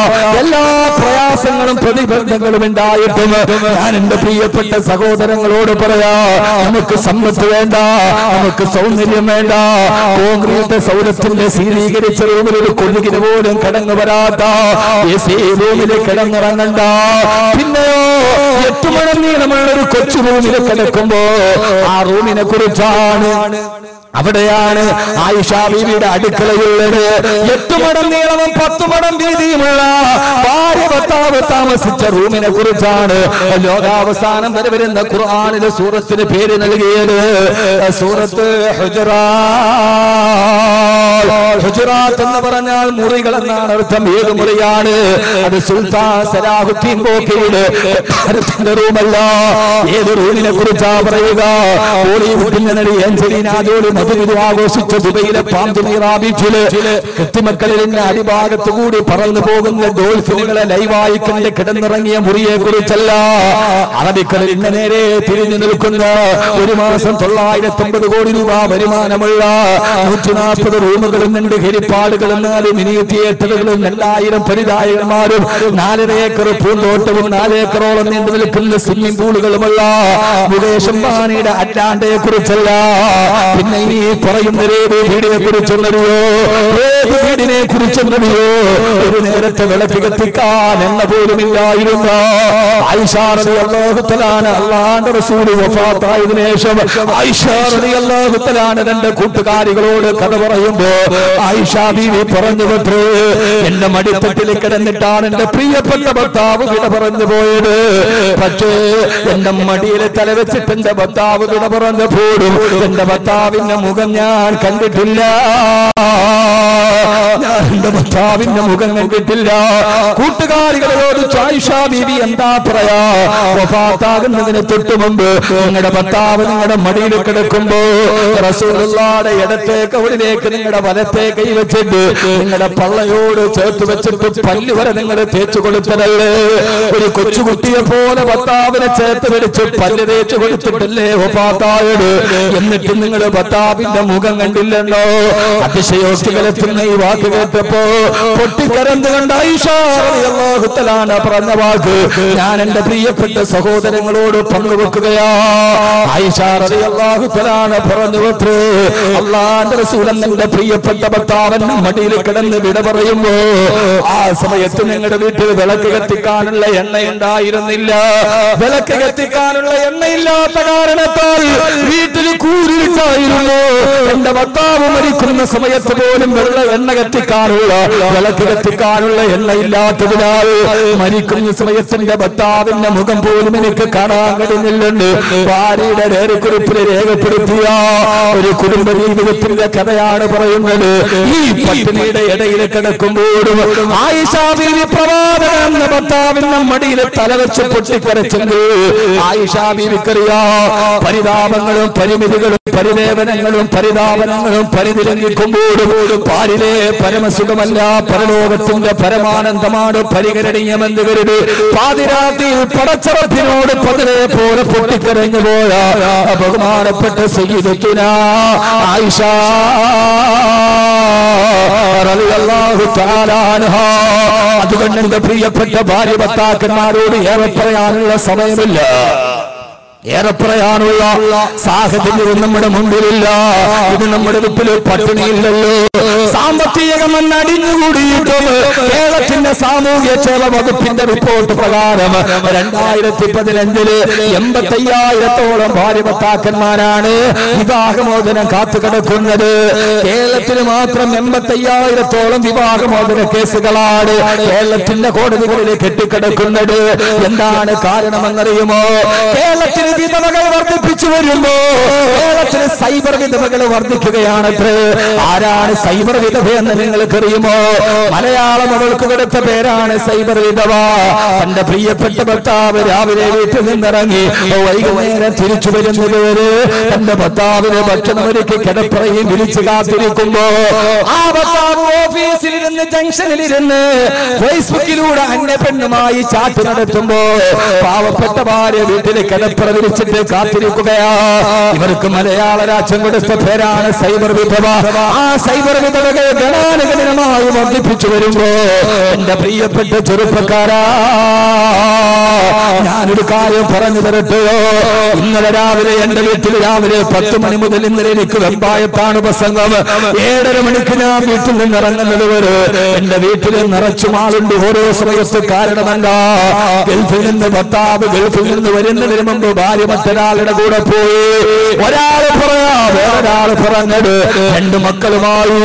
എല്ലാ പ്രയാസങ്ങളും പ്രതിബന്ധങ്ങളും ഉണ്ടായിട്ടും ഞാൻ എന്റെ പ്രിയപ്പെട്ട സഹോദരങ്ങളോട് പറയാ നമുക്ക് സമ്പത്ത് വേണ്ട നമുക്ക് സൗന്ദര്യം വേണ്ട കോൺക്രീറ്റ് സൗരത്തിന്റെ ശീതീകരിച്ച റൂമിൽ ഒരു കൊതുകിന് പോലും കിടന്നു വരാത്ത റൂമിൽ കിടന്നിറങ്ങണ്ട പിന്നെയോ 8 മണി നീളമുള്ള ഒരു കൊച്ചു റൂമിൽ കിടക്കുമ്പോ ആ റൂമിനെ കുറിച്ചാണ് അവിടെയാണ് ആയിഷ ബീവിയുടെ അടുക്കളയുള്ളത് 8 മടം നീളവും 10 മടം വീതിയുമുള്ള ഭാര്യ ഭർത്താവ് താമസിച്ച റൂമിനെ കുറിച്ചാണ് ലോകാവസാനം വരെ വരുന്ന ഖുർആനിലെ സൂറത്തിന് പേര് നൽകിയത് സൂറത്ത് ഹുജറാത്ത് എന്ന് പറഞ്ഞാൽ മുറികൾ എന്നാണ് അർത്ഥം ഏത് മുറിയാണ് അത് സുൽത്താൻ സലാഹുദ്ദീൻ ബോക്കിയുടെ റൂമല്ല ഏത് റൂമിനെ കുറിച്ചാ പറയുക ബോളിവുഡിന്റെ നടി ആഞ്ചലീന ജോളി മധുവിധു ആഘോഷിച്ച ദുബൈയിലെ പാംതുമീറ ബീച്ചില് കുട്ടിമക്കളിന്റെ അടിഭാഗത്തു കൂടി പറന്നു പോകുന്ന ഡോൾഫിനുകളെ ലൈവായി കണ്ട് കിടന്നിറങ്ങിയ മുറിയെ കുറിച്ചല്ല അറബിക്കടലിൽ നേരെ തിരിഞ്ഞു നിൽക്കുന്ന ഒരു മാസം 950 കോടി രൂപ വരുമാനമുള്ള 140 റൂമുകളും 2 ഹെലിപ്പാഡുകളും 4 മിനി തിയേറ്ററുകളും 2000 പരിചായകന്മാരും 4.5 ഏക്കർ പൂന്തോട്ടവും 4 ഏക്കറോളം നീണ്ടു നിൽക്കുന്ന സ്വിമ്മിംഗ് പൂളുകളുമുള്ള മുകേഷ് അംബാനിയുടെ അറ്റ്ലാന്റയെ കുറിച്ചല്ല പിന്നെ ഈ പറയുന്ന വീടിനെ കുറിച്ചെന്നറിയോ ഏത് വീടിനെ കുറിച്ചെന്നറിയോ ഒരു നേരത്തെ വിളക്ക് കത്തിക്കാൻ എണ്ണ പോലുമില്ലായിരുന്ന ആയിഷ റളിയല്ലാഹു തആല അല്ലാഹുവിന്റെ റസൂൽ വഫാത്തായതിനു ശേഷം ആയിഷ റളിയല്ലാഹു തആല തന്റെ കൂട്ടുകാരികളോട് കഥ പറയുമ്പോ ആയിഷ ബീവി പറഞ്ഞു പത്രേ എന്റെ മടിത്തട്ടിൽ കിടന്നിട്ടാണ് എന്റെ പ്രിയപ്പെട്ട ഭർത്താവ് വിട പറഞ്ഞു പോയത് പക്ഷേ എന്റെ മടിയിൽ തലവെച്ചിട്ട് എന്റെ ഭർത്താവ് വിട പറഞ്ഞപ്പോഴും എന്റെ ഭർത്താവിന്റെ മുഖം ഞാൻ കണ്ടിട്ടില്ല എന്റെ ഭർത്താവിന്റെ മുഖം കണ്ടിട്ടില്ല കൂട്ടുകാരികളെ ചോദിച്ചു, ആയിഷ ബീവി എന്താ പറയാ? വഫാത്താകുന്നതിന് തൊട്ട് മുമ്പ് നിങ്ങളുടെ ഭർത്താവ് നിങ്ങളുടെ മടിയിൽ കിടക്കുമ്പോ റസൂലുള്ളാഹിയുടെ ഇടത്തെ കവിളിലേക്ക് നിങ്ങളുടെ വലത്തെ കൈ വെച്ചിട്ട് നിങ്ങളുടെ പള്ളയോട് ചേർത്ത് വെച്ചിട്ട് പല്ല് വരെ നിങ്ങൾ തേച്ചു കൊടുത്തതല്ലേ? ഒരു കൊച്ചുകുട്ടിയെ പോലെ ഭർത്താവിനെ ചേർത്ത് പിടിച്ച് പല്ല് തേച്ചു കൊടുത്തിട്ടല്ലേ വഫാത്തായത്? എന്നിട്ട് നിങ്ങൾ ഭർത്താവിന്റെ മുഖം കണ്ടില്ലെന്നോ? അതിശയോക്തി കലർത്തുന്ന ഈ വാക്ക് കേട്ടപ്പോ പൊട്ടിക്കരന്നുകൊണ്ട് ആയിഷ റളിയല്ലാഹു തആല പറഞ്ഞ വാക്ക് ഞാൻ എന്റെ പ്രിയപ്പെട്ട സഹോദരങ്ങളോട് പങ്കുവെക്കുകയാ. ആയിഷ റളിയല്ലാഹു തആല പറഞ്ഞു, അല്ലാഹുവിന്റെ റസൂൽ എന്റെ പ്രിയപ്പെട്ട ഭർത്താവിന്റെ മടിയിൽ കിടന്ന് വിട പറയുമ്പോ ആ സമയത്ത് നിങ്ങളുടെ വീട്ടിൽ വിളക്ക് കത്തിക്കാനുള്ള എണ്ണയുണ്ടായിരുന്നില്ല. വിളക്ക് കത്തിക്കാനുള്ള എണ്ണയില്ലാത്ത കാരണത്താൽ വീട്ടിൽ കൂരിട്ടായിരുന്നു. എന്റെ ഭർത്താവ് മരിക്കുന്ന സമയത്ത് പോലും എണ്ണ കത്തിക്കാനുള്ള വിളക്ക് കത്തിക്കാനുള്ള എണ്ണയില്ലാത്തതിനാൽ മരിക്കുന്ന സമയത്ത് എന്റെ ഭർത്താവിന്റെ മുഖം പോലും എനിക്ക് കാണാൻ കഴിഞ്ഞില്ലെന്ന് ഭാര്യയുടെ രേഖക്കുറിപ്പിൽ രേഖപ്പെടുത്തിയ ഒരു കുടുംബ ജീവിതത്തിന്റെ കഥയാണ് പറയുന്നത്. ഈ പട്ടിണിയുടെ ഇടയിൽ കിടക്കുമ്പോഴും ആയിഷ ബീവി പ്രവാചകൻ എന്ന ഭർത്താവിന്റെ മടിയിൽ തലവെച്ച് പൊട്ടിക്കരച്ചെങ്കിൽ ആയിഷ ബീവിക്കറിയാ പരിതാപങ്ങളും പരിമിതികളും പരിവേദനങ്ങളും പരിതാപനങ്ങളും പരിനിരങ്ങിക്കുമ്പോഴും പാരിലെ പരമസുഖമല്ല പരലോകത്തിന്റെ പരമാനന്ദമാണ് പരികരണീയമെന്ന് കരുതി പാതിരാത്രി പടച്ചറപ്പിനോട് പതിരെ പോലെ പൊട്ടിക്കരഞ്ഞു പോയ ബഹുമാനപ്പെട്ട സയ്യിദത്തുനാ ആയിഷ റളിയല്ലാഹു തആല അൻഹാ. അതുകൊണ്ട് എന്റെ പ്രിയപ്പെട്ട ഭാര്യ ഭർത്താക്കന്മാരോട് ഏറെ പറയാനുള്ള സമയമില്ല, ഏറെ പറയാനുള്ള സാഹചര്യം നമ്മുടെ മുമ്പിലില്ല. ഇത് നമ്മുടെ വീട്ടിൽ പട്ടിണിയില്ലല്ലോ. സാമ്പത്തികമെന്ന് അടിഞ്ഞുകൂടിയിട്ടും കേരളത്തിന്റെ സാമൂഹ്യ ക്ഷേമ വകുപ്പിന്റെ റിപ്പോർട്ട് പ്രകാരം 2015 85,000-ഓളം ഭാര്യ ഭർത്താക്കന്മാരാണ് വിവാഹമോചനം കാത്തുകിടക്കുന്നത്. കേരളത്തിൽ മാത്രം 85,000-ഓളം വിവാഹമോചന കേസുകളാണ് കേരളത്തിന്റെ കോടതികളിൽ കെട്ടിക്കിടക്കുന്നത്. എന്താണ് കാരണമെന്നറിയുമോ? കേരളത്തിൽ വിധവകൾ വർദ്ധിപ്പിച്ചു വരുമ്പോ കേരളത്തിൽ സൈബർ വിധവകൾ വർദ്ധിക്കുകയാണത്രേ. ആരാണ് സൈബർ വിധവ എന്ന് നിങ്ങൾക്കറിയുമോ? മലയാളം അവൾക്ക് കൊടുത്ത പേരാണ് സൈബർ വിധവ. തന്റെ പ്രിയപ്പെട്ട ഭർത്താവ് രാവിലെ വീട്ടിൽ നിന്നിറങ്ങി വൈകുന്നേരം തിരിച്ചു വരുന്നതുവരെ തന്റെ ഭർത്താവിന് ഭക്ഷണം ഒരുക്കി കിടപ്പറയിൽ വിളിച്ചു കാത്തിരിക്കുമ്പോ ആ ഭർത്താവ് ഓഫീസിലിരുന്ന് ജംഗ്ഷനിലിരുന്ന് ഫേസ്ബുക്കിലൂടെ അന്യ പെണ്ണുമായി ചാറ്റ് നടത്തുമ്പോ പാവപ്പെട്ട ഭാര്യ വീട്ടിലെ കിടപ്പറ വിളിച്ചിട്ട് കാത്തിരിക്കുകയാ. ഇവർക്ക് മലയാള രാജ്യം കൊടുത്ത പേരാണ് സൈബർ വിധവ. ആ സൈബർ വിധവകൾ ഗണാനുഗണനമായി വർദ്ധിപ്പിച്ചു വരുമ്പോ എന്റെ പ്രിയപ്പെട്ട ചെറുപ്പക്കാരാ, ഞാനൊരു കാര്യം പറഞ്ഞു തരട്ടെയോ? ഇന്നലെ രാവിലെ എന്റെ വീട്ടിൽ രാവിലെ 10 മണി മുതൽ ഇന്നലെ എനിക്ക് വെമ്പായത്താണ് പ്രസംഗം. 7:30 മണിക്ക് ഞാൻ വീട്ടിൽ നിന്ന് ഇറങ്ങുന്നത് വരെ എന്റെ വീട്ടിൽ നിറച്ചും ആളുണ്ട് ഓരോ സമയത്ത്. കാരണമെന്താ? ഗൾഫിൽ നിന്ന് ഭർത്താവ് ഗൾഫിൽ നിന്ന് വരുന്നതിന് മുമ്പ് ഭാര്യ മറ്റൊരാളുടെ കൂടെ പോയി. ഒരാൾ പറയാ, വേറൊരാൾ പറഞ്ഞത് 2 മക്കളുമായി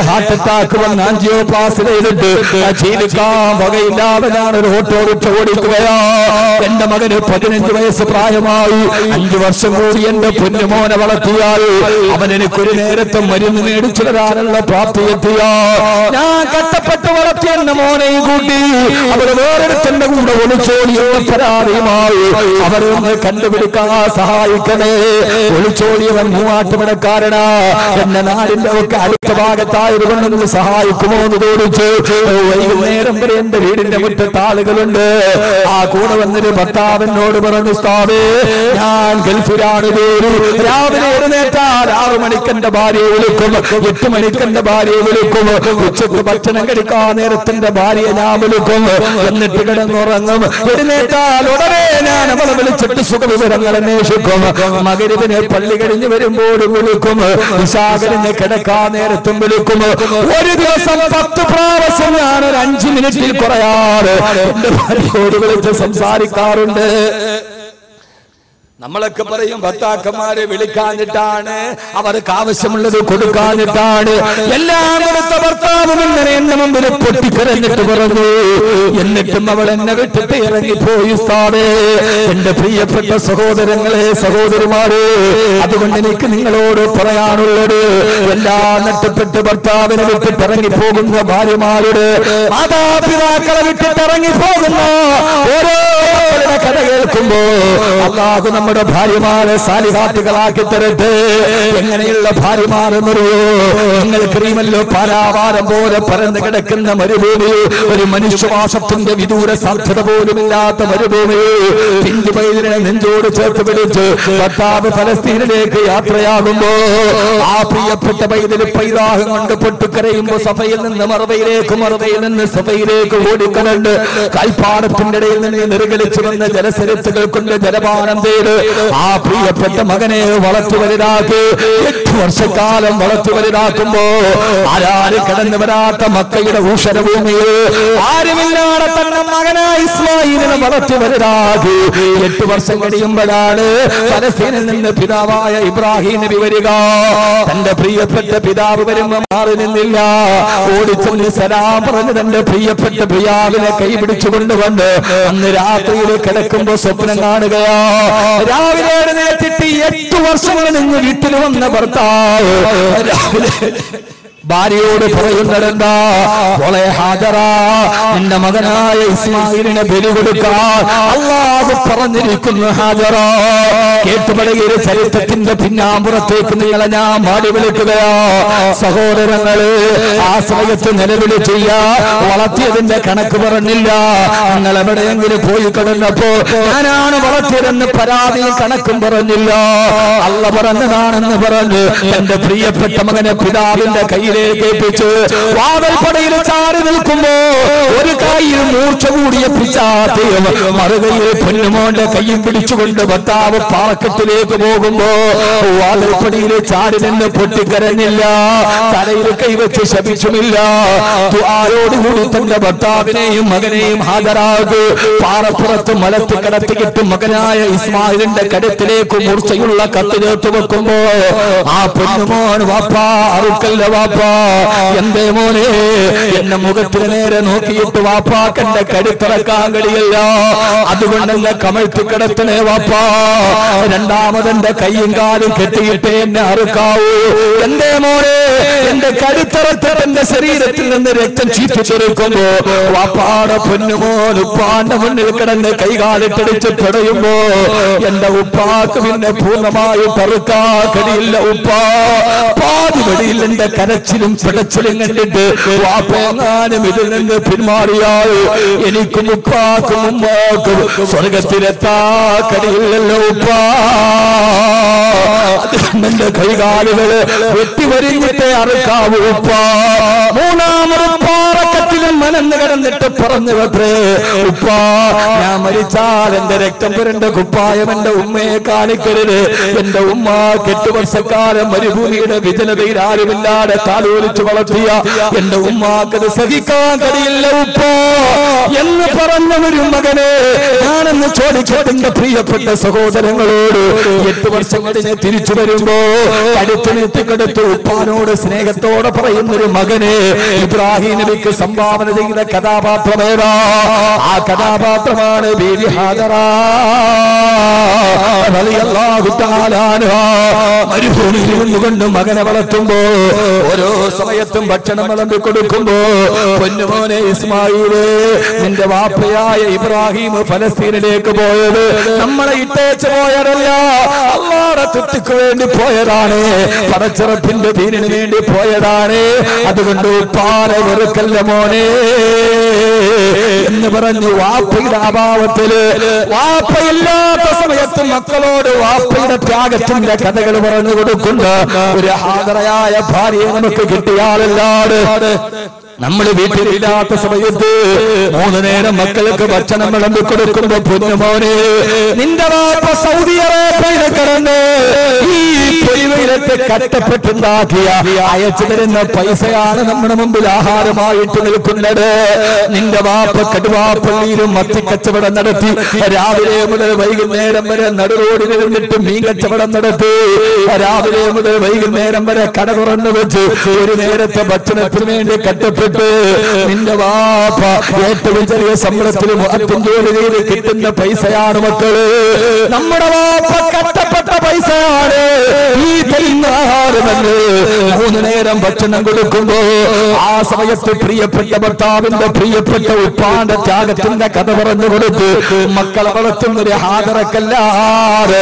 ഹാർട്ട് അറ്റാക്ക് വന്ന് ആൻജിയോപ്ലാസ്റ്റി ചെയ്തിട്ട് ജീവിക്കാൻ വകയില്ലാതെ ഞാനൊരു ഓട്ടോറിക്ഷ ഓടിക്കുകയാ. എന്റെ മകന് 15 വയസ്സ് പ്രായമായി. 5 വർഷം കൂടി എന്റെ പൊന്നുമോനെ വളർത്തിയാൽ അവൻ എനിക്കൊരു നേരത്തെ മരുന്ന് മേടിച്ചു തരാനുള്ള പ്രാപ്തി എത്തിയ ഞാൻ കഷ്ടപ്പെട്ട് വളർത്തിയ എന്റെ മോനെയും കൂട്ടി അവർ വേറൊരുത്തന്റെ കൂടെ ഒളിച്ചോടിയുള്ള പരാതിയുമായി അവരെ ഒന്ന് കണ്ടുപിടിക്കാൻ സഹായിക്കണേ. ഒളിച്ചോടിയവൻ മൂവാട്ടുപടക്കാരനാ. എന്റെ നാടിന്റെ ഒക്കെ അടുത്ത ഭാഗത്തായതുകൊണ്ടൊന്ന് സഹായിക്കുമോ എന്ന് ചോദിച്ചു. വൈകുന്നേരം വരെ എന്റെ വീടിന്റെ മുറ്റത്ത് ആളുകളുണ്ട്. ആ കൂടെ വന്നൊരു ഭർത്താവിനോട് പറഞ്ഞു, ഉസ്താദേ ഞാൻ ഗൾഫിലാണ് ജോലി. രാവിലെ എഴുന്നേറ്റാൽ 6 മണിക്ക് എന്റെ ഭാര്യയെ വിളിക്കും, 8 മണിക്ക് എന്റെ ഭാര്യയെ വിളിക്കും, ഉച്ചക്ക് ഭക്ഷണം കഴിക്കാൻ നേരത്തിന്റെ ഭാര്യയെ ഞാൻ വിളിക്കും, എന്നിട്ട് കിടന്നുറങ്ങും. എഴുന്നേറ്റാൽ ഉടനെ ഞാൻ അവളെ വിളിച്ചിട്ട് സുഖവിവരങ്ങൾ അന്വേഷിക്കും. മഗ്‌രിബിനെ പള്ളി കഴിഞ്ഞ് വരുമ്പോൾ വിളിക്കും, ഇശാ കഴിഞ്ഞ് കിടക്കാൻ നേരത്തും വിളിക്കും. ഒരു ദിവസം 10 പ്രാവശ്യം ഞാൻ ഒരു 5 മിനിറ്റിൽ കുറയാറ് എന്റെ ഭാര്യയോട് വിളിച്ച് സംസാരിക്കാറുണ്ട്. നമ്മളൊക്കെ പറയും ഭർത്താക്കന്മാരെ വിളിക്കാഞ്ഞിട്ടാണ്, അവർക്ക് ആവശ്യമുള്ളത് കൊടുക്കാഞ്ഞിട്ടാണ്. എല്ലാം കൊടുത്ത ഭർത്താവും ഇങ്ങനെ എന്നെ മുമ്പിൽ പൊട്ടിക്കരഞ്ഞിട്ട് പറഞ്ഞു, എന്നിട്ടും അവൾ എന്നെ വിട്ടിട്ട് ഇറങ്ങിപ്പോയി ഉസ്താദേ. എന്റെ പ്രിയപ്പെട്ട സഹോദരങ്ങളെ, സഹോദരിമാരെ, അതുകൊണ്ട് എനിക്ക് നിങ്ങളോട് പറയാനുള്ളത്, എല്ലാം നഷ്ടപ്പെട്ട് ഭർത്താവിനെ വിട്ടിട്ട് ഇറങ്ങിപ്പോകുന്ന ഭാര്യമാരുടെ, മാതാപിതാക്കളെ വിട്ടിട്ട് ഇറങ്ങിപ്പോകുന്ന ഓരോ കഥ കേൾക്കുമ്പോ അല്ലാഹു നമ്മുടെ ഭാര്യമാരെ സാലിഹാത്തുകളാക്കി തരട്ടെ. എങ്ങനെയുള്ള ഭാര്യമാരെന്നറിയോ? നിങ്ങൾക്കറിയുമല്ലോ, പാരാവാരം പോലെ പരന്നു കിടക്കുന്ന മരുഭൂമി, ഒരു മനുഷ്യവാസത്തിന്റെ വിദൂര സാധ്യത പോലുമില്ലാത്ത മരുഭൂമി, പിഞ്ചു പൈതലിനെ നെഞ്ചോട് ചേർത്ത് പിടിച്ച് ഭർത്താവ് ഫലസ്തീനിലേക്ക് യാത്രയാകുമ്പോ ആ പ്രിയപ്പെട്ട പൈതല് പൈതാഹം കൊണ്ട് പൊട്ടിക്കരയുമ്പോ സഫയിൽ നിന്ന് മറുവയിലേക്ക്, മറുവയിൽ നിന്ന് സഫയിലേക്ക് ഓടിക്കലണ്ട്. കാൽപ്പാടത്തിന്റെ ഇടയിൽ നിന്ന് നിർഗലിച്ചു വന്ന ജലസരത്തുകൾ കൊണ്ട് ജലപാനം ചെയ്ത് ആ പ്രിയപ്പെട്ട മകനെ വളർത്തു വലുതാക്കി 8 വർഷക്കാലം വളർത്തു വലുതാക്കുമ്പോ ആരാരും കടന്നു വരാത്ത മക്കയുടെ ഊഷരഭൂമിയിൽ ആരുമില്ലാതെ തന്നെ മകനായ ഇസ്മായിലിനെ വളർത്തു വലുതാക്കി 8 വർഷം കഴിയുമ്പോഴാണ് ഫലസ്തീനിൽ നിന്ന് പിതാവായ ഇബ്രാഹിം നബി വരിക. തന്റെ പ്രിയപ്പെട്ട പിതാവ് വരുമ്പോ മാറി നിന്നില്ല, ഓടിച്ചെന്ന് സലാം പറഞ്ഞ് തന്റെ പ്രിയപ്പെട്ട പിതാവിനെ കൈപിടിച്ചു കൊണ്ടുവന്ന് അന്ന് രാത്രിയിൽ കിടക്കുമ്പോ സ്വപ്നം കാണുകയാ. രാവിലെ എഴുന്നേറ്റിട്ട് 8 വർഷം കഴിഞ്ഞ് വീട്ടിൽ വന്ന ഭർത്താവ് രാവിലെ ഭാര്യയോട് പറയുന്നതെന്താ? മോളെ ഹാജറ, നിന്റെ മകനായ ഇസ്മായിലിനെ ബലി കൊടുക്കാൻ അല്ലാഹു പറഞ്ഞിരിക്കുന്നു. ഹാജറ, കേട്ടുപഴകിയ ചരിത്രത്തിന്റെ പിന്നാമ്പുറത്തേക്ക് നിങ്ങളെ ഞാൻ മാടി വിളിക്കുകയാ. സഹോദരങ്ങള്, ആ സമയത്ത് നിലവിളിച്ചില്ല, വളർത്തിയതിന്റെ കണക്ക് പറഞ്ഞില്ല. നിങ്ങൾ എവിടെയെങ്കിലും പോയി കിടന്നപ്പോ ഞാനാണ് വളർത്തിയതെന്ന് പരാതിയും കണക്കും പറഞ്ഞില്ല. അള്ള പറഞ്ഞതാണെന്ന് പറഞ്ഞ് എന്റെ പ്രിയപ്പെട്ട മകനെ പിതാവിന്റെ കയ്യിൽ കേൾപ്പിച്ച് വാവൽപ്പടയിൽ ചാടി നിൽക്കുമ്പോ ഒരു കൈയിൽ മൂർച്ച കൂടിയ പിച്ചാത്തിയും മറുകയിൽ പൊന്നുമോന്റെ കയ്യും പിടിച്ചുകൊണ്ട് ഭർത്താവ് പാറക്കെട്ടിലേക്ക് പോകുമ്പോ വാവൽപ്പടിയിൽ ചാടി നിന്ന് പൊട്ടിക്കരഞ്ഞില്ല, തലയിൽ കൈവച്ച് ശപിച്ചുമില്ല. ആരോടുകൂടി തന്റെ ഭർത്താവിനെയും മകനെയും ഹാജരാകു പാറപ്പുറത്ത് മലത്ത് കിടത്തിയിട്ട് മകനായ ഇസ്മായിലിന്റെ കടുത്തിലേക്ക് മൂർച്ചയുള്ള കത്ത് ചേർത്ത് വെക്കുമ്പോ ആ പൊന്നുമോൻ വാപ്പാ അറുക്കല്ല വാപ്പ, എന്തേ മോനെ എന്നെ മുഖത്തിന് നേരെ നോക്കിയിട്ട് വാപ്പാക്കന്റെ കടുത്തിറക്കാൻ കഴിയില്ല, അതുകൊണ്ട് എന്നെ കമഴ്ത്തി കിടത്തണേ വാപ്പാ. രണ്ടാമതെന്റെ കയ്യും കാലും കെട്ടിയിട്ട് എന്നെ അറുക്കാവൂ. എന്തേ മോനെ എന്റെ കടുത്തിറത്ത് എന്റെ ശരീരത്തിൽ നിന്ന് രക്തം ചീറ്റിച്ചെടുക്കുമ്പോ വാപ്പാടെ പൊന്നുമോൻ ഉപ്പാന്റെ മുന്നിൽ കിടന്ന് കൈകാലിട്ടടിച്ച് പിടയുമ്പോ എന്റെ ഉപ്പാക്ക് പിന്നെ പൂർണ്ണമായും തറുക്കാ കഴിയില്ല ഉപ്പാ. പാതി വഴിയിൽ എന്റെ കരച്ചിലും പിടച്ചിലും കണ്ടിട്ട് വാപ്പയെങ്ങാനും ഇതിൽ നിന്ന് പിന്മാറിയാൽ എനിക്കും ഉപ്പാക്കും ഉമ്മാക്കും സ്വർഗത്തിലെത്താ കഴിയില്ലല്ലോ ഉപ്പാ. എന്റെ കൈകാലുകള് വെട്ടിവരിഞ്ഞിട്ടേ അറുക്കാവൂ ഉപ്പാ. മൂന്നാമത് പാറക്കത്തിലും മനന്ന് കിടന്നിട്ട് പറഞ്ഞു വെത്രേ ഉപ്പാ, ഞാൻ മരിച്ചാൽ എന്റെ രക്തം പുരണ്ട കുപ്പായം എന്റെ ഉമ്മയെ കാണിക്കരുത്. എന്റെ ഉമ്മ 8 വർഷക്കാലം മരുഭൂമിയുടെ വിജനതയിൽ ആരുമില്ലാതെ താലോലിച്ചു വളർത്തിയ എന്റെ ഉമ്മാക്കത് സഹിക്കാൻ കഴിയില്ല ഉപ്പോ എന്ന് പറഞ്ഞ ഒരു മകനെ ഞാനെന്ന് ചോദിച്ചോട്ടെ എന്റെ പ്രിയപ്പെട്ട സഹോദരങ്ങളോട്. 8 വർഷം കഴിഞ്ഞ് തിരിച്ചു വരുമ്പോ കടുത്തിനെത്തിക്കെടുത്ത് ഉപ്പാനോട് സ്നേഹത്തോടെ പറയുന്നൊരു മകനെ ഇബ്രാഹിം നബിക്ക് സംഭാവന ചെയ്ത കഥാപാത്രമേതാ? ആ കഥാപാത്രമാണ് ബീവി ഹാജറ റളിയല്ലാഹു തആല അൻഹാ. മരുഭൂമിയിൽ നിന്നുകൊണ്ട് മകനെ വളർത്തുമ്പോ ഓരോ സമയത്തും ഭക്ഷണം വിളമ്പി കൊടുക്കുമ്പോ പൊന്നുമോനെ ഇസ്മായില്, നിന്റെ വാപ്പയായ ഇബ്രാഹിം ഫലസ്തീനിലേക്ക് പോയത് നമ്മളെ ഇട്ടേച്ച് പോയതല്ല, അല്ലാഹുവിന്റെ തൃപ്തിക്ക് വേണ്ടി പോയതാണ്, പടച്ചിറപ്പിന്റെ ദീനിന് വേണ്ടി പോയതാണ്. അതുകൊണ്ട് ഉപ്പാനെ വെറുക്കല്ല മോനെ എന്ന് പറഞ്ഞു വാപ്പയുടെ അഭാവത്തില്, വാപ്പയില്ലാത്ത സമയത്ത് മക്കളോട് വാപ്പയുടെ ത്യാഗത്തിന്റെ കഥകൾ പറഞ്ഞു കൊടുക്കുന്ന ഒരു ഹാജറയായ ഭാര്യയെ നമുക്ക് കിട്ടിയാലല്ലാതെ നമ്മൾ വീട്ടിലില്ലാത്ത സമയത്ത് 3 നേരം മക്കൾക്ക് ഭക്ഷണം വിളമ്പി കൊടുക്കുമ്പോ പൊന്നുമോനെ നിന്റെ വാപ്പ സൗദി അറേബ്യയിൽ കിടന്ന് ഈ പൊരിവയിലത്തെ കഷ്ടപ്പെട്ടുണ്ടാക്കിയ അയച്ചു തരുന്ന പൈസയാണ് നമ്മുടെ മുമ്പിൽ ആഹാരമായിട്ട് നിൽക്കുന്നത്. നിന്റെ വാപ്പ കടുവാപ്പള്ളിയിലും മത്തിക്കച്ചവടം നടത്തി രാവിലെ മുതൽ വൈകുന്നേരം വരെ നടുറോഡിലിരുന്നിട്ട് മീൻ കച്ചവടം നടത്തി രാവിലെ മുതൽ വൈകുന്നേരം വരെ കട തുറന്നു വെച്ച് ഒരു നേരത്തെ ഭക്ഷണത്തിന് വേണ്ടി കഷ്ടപ്പെട്ട് നിന്റെ വാപ്പ ഏറ്റവും ചെറിയ ശമ്പളത്തിലും ജോലി ചെയ്ത് കിട്ടുന്ന പൈസയാണ് മക്കള്. നമ്മുടെ വാപ്പ കഷ്ടപ്പെട്ട പൈസയാണ് ഈ തരുന്ന ആഹാരമല്ലേ. 3 നേരം ഭക്ഷണം കൊടുക്കുമ്പോ ആ സമയത്ത് പ്രിയപ്പെട്ട ഭർത്താവിന്റെ പ്രിയപ്പെട്ട ഉപ്പാന്റെ ത്യാഗത്തിന്റെ കഥ പറഞ്ഞു കൊടുത്ത് മക്കളെ വളർത്തുന്ന ഒരു ഹാദറക്കല്ലാതെ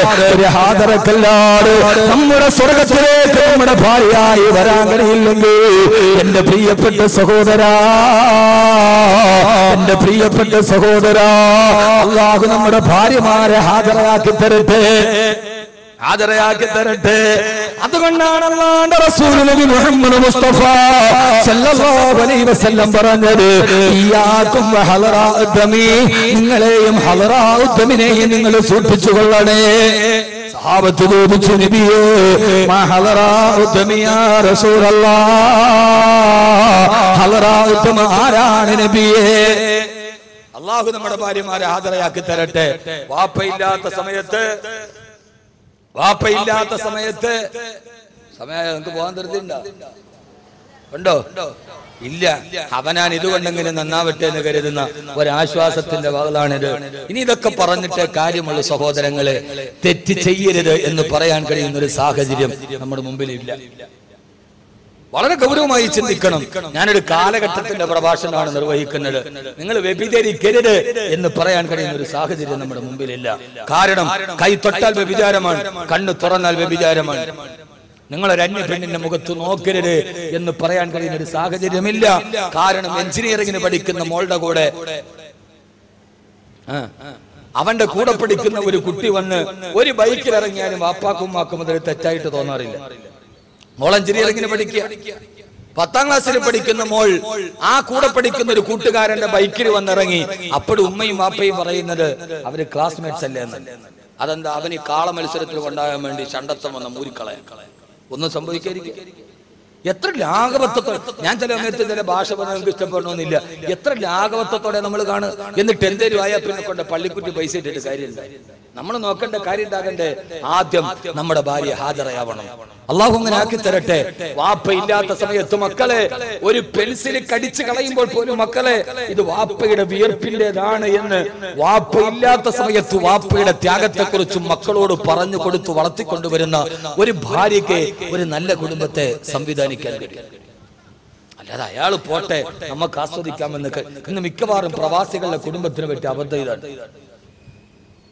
നമ്മുടെ സ്വർഗത്തിലേക്ക് നമ്മുടെ ഭാര്യയായി വരാൻ കഴിയില്ലെങ്കിൽ എന്റെ പ്രിയപ്പെട്ട സഹോദരാ, എന്റെ പ്രിയപ്പെട്ട സഹോദരാ, അല്ലാഹു നമ്മുടെ ഭാര്യമാരെ ഹാജരാക്കി തരട്ടെ, ഹാജരാക്കി തരട്ടെ. അതുകൊണ്ടാണ് അല്ലാഹുവിന്റെ റസൂൽ നബി മുഹമ്മദ് മുസ്തഫ സല്ലല്ലാഹു അലൈഹി വസല്ലം പറഞ്ഞത് ഇയ്യാകും വഹലറാഉദ്ദമി, നിങ്ങളെയും ഹലറാഉദ്ദമിനെയും നിങ്ങൾ സൂക്ഷിച്ചുകൊള്ളണേ. സഹാബത്ത് ചോദിച്ചു നബിയേ മാ ഹലറാഉദ്ദമി യാ റസൂലല്ലാഹ്, ഹലറാഉദ്ദമ ആരാണ് നബിയേ? അല്ലാഹു നമ്മുടെ ഭാര്യമാരെ ഹാജരാക്കി തരട്ടെ. വാപ്പയില്ലാത്ത സമയത്ത് സമയം നിങ്ങൾക്ക് പോകാൻ ഉണ്ടോ? ഇല്ല. അവനാൻ ഇതുകൊണ്ടെങ്കിലും നന്നാവട്ടെ എന്ന് കരുതുന്ന ഒരാശ്വാസത്തിന്റെ വാളാണിത്. ഇനി ഇതൊക്കെ പറഞ്ഞിട്ട് കാര്യമുള്ള സഹോദരങ്ങളെ, തെറ്റ് ചെയ്യരുത് എന്ന് പറയാൻ കഴിയുന്ന ഒരു സാഹചര്യം നമ്മുടെ മുമ്പിലില്ല. വളരെ ഗൗരവമായി ചിന്തിക്കണം. ഞാനൊരു കാലഘട്ടത്തിന്റെ പ്രഭാഷണമാണ് നിർവഹിക്കുന്നത്. നിങ്ങൾ വ്യഭിചരിക്കരുത് എന്ന് പറയാൻ കഴിയുന്ന ഒരു സാഹചര്യം നമ്മുടെ മുമ്പിലില്ല. കാരണം കൈ തൊട്ടാൽ വ്യഭിചാരമാണ്, കണ്ണ് തുറന്നാൽ വ്യഭിചാരമാണ്. നിങ്ങളൊരു അന്യ പെണ്ണിന്റെ മുഖത്ത് നോക്കരുത് എന്ന് പറയാൻ കഴിയുന്ന ഒരു സാഹചര്യമില്ല. കാരണം എഞ്ചിനീയറിംഗിന് പഠിക്കുന്ന മോളുടെ കൂടെ അവന്റെ കൂടെ പഠിക്കുന്ന ഒരു കുട്ടി വന്ന് ഒരു ബൈക്കിൽ ഇറങ്ങിയാലും വാപ്പാക്കും ഉമ്മാക്കും അതിൽ തെറ്റായിട്ട് തോന്നാറില്ല. മോൾ എഞ്ചിനീയറിംഗിന് പഠിക്കുക, 10ാം ക്ലാസ്സിൽ പഠിക്കുന്ന മോൾ ആ കൂടെ പഠിക്കുന്ന ഒരു കൂട്ടുകാരന്റെ ബൈക്കിൽ വന്നിറങ്ങി. അപ്പോഴും ഉമ്മയും വാപ്പയും പറയുന്നത് അവര് ക്ലാസ്മേറ്റ്സ് അല്ലേ എന്ന്. അതെന്താ? അവന് കാള മത്സരത്തിൽ കൊണ്ടാകാൻ വേണ്ടി ചണ്ടത്തം വന്ന മൂരിക്കളയാൻ ഒന്നും സംഭവിക്കാതിരിക്കുക. എത്ര ലാഘവത്വത്തോടെ, ഞാൻ ചില സമയത്ത് ചില ഭാഷ പറഞ്ഞാൽ നമുക്ക് ഇഷ്ടപ്പെടണമെന്നില്ല, എത്ര ലാഘവത്വത്തോടെ നമ്മൾ കാണും. എന്നിട്ട് എന്തേലും ആയാൽ പിന്നെ കൊണ്ട് പള്ളിക്കുറ്റി പൈസ ഇട്ടിട്ട് കാര്യമില്ല. നമ്മൾ നോക്കേണ്ട കാര്യം ഉണ്ടാകണ്ടേ, ആദ്യം നമ്മുടെ ഭാര്യ ഹാജരാവണം. അള്ളാഹു അങ്ങനെ ആക്കി തരട്ടെ. വാപ്പ ഇല്ലാത്ത സമയത്ത് മക്കളെ ഒരു പെൻസിൽ കടിച്ചു കളയുമ്പോൾ പോലും മക്കളെ ഇത് വാപ്പയുടെ വിയർപ്പിന്റേതാണ് എന്ന് വാപ്പ ഇല്ലാത്ത സമയത്ത് വാപ്പയുടെ ത്യാഗത്തെക്കുറിച്ചും മക്കളോട് പറഞ്ഞു കൊടുത്തു വളർത്തിക്കൊണ്ടുവരുന്ന ഒരു ഭാര്യയ്ക്ക് ഒരു നല്ല കുടുംബത്തെ സംവിധാനിക്കാൻ കഴിയും. അല്ലാതെ അയാൾ പോട്ടെ നമുക്ക് ആസ്വദിക്കാമെന്ന്. ഇന്ന് മിക്കവാറും പ്രവാസികളുടെ കുടുംബത്തിനെ പറ്റി അബദ്ധം ഇതാണ്.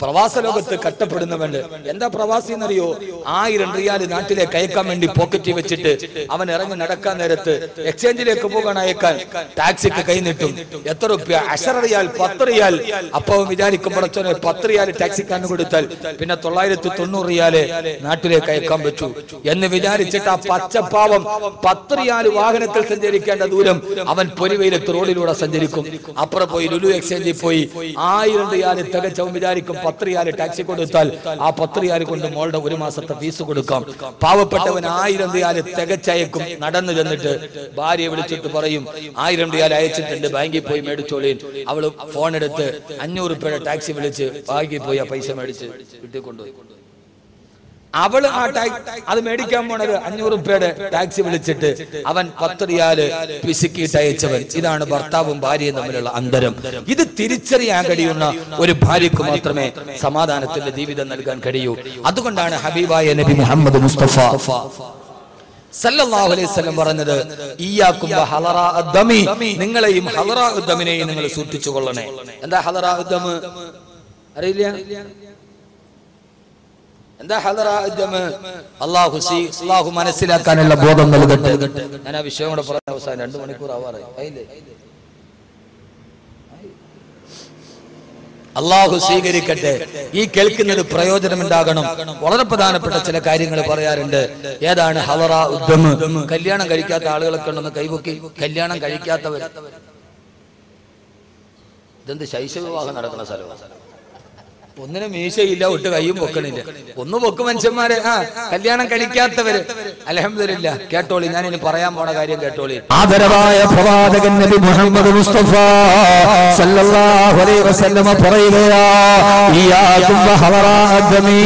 പ്രവാസ ലോകത്ത് കഷ്ടപ്പെടുന്നവണ്ട്. എന്താ പ്രവാസി എന്നറിയോ? 1000 റിയാൽ നാട്ടിലേക്ക് അയക്കാൻ വേണ്ടി പോക്കറ്റിൽ വെച്ചിട്ട് അവൻ ഇറങ്ങി നടക്കാൻ നേരത്ത് എക്സ്ചേഞ്ചിലേക്ക് പോകാൻ അയക്കാൻ ടാക്സിക്ക് കൈ നീട്ടും. എത്ര റുപ്യ? 10 റിയാൽ, 10 റിയാൽ. അപ്പൊ വിചാരിക്കുമ്പോഴേ 10 റിയാൽ ടാക്സിക്കാരന് കൊടുത്താൽ പിന്നെ 990 റിയാല് നാട്ടിലേക്ക് അയക്കാൻ പറ്റൂ എന്ന് വിചാരിച്ചിട്ട് ആ പച്ചപ്പാവം 10 റിയാൽ വാഹനത്തിൽ സഞ്ചരിക്കേണ്ട ദൂരം അവൻ പൊരിവയിലെത്ത് റോഡിലൂടെ സഞ്ചരിക്കും. അപ്പുറം പോയി ലുലു എക്സ്ചേഞ്ചിൽ പോയി 1000 റിയാൽ തികച്ചവൻ വിചാരിക്കും 10 റിയാൽ ടാക്സി കൊടുത്താൽ ആ 10 റിയാൽ കൊണ്ട് മോളുടെ 1 മാസത്തെ ഫീസ് കൊടുക്കാം. പാവപ്പെട്ടവൻ 1000 റിയാൽ തികച്ചയക്കും. നടന്നു ചെന്നിട്ട് ഭാര്യയെ വിളിച്ചിട്ട് പറയും 1000 റിയാൽ അയച്ചിട്ടുണ്ട്, ബാങ്കിൽ പോയി മേടിച്ചോളീൻ. അവള് ഫോൺ എടുത്ത് 500 രൂപയുടെ ടാക്സി വിളിച്ച് ബാങ്കിൽ പോയി ആ പൈസ മേടിച്ച് വീട്ടിൽ കൊണ്ടുപോയി. അവള് അത് മേടിക്കാൻ പോണത് 500 രൂപയുടെ ടാക്സി വിളിച്ചിട്ട് അവൻ 10 റിയാല് പിശുക്കിയിട്ട് അയച്ചവൻ. ഇതാണ് ഭർത്താവും ഭാര്യയും തമ്മിലുള്ള അന്തരം. ഇത് തിരിച്ചറിയാൻ കഴിയുന്ന ഒരു ഭാര്യക്ക് മാത്രമേ സമാധാനത്തിന്റെ ജീവിതം നൽകാൻ കഴിയൂ. അതുകൊണ്ടാണ് ഹബീബായ നബി മുഹമ്മദ് മുസ്തഫ സല്ലല്ലാഹു അലൈഹി വസല്ലം പറഞ്ഞത് ഇയ്യാകും വഹലറാഉദ്ദമി, നിങ്ങളെയും ഹലറാഉദ്ദമിനെയും നിങ്ങൾ സൂക്ഷിച്ചുകൊള്ളണേ. എന്താ ഹലറാഉദ്ദം അറിയില്ല? എന്താ ഹലറാഉദ്ദം? അല്ലാഹു മനസ്സിലാക്കാനുള്ള ബോധം നൽകട്ടെ. ഞാൻ ആ വിഷയം കൂടെ പറഞ്ഞ അവസാനം 2 മണിക്കൂർ ആവാറായി. അള്ളാഹു സ്വീകരിക്കട്ടെ. ഈ കേൾക്കുന്നത് പ്രയോജനമുണ്ടാകണം. വളരെ പ്രധാനപ്പെട്ട ചില കാര്യങ്ങൾ പറയാറുണ്ട്. ഏതാണ് ഹലറ ഉദ്ദം? കല്യാണം കഴിക്കാത്ത ആളുകളൊക്കെ ഉണ്ടെന്ന് കൈപൊക്കി. കല്യാണം കഴിക്കാത്തവർ, ഇതെന്ത് ശൈശവ വിവാഹം നടക്കുന്ന സ്ഥലമാണ്? ഒന്നിനും മീശയില്ല, ഒട്ട് കയ്യും പൊക്കണില്ല. ഒന്ന് പൊക്ക് മനുഷ്യന്മാരെ. കല്യാണം കഴിക്കാത്തവര് അൽഹംദുലില്ലാ. കേട്ടോളി, ഞാൻ ഇനി പറയാൻ പോണ കാര്യം കേട്ടോളി. ആദരവായ പ്രവാചകൻ നബി മുഹമ്മദ് മുസ്തഫ സല്ലല്ലാഹു അലൈഹി വസല്ലമ പറയുകയാ, ഇയ്യാകും വഹവറാഅദ്മി,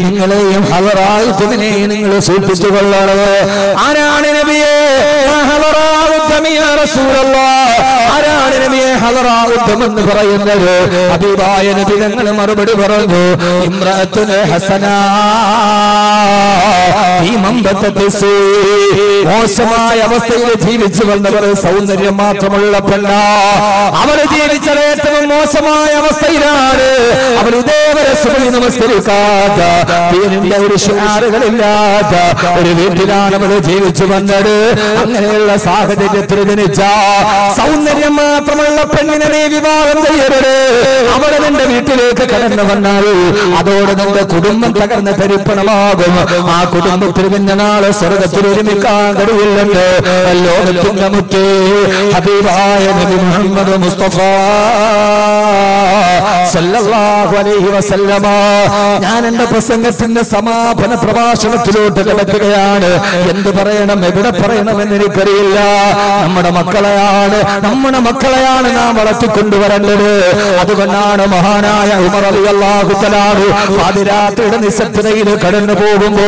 നിങ്ങളെയും ഹവറാഅദ്മിനെയും നിങ്ങൾ സൂക്ഷിച്ചുകൊള്ളണം. ആരാണ് നബിയെ ഹവറാഅദ്മി യാ റസൂലല്ലാഹ്? ആരാണ് നബിയെ ഹവറാഅദ്മി എന്ന് പറയുന്നത്? ഹബീബായ നബി തങ്ങൾ മറുപടി പറഞ്ഞു, ഇംറഅത്തുൻ ഹസന ഫീ മംബതത്തി സൂ, മോശമായ അവസ്ഥയിൽ ജീവിച്ചു വന്നവർ, സൗന്ദര്യം മാത്രമുള്ള പെണ്ണ. അവർ ജീവിച്ചത് ഏറ്റവും മോശമായ അവസ്ഥയിലാണ്. അവർ ഇതേവരെ സുബഹി നമസ്കരിക്കാത്ത, ദീനിന്റെ ഒരു ശിആറുകളില്ലാത്ത ഒരു വീട്ടിലാണ് അവർ ജീവിച്ചു വന്നത്. അങ്ങനെയുള്ള സാഹചര്യത്തിൽ ജനിച്ച സൗന്ദര്യം മാത്രമുള്ള പെണ്ണിനെ നീ വിവാഹം ചെയ്യരുത്. അവളെ നിന്റെ വീട്ടിലേക്ക് കടന്നു വന്നാൽ അതോടെ നിന്റെ കുടുംബം തകർന്ന് തരിപ്പണമാകും. ആ കുടുംബത്തിൽ പിന്നെ നാളെ സ്വർഗത്തിൽ ഒരുമിക്കാൻ കഴിയില്ലെന്ന് ലോകത്തിന്റെ മുറ്റേ ഹബീബായ നബി മുഹമ്മദ് മുസ്തഫ സല്ലല്ലാഹു അലൈഹി വസല്ലമ. ഞാൻ എന്റെ പ്രസംഗത്തിന്റെ സമാപന പ്രഭാഷണത്തിലോട്ട് കിടക്കുകയാണ്. എന്ത് പറയണം, എവിടെ പറയണമെന്ന് എനിക്കറിയില്ല. നമ്മുടെ മക്കളെയാണ് നാം വളർത്തിക്കൊണ്ടുവരേണ്ടത്. അതുകൊണ്ടാണ് മഹാനായ ഉമർ റളിയല്ലാഹു തആല പാതിരാത്രിയുടെ നിശബ്ദതയിൽ കടന്നു പോകുമ്പോ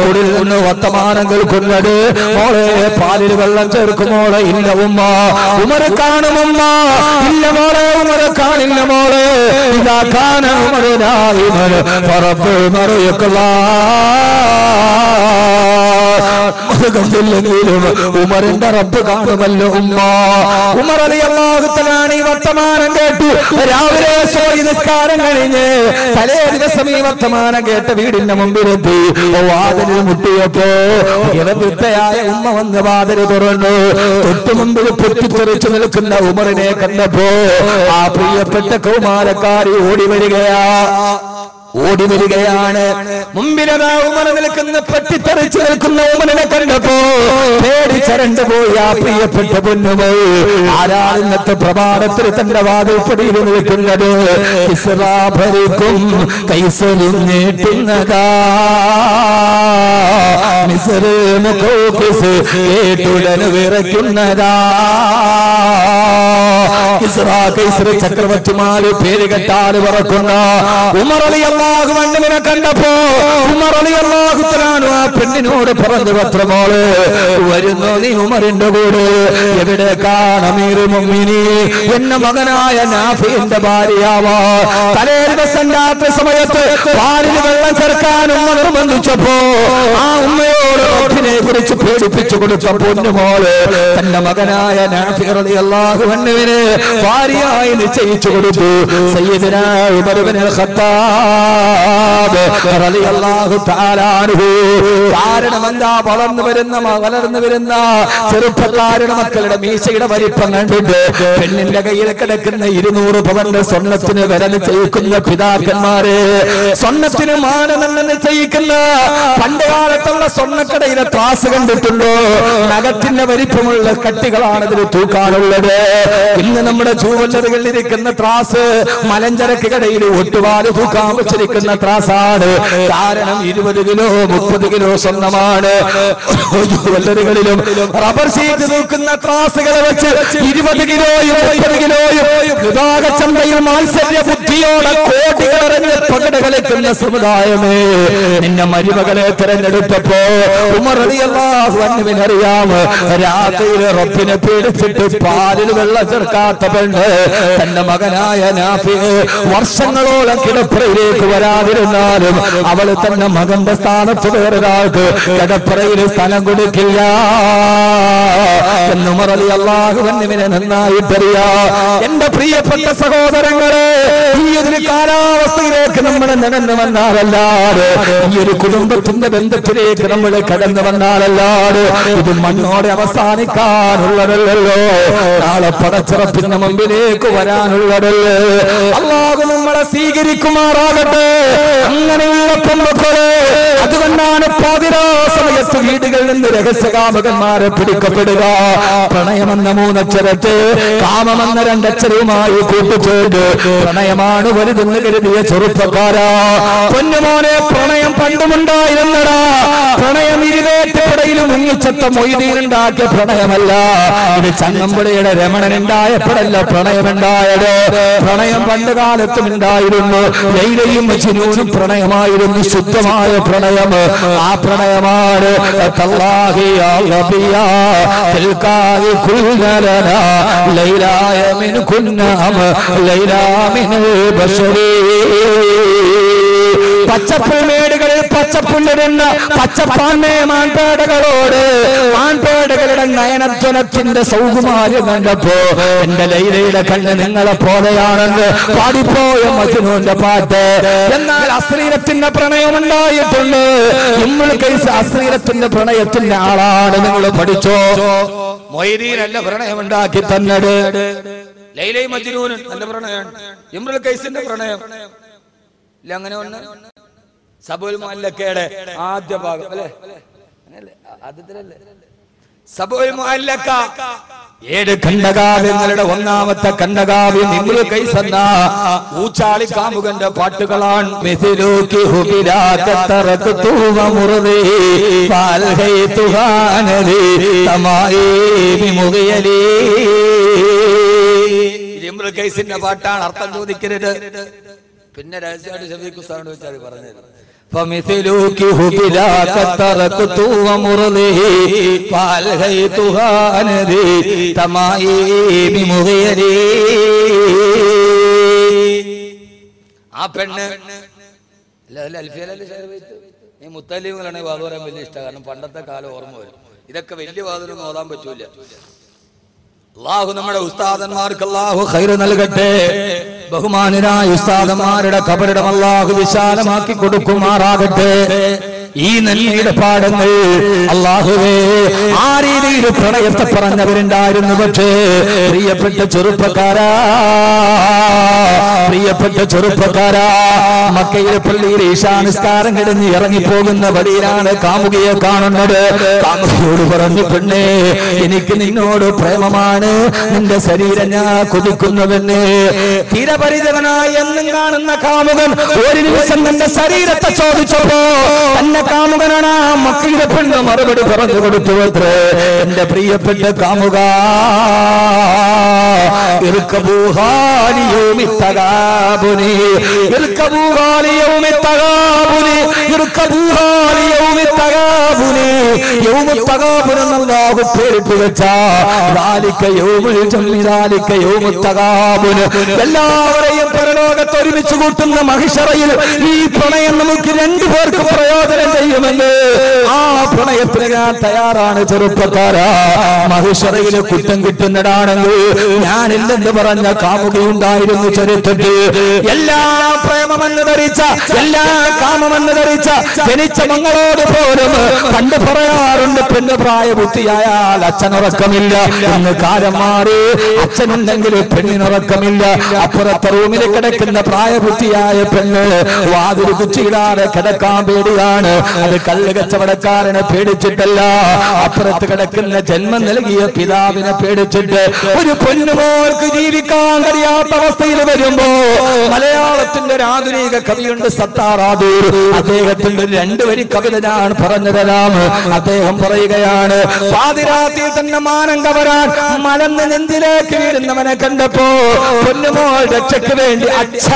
ഉള്ളിൽ നിന്ന് വർത്തമാനം കേൾക്കുന്നത്, മോളെ പാലിൽ വെള്ളം ചേർക്കുമോളെ? ഇല്ല ഉമ്മ. ഉമർ കാണുമമ്മ? ഇല്ല മോളെ, ഉമർ കാണില്ല മോളെ. ഇതാ കാന ഉമറുനായിമൻ ഫറബ്ബു മറിയക്കല്ലാ. കണ്ടില്ലെങ്കിലും ഉമറിന്റെ റബ്ബ് കാണുമല്ലോ ഉമ്മ. ഉമർ റളിയല്ലാഹു തആല ഈ വർത്തമാനം കേട്ടു. രാവിലെ സൂര്യ നിസ്കാരം കഴിഞ്ഞ് തലേ ദിവസം ഈ വർത്തമാനം കേട്ട വീടിന്റെ മുമ്പിലെത്തി. വാതിലിൽ മുട്ടിയപ്പോ വൃദ്ധയായ ഉമ്മ വന്ന് വാതിൽ തുറന്നു. തൊട്ടു മുമ്പിൽ പൊട്ടിത്തെറിച്ചു നിൽക്കുന്ന ഉമറിനെ കണ്ടപ്പോ ആ പ്രിയപ്പെട്ട കൗമാരക്കാരി ഓടി വരികയാണ്. മുമ്പിലതാ ഉമർ നിൽക്കുന്ന, പൊട്ടിത്തെറിച്ചു നിൽക്കുന്ന ഉമറിനെ കണ്ടപ്പോ പേടിച്ചരണ്ടു പോയി ആ പ്രിയപ്പെട്ട പൊന്നുമോ. ആരാണ് ഇന്നത്തെ പ്രഭാതത്തിൽ തന്റെ വാതിൽപ്പടിയിൽ നിൽക്കുന്നത്? കിസ്റാ ഭരിക്കും കൈസരും നീട്ടുന്നതാ, മിസ്റ് മുഖോക്കിസ് കേട്ടുടന് വിറയ്ക്കുന്നതാ. കിസ്റാ കൈസർ ചക്രവർത്തിമാര് പേര് കെട്ടാല് പറക്കുന്ന ഉമർ റളിയല്ലാഹു അൻഹുവിനെ കണ്ടപ്പോ ഉമർ റളിയല്ലാഹു തആല ആ പെണ്ണിനോട് പറഞ്ഞു, പത്രമോള് വരുന്നു നീ ഉമറിന്റെ കൂടെ? എവിടേക്കാണ് അമീറുൽ മുഅ്മിനീൻ? എന്റെ മകനായ നാഫിന്റെ ഭാര്യയാവാ. തലേ ദിവസം രാത്രി സമയത്ത് പാലിൽ വെള്ളം ചേർക്കാൻ ഉമ്മ നിർബന്ധിച്ചപ്പോ ആ ഉമ്മയോട് റബ്ബിനെ കുറിച്ച് പേടിപ്പിച്ചു കൊടുത്ത പൊന്നുമോള് തന്റെ മകനായ നാഫി റളിയല്ലാഹു അൻഹുവിനെ ഭാര്യയായി നിശ്ചയിച്ചു കൊടുത്തു. സയ്യിദുനാ ഉമർ ഇബ്നുൽ ഖത്താബ് റളിയല്ലാഹു തആല അൻഹു. കാരണം എന്താ? വളർന്നു വരുന്ന ചെറുപ്പക്കാരുടെ മക്കളുടെ മീശയുടെ വലിപ്പം കണ്ടിട്ട് പെണ്ണിന്റെ കയ്യിൽ കിടക്കുന്ന 200 പവന്റെ സ്വർണത്തിന് വില നിശ്ചയിക്കുന്ന പിതാക്കന്മാരെ, സ്വർണത്തിന് മാനദണ്ഡം നിശ്ചയിക്കുന്ന പണ്ട് കാലത്തുള്ള സ്വർണ്ണക്കടയിലെ ത്രാസ് കണ്ടിട്ടുണ്ടോ? നഖത്തിന്റെ വലിപ്പമുള്ള കട്ടികളാണ് ഇതിൽ തൂക്കാനുള്ളത്. ഇന്ന് നമ്മുടെ ജൂവലറികളിൽ ഇരിക്കുന്ന ത്രാസ് മലഞ്ചരക്ക് കടയിൽ ഒട്ടുപാല് തൂക്കാൻ വെച്ചിരിക്കുന്ന ത്രാസാണ്. കാരണം 20 കിലോ 30 കിലോ സ്വർണ്ണമാണ്. ജൂവലറികളിലും റബ്ബർ ഷീറ്റ് തൂക്കുന്ന ത്രാസുകളെ വെച്ച് 20 കിലോയും 30 കിലോയും ചന്തയിൽ മാത്സര്യ ബുദ്ധിയോടെ കോടികളറിഞ്ഞ് പകട് കളിക്കുന്ന സമുദായമേ, നിന്നെ മരുമകളെ തിരഞ്ഞെടുത്തപ്പോ ഉമർ റളിയല്ലാഹു അൻഹുവിനെ അറിയാം. രാത്രിയിൽ റബ്ബിനെ പേടിച്ചിട്ട് പാലിൽ വെള്ളം ചേർക്കാത്ത പെണ്ണ് തന്റെ മകനായ നാഫി വർഷങ്ങളോളം കിടപ്പറയിലേക്ക് വരാതിരുന്നു. ആയിരുന്നാലും അവൾ തന്നെ മകന്റെ സ്ഥാനത്ത് വേറൊരാൾക്ക് കിടപ്പറയിൽ സ്ഥലം കൊടുക്കില്ല എന്ന് ഉമർ റളിയല്ലാഹു അൻഹുവിനെ നന്നായിട്ടറിയാം. എന്റെ പ്രിയപ്പെട്ട സഹോദരങ്ങളെ, ഈ ഒരു കാലാവസ്ഥയിലേക്ക് നമ്മൾ നടന്നു വന്നാലല്ലാതെ, ഈ ഒരു കുടുംബത്തിന്റെ ബന്ധത്തിലേക്ക് നമ്മൾ കടന്നു വന്നാലല്ലാതെ ഇത് മണ്ണോടെ അവസാനിക്കാനുള്ളതല്ലോ, നാളെ പടച്ചിറപ്പിന്റെ മുമ്പിലേക്ക് വരാനുള്ളതല്ലേ. അല്ലാഹു നമ്മളെ സ്വീകരിക്കുമാറാകട്ടെ. അങ്ങനെയുള്ള പെൺമക്കളെ, അതുകൊണ്ടാണ് പാതിരാ സമയത്ത് വീടുകളിൽ നിന്ന് രഹസ്യകാമകന്മാരെ പിടിക്കപ്പെടുക. പ്രണയമെന്ന മൂന്നക്ഷരത്തെ കാമമെന്ന രണ്ടക്ഷരവുമായി കൂട്ടിച്ചേർത്ത് പ്രണയമാണ് വലുതെന്ന് കരുതിയ ചെറുപ്പക്കാരാ, പൊന്നുമോനെ, പ്രണയം പണ്ടുമുണ്ടായിരുന്നടാ. പ്രണയം ഇരുവേറ്റപ്പടയിലും മുങ്ങിച്ചത്ത മൊയ്തീനുണ്ടാക്കിയ പ്രണയമല്ല. ഇത് ചങ്ങമ്പുഴയുടെ രമണനുണ്ടായപ്പോഴല്ല പ്രണയമുണ്ടായത്. പ്രണയം പണ്ട് കാലത്തും ഉണ്ടായിരുന്നു. ലൈലയും മജ്നൂനും പ്രണയമായിരുന്നു, ശുദ്ധമായ പ്രണയം. ആ പ്രണയമാണ് പച്ചപ്പുൽമേടുകളിൽ പച്ചപ്പുല്ലിരുന്ന പച്ചപ്പാൻമേ മാൻപേടകളോട് മാൻപേടകളുടെ നയനധ്വനത്തിന്റെ സൗകുമാര്യം കണ്ടപ്പോ എന്റെ ലൈലയുടെ കണ്ണ് നിങ്ങളെ പോലെയാണെന്ന് പാടിപ്പോയ മജ്നൂന്റെ പാട്ട്. എന്നാൽ അശ്ലീലത്തിന്റെ പ്രണയം ഉണ്ടായിട്ടുണ്ട്. ഇമ്മുൽ ഖൈസ് അശ്ലീലത്തിന്റെ പ്രണയത്തിന്റെ ആളാണ്. നിങ്ങൾ പഠിച്ചോ? മൊയ്തീനല്ല പ്രണയം ഉണ്ടാക്കി തന്നത്. ലൈലയും മജ്നൂനും നല്ല പ്രണയമാണ്. ഇമ്രുൽ ഖൈസിന്റെ പ്രണയം ഇല്ല. അങ്ങനെ ഒന്ന് സബുൽ മുഅല്ലക്കയുടെ ആദ്യ ഭാഗം അല്ലേ, ആദ്യത്തിലല്ലേ സബുൽ മുഅല്ലക്ക. 7 ഖണ്ഡകാവ്യങ്ങളുടെ ഒന്നാമത്തെ ഖണ്ഡകാവ്യം ഇമ്രുൽ ഖൈസ് എന്ന ഊച്ചാളി കാമുകന്റെ പാട്ടുകളാണ്. മിഥിലൂകി ഹുബിലാക തറക്തു വമുർദി ഫൽഹൈതുഹാനലി തമായിബി മുഗയലി. ഇമ്രുൽ ഖൈസിന്റെ പാട്ടാണ്. അർത്ഥം ചോദിക്കരുത്. പിന്നെ രഹസ്യമായിട്ട് ഷഫീഖ് ഉസ്താദിനോട് വെച്ചാൽ പറഞ്ഞത്. فمثلوك هبلاك تركت ومرضه فالهيتها نذي تمائم مغيري. ആ പെണ്ണ് ഈ മുത്തലിങ്ങളാണ് വാദം പറയാൻ വലിയ ഇഷ്ടം. കാരണം പണ്ടത്തെ കാലം ഓർമ്മ വരും. ഇതൊക്കെ വലിയ വാദമൊന്നും ഓതാൻ പറ്റൂല. അല്ലാഹു നമ്മുടെ ഉസ്താദന്മാർക്ക് അല്ലാഹു ഖൈർ നൽകട്ടെ. ബഹുമാനരായ ഉസ്താദന്മാരുടെ ഖബറിടം അല്ലാഹു വിശാലമാക്കി കൊടുക്കുമാറാകട്ടെ. ഈ നന്മയുടെ പാഠങ്ങൾ അല്ലാഹുവേ, ആ രീതിയിൽ പ്രണയത്തെ പറഞ്ഞവരുണ്ടായിരുന്നു. പക്ഷേ പ്രിയപ്പെട്ട ചെറുപ്പക്കാരാ, മക്കയിലെ പള്ളിയിൽ ഈശാനിസ്കാരം കിടന്ന് ഇറങ്ങിപ്പോകുന്ന വഴിയിലാണ് കാമുകിയെ കാണുന്നത്. കാമുകിയോട് പറഞ്ഞു, പെണ്ണേ, എനിക്ക് നിന്നോട് പ്രേമമാണ്, നിന്റെ ശരീരം ഞാൻ കൊതിക്കുന്നുവെന്ന്. തീരപരിചകനായി എന്നും കാണുന്ന കാമുകൻ ഒരു നിമിഷം തന്റെ ശരീരത്തെ ചോദിച്ചപ്പോ തന്നെ കാമുകനാണ് ആ മക്കയിലെ പെണ്ണ് മറുപടി പറഞ്ഞു കൊടുത്തു. അത്രേ എന്റെ പ്രിയപ്പെട്ട കാമുക, എല്ലാവരെയും പരലോകത്ത് ഒരുമിച്ച് കൂട്ടുന്ന മഹിഷറയിൽ ഈ പ്രണയം നമുക്ക് രണ്ടുപേർക്ക് പ്രയോജനം ചെയ്യുമെന്ന് ആ പ്രണയത്തിന് ഞാൻ തയ്യാറാണ്. ചെറുപ്പക്കാരാ, മഹിഷറയില് കുറ്റം കിട്ടുന്നതാണെങ്കിൽ ഞാനില്ലെന്ന് പറഞ്ഞ കാമുകയുണ്ടായിരുന്നു ചരിത്രത്തിൽ. എല്ലാ പ്രേമമെന്ന് ധരിച്ച, എല്ലാ കാമമെന്ന് ധരിച്ച ജനിച്ച മങ്ങളോട് പോലും കണ്ടു പറയാറുണ്ട്, പെണ്ണ് പ്രായബുദ്ധിയായാൽ അച്ഛനുറക്കമില്ല എന്ന്. കാലം മാറി, അച്ഛനുണ്ടെങ്കിൽ പെണ്ണിനുറക്കമില്ല. അപ്പുറത്തെ റൂമിൽ കിടക്കുന്ന പ്രായബുദ്ധിയായ പെണ്ണ് വാതിൽ കുറ്റിയിടാതെ കിടക്കാൻ പേടിയാണ്. അത് കള്ള് കച്ചവടക്കാരനെ പേടിച്ചിട്ടല്ല, അപ്പുറത്ത് കിടക്കുന്ന ജന്മം നൽകിയ പിതാവിനെ പേടിച്ചിട്ട്. ഒരു പൊന്നുമോൾക്ക് ജീവിക്കാൻ കഴിയാത്ത അവസ്ഥയിൽ വരുമ്പോ മലയാളത്തിന്റെ ഒരു ആധുനിക കവിയുണ്ട് സത്താറാദൂർ. അദ്ദേഹത്തിന്റെ 2 വരി കവിത ഞാൻ പറഞ്ഞു തരാം. അദ്ദേഹം പറയുകയാണ്, പാതിരാത്രിയിൽ തന്നെ മാനം കവരാൻ മലന്ന് നെഞ്ചിലേക്ക് വീഴുന്നവനെ കണ്ടപ്പോ പൊന്നുമോൾ രക്ഷയ്ക്ക് വേണ്ടി അച്ഛ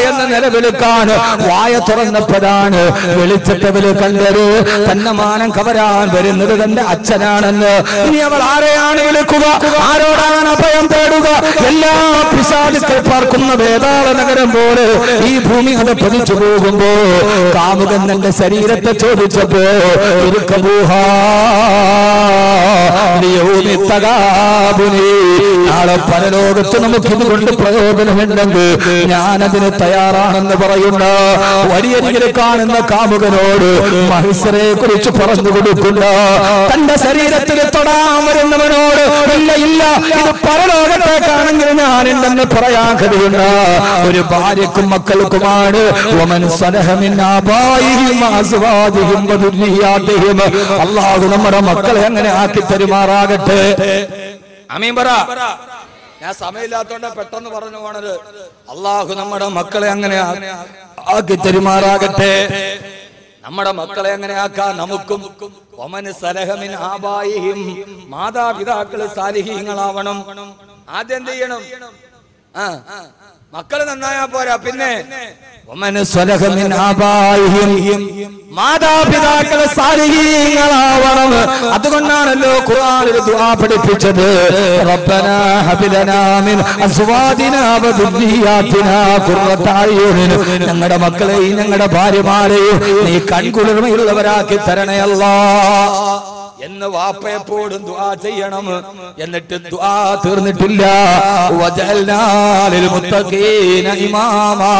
എന്ന് നിലവിളിക്കാൻ വായ തുറന്നപ്പോഴാണ് വെളിച്ചത്തവര് കണ്ടത് തന്നെ മാനം കവരാൻ വരുന്നത് തന്റെ അച്ഛനാണെന്ന്. ഇനി അവൾ ആരെയാണ് വിളിക്കുക? ആരോടാണ് അഭയം തേടുക? എല്ലാ പിശാചുക്കൾ പാർക്കുന്ന വേതാള നഗരം പോലെ ഈ ഭൂമി അത് പതിച്ചു പോകുമ്പോ കാമുകൻ തന്റെ ശരീരത്തെ ചോദിച്ചപ്പോ നാളെ പരലോകത്ത് നമുക്ക് ഇതുകൊണ്ട് പ്രയോജനമുണ്ടെങ്കിൽ ഞാനതിന് തയ്യാറാണെന്ന് പറയുന്ന വലിയ കാണുന്ന കാമുകനോട് മഹിഷറെ കുറിച്ച് പറഞ്ഞു കൊടുക്കുന്ന തന്റെ ശരീരത്തിൽ തൊടാൻ വരുന്നവനോട് ഇല്ല ഇല്ല ഇത് പരലോകത്തേക്കാണെങ്കിൽ ഞാനുണ്ടെന്ന് പറയാൻ കഴിയുന്ന ഒരു ഭാര്യക്കും മക്കൾക്കുമാണ് അല്ലാഹു നമ്മുടെ മക്കളെ അങ്ങനെ ആക്കി തരുമാറാകട്ടെ. ആമീൻ പറ. ഞാൻ സമയമില്ലാത്തോണ്ട് പെട്ടെന്ന് പറഞ്ഞു പോണത്. അല്ലാഹു നമ്മുടെ മക്കളെ അങ്ങനെ ആക്കി തരുമാറാകട്ടെ. നമ്മുടെ മക്കളെ അങ്ങനെ ആക്കാൻ നമുക്കും മാതാപിതാക്കള് സാലിഹീങ്ങളാവണം. ആദ്യം എന്ത് ചെയ്യണം? മക്കള് നന്നായാ പോരാ, പിന്നെ മാതാപിതാക്കള് സാലിഹീങ്ങളാവണം. അതുകൊണ്ടാണല്ലോ ഖുർആൻ ഒരു ദുആ പഠിപ്പിച്ചത്. റബ്ബനാ ഹബ് ലനാ മിൻ അസ്വാദിനാ വ ദുർരിയാതിനാ ഖുർറത അയ്യുനിൻ. ഞങ്ങളുടെ മക്കളെയും ഞങ്ങളുടെ ഭാര്യമാരെയും നീ കൺകുളിർമയുള്ളവരാക്കി തരണേ അല്ലാഹ് എന്ന് വാപ്പയെപ്പോഴും ദുആ ചെയ്യണം. എന്നിട്ട് ദുആ തീർന്നിട്ടില്ല. വജഅൽനാ ലിൽ മുത്തഖീന ഇമാമാ.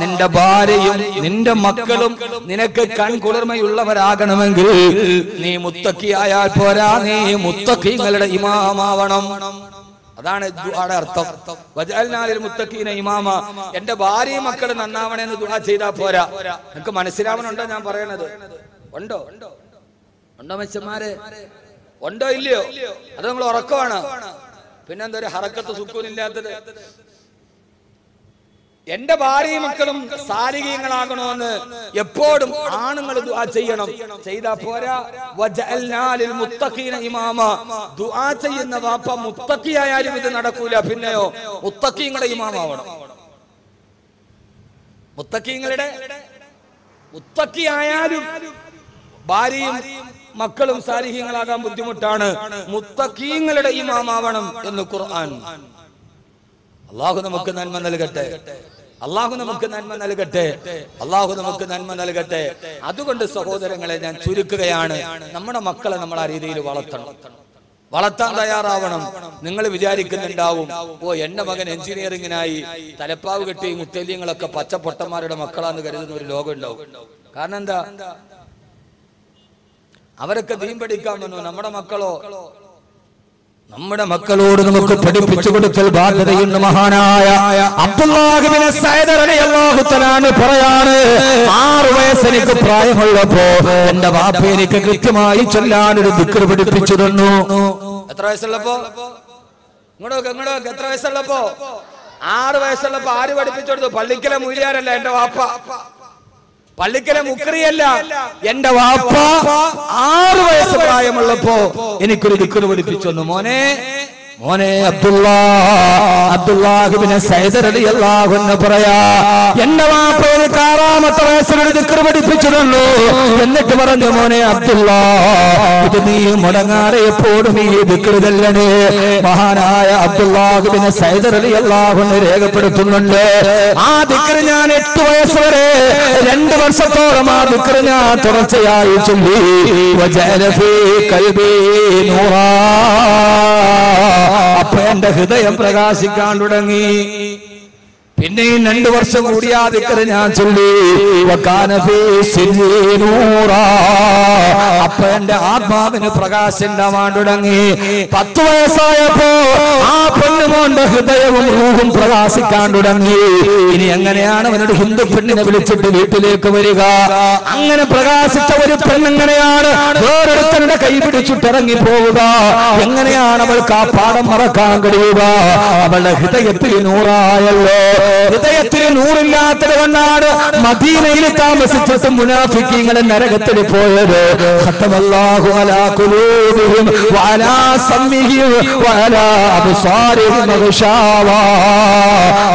നിന്റെ ഭാര്യയും നിന്റെ മക്കളും നിനക്ക് കൺകുളിർമയുള്ളവരാകണമെങ്കിൽ നീ മുത്തഖിയായാൽ പോരാ, നീ മുത്തഖീങ്ങളുടെ ഇമാമാവണം. അതാണ് ദുആയുടെ അർത്ഥം. വജഅൽനാ ലിൽ മുത്തഖീന ഇമാമ. എന്റെ ഭാര്യയും മക്കളും നന്നാവണമെന്ന് ദുആ ചെയ്താൽ പോരാ. നിനക്ക് മനസ്സിലാവണുണ്ടോ ഞാൻ പറയണത്? ഉണ്ടോ ഉണ്ടോ മച്ചന്മാരെ? ഉണ്ടോ ഇല്ലയോ? അത് നമ്മൾ ഉറക്കമാണ്. പിന്നെന്താ ഒരു ഹറക്കത്ത് സുക്കൂനില്ലാത്തത്? എന്റെ ഭാര്യയും മക്കളും സാലിഹീങ്ങളാകണമെന്ന് എപ്പോഴും ആണുങ്ങൾ ദുആ ചെയ്യണം. ചെയ്താ പോരാ. വജഅൽനാ ലിൽ മുത്തഖീന ഇമാമ. ദുആ ചെയ്യുന്ന വാപ്പ മുത്തഖിയായാലും ഇത് നടക്കൂല. പിന്നെയോ മുത്തഖീങ്ങളുടെ ഇമാമാവണം. മുത്തഖിയായാലും ഭാര്യയും മക്കളും സാലിഹീങ്ങളാകാൻ ബുദ്ധിമുട്ടാണ്. മുത്തഖീങ്ങളുടെ ഇമാമാവണം എന്ന് ഖുർആൻ. അല്ലാഹു നമുക്ക് നന്മ നൽകട്ടെ. അല്ലാഹു നമുക്ക് നന്മ നൽകട്ടെ. അല്ലാഹു നമുക്ക് നന്മ നൽകട്ടെ. അതുകൊണ്ട് സഹോദരങ്ങളെ ഞാൻ ചുരുക്കുകയാണ്, നമ്മുടെ മക്കളെ നമ്മൾ ആ രീതിയിൽ വളർത്താൻ തയ്യാറാവണം. നിങ്ങൾ വിചാരിക്കുന്നുണ്ടാവും, ഓ എന്റെ മകൻ എഞ്ചിനീയറിംഗിനായി തലപ്പാവ് കെട്ടി മുത്തല്യങ്ങളൊക്കെ പച്ചപ്പൊട്ടന്മാരുടെ മക്കളാന്ന് കരുതുന്ന ഒരു ലോകം ഉണ്ടാവും. കാരണം എന്താ? അവരൊക്കെ ദീൻ പഠിക്കാൻ വന്നു. നമ്മുടെ മക്കളോട് നമുക്ക് പഠിപ്പിച്ചു കൊടുക്കൽ ബാധ്യതയുണ്ട്. മഹാനായ അബ്ദുല്ലാഹ് ഇബ്നു സഅദ് റളിയല്ലാഹു തആല പറയാണ്, 6 വയസ്സ് എനിക്ക് പ്രായമുള്ളപ്പോ എന്റെ വാപ്പ എനിക്ക് കൃത്യമായി ചൊല്ലാൻ ഒരു ദിക്ർ പഠിപ്പിച്ചു തന്നു. എത്ര വയസ്സുള്ളപ്പോ? ഇങ്ങോട്ട് എത്ര വയസ്സുള്ളപ്പോ? 6 വയസ്സുള്ളപ്പോ. ആര് പഠിപ്പിച്ചു കൊടുത്തു? പള്ളിക്കലെ മൂല്യാരല്ല എന്റെ വാപ്പ, പള്ളിക്കലെ മുക്രിയല്ല, എന്റെ വാപ്പ 6 വയസ്സ് പ്രായമുള്ളപ്പോ എനിക്കൊരു ദിക്ർ പഠിപ്പിച്ചു തന്നു. മോനെ അബ്ദുല്ലാഹ് ഇബ്നു സഅദ് റളിയല്ലാഹു അൻഹു പറയാ, എന്റെ വാപ്പ എനിക്ക് 6-ാമത്തെ വയസ്സിൽ ഒരു ദിക്ർ പഠിപ്പിച്ചു തന്നു. എന്നിട്ട് പറഞ്ഞു, മോനെ അബ്ദുല്ലാഹ്, ഇത് നീ മുടങ്ങാതെ എപ്പോഴും ഈ ദിക്ർ ചൊല്ലണേ. മഹാനായ അബ്ദുല്ലാഹ് ഇബ്നു സഅദ് റളിയല്ലാഹു അൻഹു രേഖപ്പെടുത്തുന്നുണ്ട്, ആ ദിക്ർ ഞാൻ 8 വയസ്സ് വരെ 2 വർഷത്തോളം ആ ദിക്ർ ഞാൻ തുടർച്ചയായി ചൊല്ലി. വജഅല ഫീ ഖൽബി നൂറാ. അപ്പൊ എന്റെ ഹൃദയം പ്രകാശിക്കാൻ തുടങ്ങി. പിന്നെയും 2 വർഷം കൂടി ആ ദിക്ർ ഞാൻ ചൊല്ലി. അപ്പൊ എന്റെ ആത്മാവിന് പ്രകാശം ഉണ്ടാവാൻ തുടങ്ങി. 10 വയസ്സായപ്പോ ആ പെണ്ണുമോന്റെ ഹൃദയവും റൂഹും പ്രകാശിക്കാൻ തുടങ്ങി. ഇനി എങ്ങനെയാണ് അവനോട് ഹിന്ദു പെണ്ണിനെ വിളിച്ചിട്ട് വീട്ടിലേക്ക് വരിക? അങ്ങനെ പ്രകാശിച്ച ഒരു പെണ്ണെങ്ങനെയാണ് വേറൊരുത്തരുടെ കൈ പിടിച്ചിട്ടിറങ്ങി പോവുക? എങ്ങനെയാണ് അവൾക്ക് ആ പാഠം മറക്കാൻ കഴിയുക? അവളുടെ ഹൃദയത്തിൽ നൂറായല്ലോ. ഹൃദയത്തിൽ നൂറില്ലാത്തത് കൊണ്ടാണ് മദീനയിൽ താമസിച്ചിട്ട് മുനാഫിക്കീങ്ങളെ നരകത്തിൽ പോയത്. ഖത്തമല്ലാഹു അലാ ഖുലൂബിഹിം വഅലാ സമഇഹിം വഅലാ അബ്സാരിഹിം ഗിശാവ.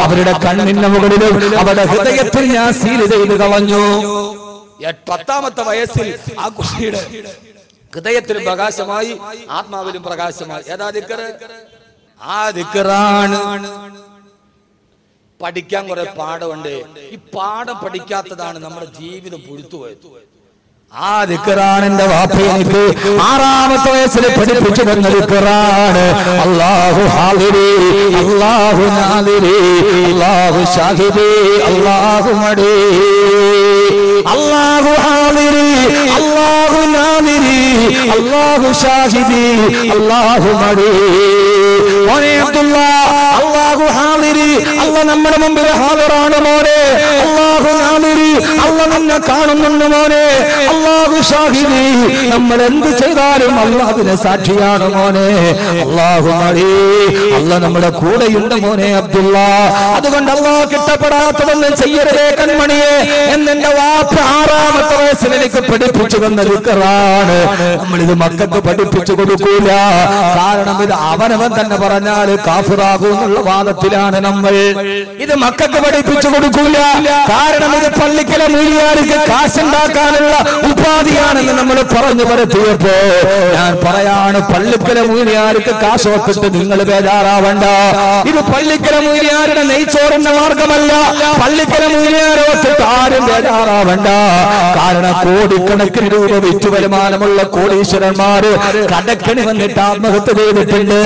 അവർ അവരുടെ കണ്ണിന്റെ മുകളിലും അവരുടെ ഹൃദയത്തിൽ ഞാൻ സീൽ ചെയ്ത് കളഞ്ഞു. 10ാമത്തെ വയസ്സിൽ ആ കുട്ടിയുടെ ഹൃദയത്തിലും പ്രകാശമായി, ആത്മാവിലും പ്രകാശമായി. ഏതാ ദിക്ർ? ആ ദിക്റാണ്. പഠിക്കാൻ കുറെ പാഠമുണ്ട്. ഈ പാഠം പഠിക്കാത്തതാണ് നമ്മുടെ ജീവിതം പുഴുത്തുപോയത്. ആ ദിക്റാണ് എന്റെ വാപ്പ എനിക്ക് 6ാമത്തെ വയസ്സിൽ പഠിപ്പിച്ചു തന്ന ദിക്റാണ്. അല്ലാഹു ഹാദിരി, അല്ലാഹു നാദിരി, അല്ലാഹു ഷാഹിദി, അല്ലാഹു മടി. അല്ലാഹു ഹാദിരി, അല്ലാഹു നാദിരി, അല്ലാഹു ഷാഹിദി, അല്ലാഹു മടി. മോനെ അബ്ദുല്ലാഹ്, അല്ലാഹു ഹാദിരി, അല്ലാഹ് നമ്മുടെ മുമ്പിൽ ഹാദിറാണ് മോനെ. അല്ലാഹു നാദിരി, അല്ലാഹ് നിന്നെ കാണുന്നുണ്ട് മോനെ. അല്ലാഹു ഷാഹിദി, നമ്മൾ എന്ത് ചെയ്താലും അല്ലാഹ് അതിന് സാക്ഷിയാണ് മോനെ. അല്ലാഹു മടി, അല്ലാഹ് നമ്മുടെ കൂടെയുണ്ട് മോനെ അബ്ദുല്ലാഹ്. അതുകൊണ്ട് അല്ലാഹ് കിട്ടപ്പെടാത്തതൊന്നും ചെയ്യരുതേ കൺമണിയെ എന്നെന്റെ വാപ്പ 6ാമത്തെ വയസ്സിൽ എനിക്ക് പഠിപ്പിച്ചു തന്ന ദിക്റാണ്. നമ്മളിത് മക്കൾക്ക് പഠിപ്പിച്ചു കൊടുക്കൂല. കാരണം ഇത് അവനവൻ തന്നെ പറഞ്ഞാൽ കാഫിറാകും എന്നുള്ള വാദത്തിലാണ് നമ്മൾ. ഇത് മക്കൾക്ക് പഠിപ്പിച്ചു കൊടുക്കൂല. കാരണം ഇത് പള്ളിക്കലെ മൂല്യാർക്ക് കാശുണ്ടാക്കാനുള്ള ഉപാധിയാണെന്ന് നമ്മൾ പറഞ്ഞു പരത്തിയപ്പോ ഞാൻ പറയാണ്, പള്ളിക്കലെ മൂല്യാർക്ക് കാശോത്തിട്ട് നിങ്ങൾ ബേജാറാവണ്ട. ഇത് പള്ളിക്കലെ മൂല്യാരുടെ നെയ്ച്ചോറിന്റെ മാർഗമല്ല. പള്ളിക്കലെ മൂല്യാരോത്തിട്ട് ആരും ബേജാറാവണ്ട. കാരണം കോടിക്കണക്കിന് രൂപ വിറ്റു വരുമാനമുള്ള കോടീശ്വരന്മാര് കടക്കണി വന്നിട്ട് ആത്മഹത്യ ചെയ്തിട്ടുണ്ട്.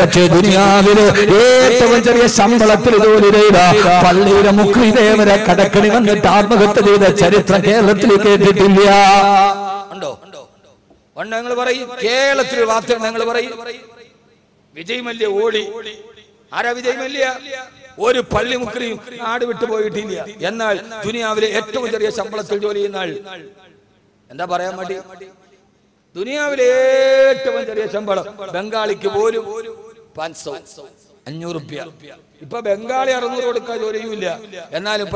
പക്ഷേ ദുനിയാവില് ഏറ്റവും ചെറിയ ശമ്പളത്തിൽ ജോലി ചെയ്ത പള്ളിയുടെ മുഖ്യദേവരെ കടക്കണി വന്നിട്ട് ആത്മഹത്യ ചെയ്ത ചരിത്രം കേരളത്തിൽ കേട്ടിട്ടില്ല. ഉണ്ടോ? ഞങ്ങൾ പറയും കേരളത്തിൽ വാർത്ത ഞങ്ങൾ പറയും വിജയ് മല്യ ഓടി. ആരാ വിജയ് മല്യ? ഒരു പള്ളി മുക്രിയും നാട് വിട്ടു പോയിട്ടില്ല. എന്നാൽ ദുനിയാവിലെ ഏറ്റവും ചെറിയ ശമ്പളത്തിൽ ജോലി ചെയ്യുന്ന ആൾ എന്താ പറയാൻ വേണ്ടി? ദുനിയാവിലെ ഏറ്റവും ചെറിയ ശമ്പളം ബംഗാളിക്ക് പോലും 500 രൂപ. ഇപ്പൊ ബംഗാളി 600 കൊടുക്കാൻ ജോലിയുമില്ല. എന്നാലും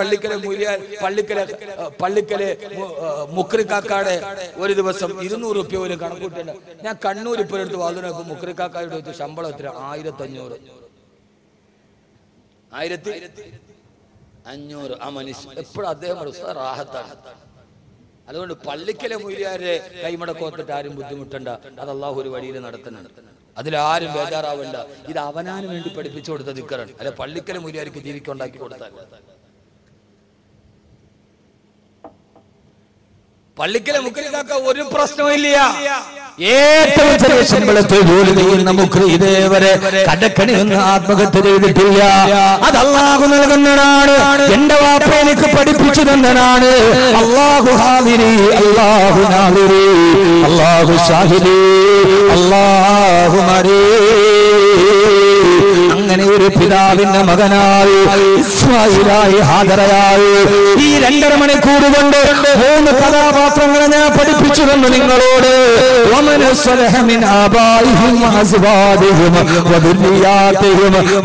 പള്ളിക്കലെ മുക്രിക്കാക്കാടെ ഒരു ദിവസം 200 രൂപ പോലും കണക്കൂട്ടുണ്ട്. ഞാൻ കണ്ണൂർ ഇപ്പോൾ എടുത്ത് വാതിനൊക്കെ മുക്രിക്കാക്കാരുടെ വെച്ച് ശമ്പളം എത്ര? 1500. 1500. ആ മനുഷ്യൻ എപ്പോഴും അദ്ദേഹം റാഹത്താണ്. അതുകൊണ്ട് പള്ളിക്കലെ മൂല്യാരെ കൈമടക്കോത്തിട്ട് ആരും ബുദ്ധിമുട്ടണ്ട. അത് അല്ലാഹു ഒരു വഴിയിൽ നടത്തുന്നുണ്ട്. അതിലാരും ബേജാറാവണ്ട. ഇത് അവനാന് വേണ്ടി പഠിപ്പിച്ചു കൊടുത്ത ദിക്റാണ്. അല്ലെ പള്ളിക്കലെ മൂല്യാർക്ക് ജീവിക്കുണ്ടാക്കി കൊടുത്താൽ. പള്ളിക്കലെ മുക്രിക്കാക്ക ഒരു പ്രശ്നമില്ല. ഏറ്റവും ചെറിയ ശമ്പളത്തിൽ ജോലി ചെയ്യുന്ന മുക്രി ഇതേവരെ കടക്കണി എന്ന് ആത്മഹത്യ ചെയ്തിട്ടില്ല. അത് അല്ലാഹു നൽകുന്നതാണ്. എന്റെ വാപ്പ എനിക്ക് പഠിപ്പിച്ചു തന്നതാണ്. അല്ലാഹു ഹാദിരി, അല്ലാഹു നാദിരി, അല്ലാഹു ഷാഹിദി, അല്ലാഹു മരി. അങ്ങനെ ഒരു പിതാവിന്റെ മകനായി ഇസ്മായിലായി ഹാജറയായി ഈ 2.5 മണിക്കൂർ കൊണ്ട് 3 കഥാപാത്രങ്ങളെ ഞാൻ പഠിപ്പിച്ചു തന്നു നിങ്ങളോട്.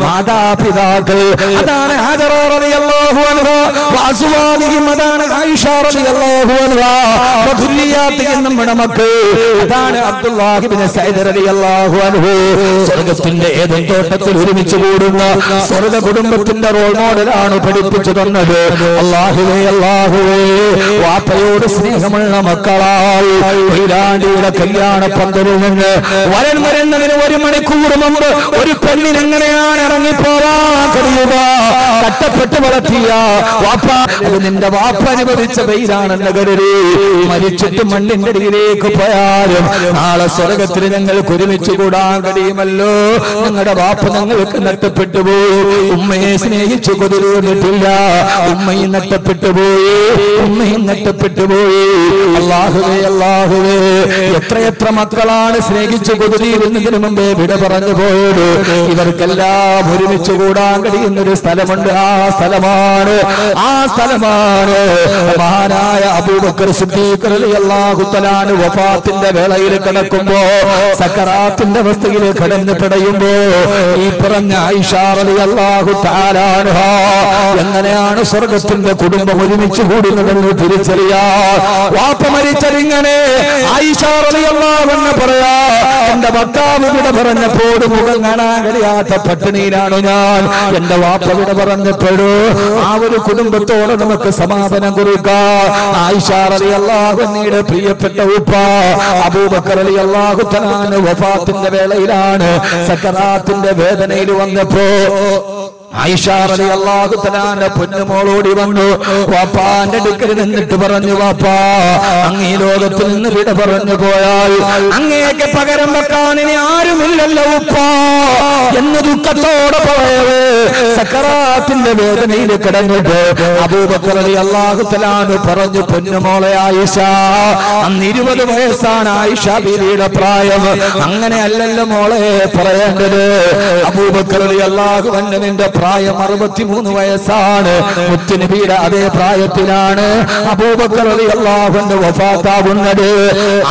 മാതാപിതാക്കൾ അതാണ് ഹാജറ റളിയല്ലാഹു അൻഹ, വഅസ്വാദിഹിം അതാണ് ആയിഷ റളിയല്ലാഹു അൻഹ, വദുല്ലിയാത്തിഹിം നമ്മുടെ മക്കൾ അതാണ് അബ്ദുല്ലാഹി ഇബ്നു സഈദ് റളിയല്ലാഹു അൻഹു. സ്വർഗ്ഗത്തിന്റെ ഏദൻ തോട്ടത്തിൽ ഒരുമിച്ച് കൂടുന്ന സ്വർഗ്ഗ കുടുംബത്തിന്റെ റോൾ മോഡലാണ് പഠിപ്പിച്ചു തന്നത്. അല്ലാഹുവേ, അല്ലാഹുവേ, വാപ്പയോട് സ്നേഹമുള്ള മക്കളായി മൈലാണ്ടിയുടെ കല്യാണ പന്തലിൽ നിന്ന് വരൻ വരുന്നതിന് 1 മണിക്കൂർ മുമ്പ് ഒരു പെണ്ണിനെങ്ങനെയാണ് ഇറങ്ങിപ്പോവാൻ കഴിയുക? കട്ടപ്പെട്ട് വളർത്തിയ വാപ്പ, അത് നിന്റെ വാപ്പ അനുഭവിച്ച വെയിലാണെന്ന് കരുതി മരിച്ചിട്ട് മണ്ണിന്റെ അടിയിലേക്ക് പോയാലും നാളെ സ്വർഗത്തിൽ ഞങ്ങൾക്ക് ഒരുമിച്ച് കൂടാൻ കഴിയുമല്ലോ. നിങ്ങളുടെ വാപ്പ ഞങ്ങൾക്ക് നഷ്ടപ്പെട്ടു പോയി. ഉമ്മയെ സ്നേഹിച്ചു കൊതിരിട്ടില്ല. ഉമ്മയും നഷ്ടപ്പെട്ടു പോയി, ഉമ്മയും നഷ്ടപ്പെട്ടു പോയി. അല്ലാഹുവേ, അല്ലാഹുവേ, എത്രയെത്ര മക്കളാണ് സ്നേഹിച്ചു കൊതിരിയുന്നതിന് മുമ്പേ വിട പറഞ്ഞു പോയത്. ഇവർക്കെല്ലാം ഒരുമിച്ച് കൂടാൻ കഴിയുന്നൊരു സ്ഥലമുണ്ട്. ആ സ്ഥലമാണ് മഹാനായ അബൂബക്കർ സിദ്ദീഖ് റളിയല്ലാഹു തആല വഫാത്തിന്റെ വേളയിൽ കിടക്കുമ്പോ, സക്കറാത്തിന്റെ അവസ്ഥയിൽ കിടന്ന് പിടയുമ്പോ ഈ പറഞ്ഞ ആയിഷ റളിയല്ലാഹു തആല അൻഹ എങ്ങനെയാണ് സ്വർഗ്ഗത്തിന്റെ കുടുംബം ഒരുമിച്ച് കൂടുന്നതെന്ന് തിരിച്ചറിയാ. വാപ്പ മരിച്ചതിങ്ങനെ ആയിഷ റളിയല്ലാഹു അൻഹ പറയാ, എന്റെ ഭർത്താവ് വിട പറഞ്ഞപ്പോൾ മുഖം കാണാൻ കഴിയാത്ത പട്ടിണിയിലാണ് ഞാൻ. എന്റെ വാപ്പ വിട പറഞ്ഞ പറഞ്ഞപ്പോഴോ ആ ഒരു കുടുംബത്തോട് നമുക്ക് സമാപനം കുറിക്കാം. ആയിഷ റളിയല്ലാഹു അൻഹയുടെ പ്രിയപ്പെട്ട ഉപ്പ അബൂബക്കർ റളിയല്ലാഹു തആല വഫാത്തിന്റെ വേളയിലാണ്, സക്കറാത്തിന്റെ വേദനയിൽ വന്നപ്പോ ആയിഷ റളിയല്ലാഹു തആല പൊന്നുമോളോടി വന്നു. വാപ്പാന്റെ അടുക്കൽ നിന്നിട്ട് പറഞ്ഞു, വാപ്പാ അങ്ങ് ഈ ലോകത്തിൽ നിന്ന് വിട പറഞ്ഞു പോയാൽ അങ്ങേക്ക് പകരം വെക്കാൻ ഇനി ആരുമില്ലല്ലോ ഉപ്പാ എന്ന് ദുഃഖത്തോടെ പറയവേ സക്കറാത്തിന്റെ വേദനയിൽ കിടന്നിട്ട് അബൂബക്കർ റളിയല്ലാഹു തആല പറഞ്ഞു, പൊന്നുമോളെ ആയിഷ, അന്ന് 20 വയസ്സാണ് ആയിഷ ബീവിയുടെ പ്രായം. അങ്ങനെ അല്ലല്ലോ മോളെ പറയേണ്ടത്. അബൂബക്കർ റളിയല്ലാഹു അൻഹുവിന്റെ പ്രായം 63 വയസ്സാണ്. മുത്തുനബിയുടെ അതേ പ്രായത്തിലാണ് അബൂബക്കർ റളിയല്ലാഹു അൻഹു വഫാത്താകുന്നത്.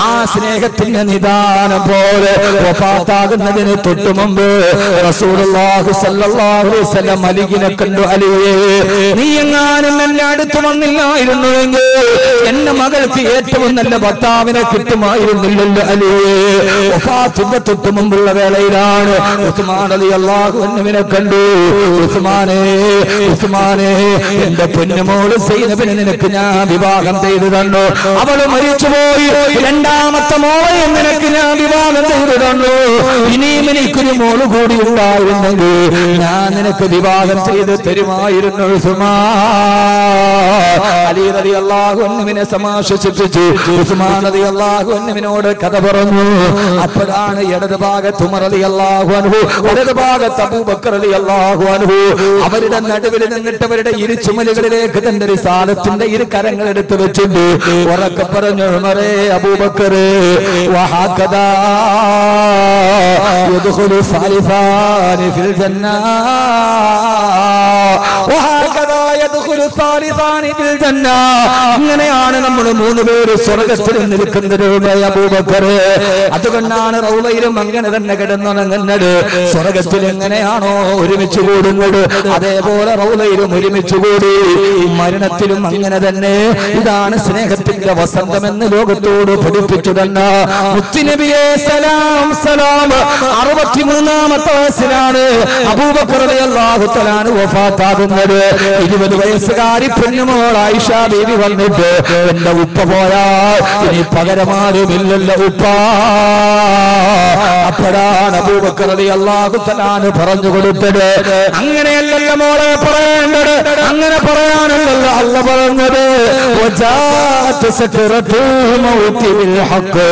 ആ സ്നേഹത്തിന്റെ നിദാനം പോലെ വഫാത്താകുന്നതിന് തൊട്ടു മുമ്പ് റസൂലുള്ളാഹി സ്വല്ലല്ലാഹു അലൈഹി വസല്ലം അലിയെ കണ്ടു, അലിയേ നീ എങ്ങാനും എന്നെ അടുത്ത് വന്നില്ലായിരുന്നുവെങ്കിൽ എന്റെ മകൾക്ക് ഏറ്റവും നല്ല ഭർത്താവിനെ കിട്ടുമായിരുന്നില്ലല്ലോ അലിയേ. വഫാത്തിന്റെ തൊട്ടു മുമ്പുള്ള വേളയിലാണ് ഉസ്മാൻ റളിയല്ലാഹു അൻഹുവിനെ കണ്ടു. ഉസ്മാനേ, ഉസ്മാനേ, എന്റെ പൊന്നുമോള് സൈനബിനെ നിനക്ക് ഞാൻ വിവാഹം ചെയ്തു തന്നു. അവള് മരിച്ചുപോയി. രണ്ടാമത്തെ മോളെ നിനക്ക് ഞാൻ വിവാഹം ചെയ്തു തന്നു. ഇനിയും എനിക്കൊരു മോള് കൂടി ഉണ്ടായിരുന്നെങ്കിൽ ഞാൻ നിനക്ക് വിവാഹം ചെയ്ത് തരുമായിരുന്നു. അലി റളിയല്ലാഹു അൻഹുവിനെ സമാശ്വസിപ്പിച്ചു. ഉസ്മാൻ റളിയല്ലാഹു അൻഹുവിനോട് കഥ പറഞ്ഞു. അപ്പോഴാണ് ഇടത് ഭാഗത്ത് ഉമർ റളിയല്ലാഹു അൻഹു, വലത് ഭാഗത്ത് അബൂബക്കർ റളിയല്ലാഹു അൻഹു അവരുടെ നടുവിൽ നിന്നിട്ട് അവരുടെ ഇരു ചുമലുകളിലേക്ക് തന്റെ റിസാലത്തിന്റെ ഇരു കരങ്ങൾ എടുത്തു വെച്ചിട്ട് ഉറക്കെ പറഞ്ഞു, ഉമറേ, അബൂബക്കറേ, വഹകദാ യദ്ഖുലു സാലിസാനി ഫിൽ ജന്ന, വഹകദാ യദ്ഖുലു സാലിസാനി ഫിൽ ജന്ന. ഇങ്ങനെയാണ് നമ്മൾ 3 പേര് സ്വർഗ്ഗത്തിൽ നിൽക്കുന്നത് അബൂബക്കറേ. അതുകൊണ്ടാണ് റൗളയിലും അങ്ങനെ തന്നെ കിടന്നുണങ്ങുന്നത്. സ്വർഗ്ഗത്തിൽ എങ്ങനെയാണോ ഒരുമിച്ച് കൂടുന്നത് അതേപോലെ റൗളയിലും ഒരുമിച്ച് കൂടി. മരണത്തിലും അങ്ങനെ തന്നെ. ഇതാണ് സ്നേഹത്തിന്റെ വസന്തമെന്ന് ലോകത്തോട് പഠിപ്പിച്ചു തന്ന മുത്തുനബിയെ സലാം സലാം. 63ാമത്തെ വയസ്സിലാണ് അബൂബക്കർ റളിയല്ലാഹു തആല വഫാത്താകുന്നത്. 20 വയസ്സുകാരി പൊന്നുമോൾ ആയിഷ ബീവി വന്നിട്ട്, എന്റെ ഉപ്പ പോയാൽ ഇനി പകരമാരുമില്ലല്ലോ ഉപ്പ. അപ്പോഴാണ് അബൂബക്കർ റളിയല്ലാഹു തആല പറഞ്ഞു കൊടുത്തത്, അങ്ങനെയല്ലല്ലോ മോളെ പറയേണ്ടത്, അങ്ങനെ പറയാനല്ലല്ലോ അല്ല പറഞ്ഞത്. വജാഅത് സക്റത്തുൽ മൗതി ബിൽ ഹഖ്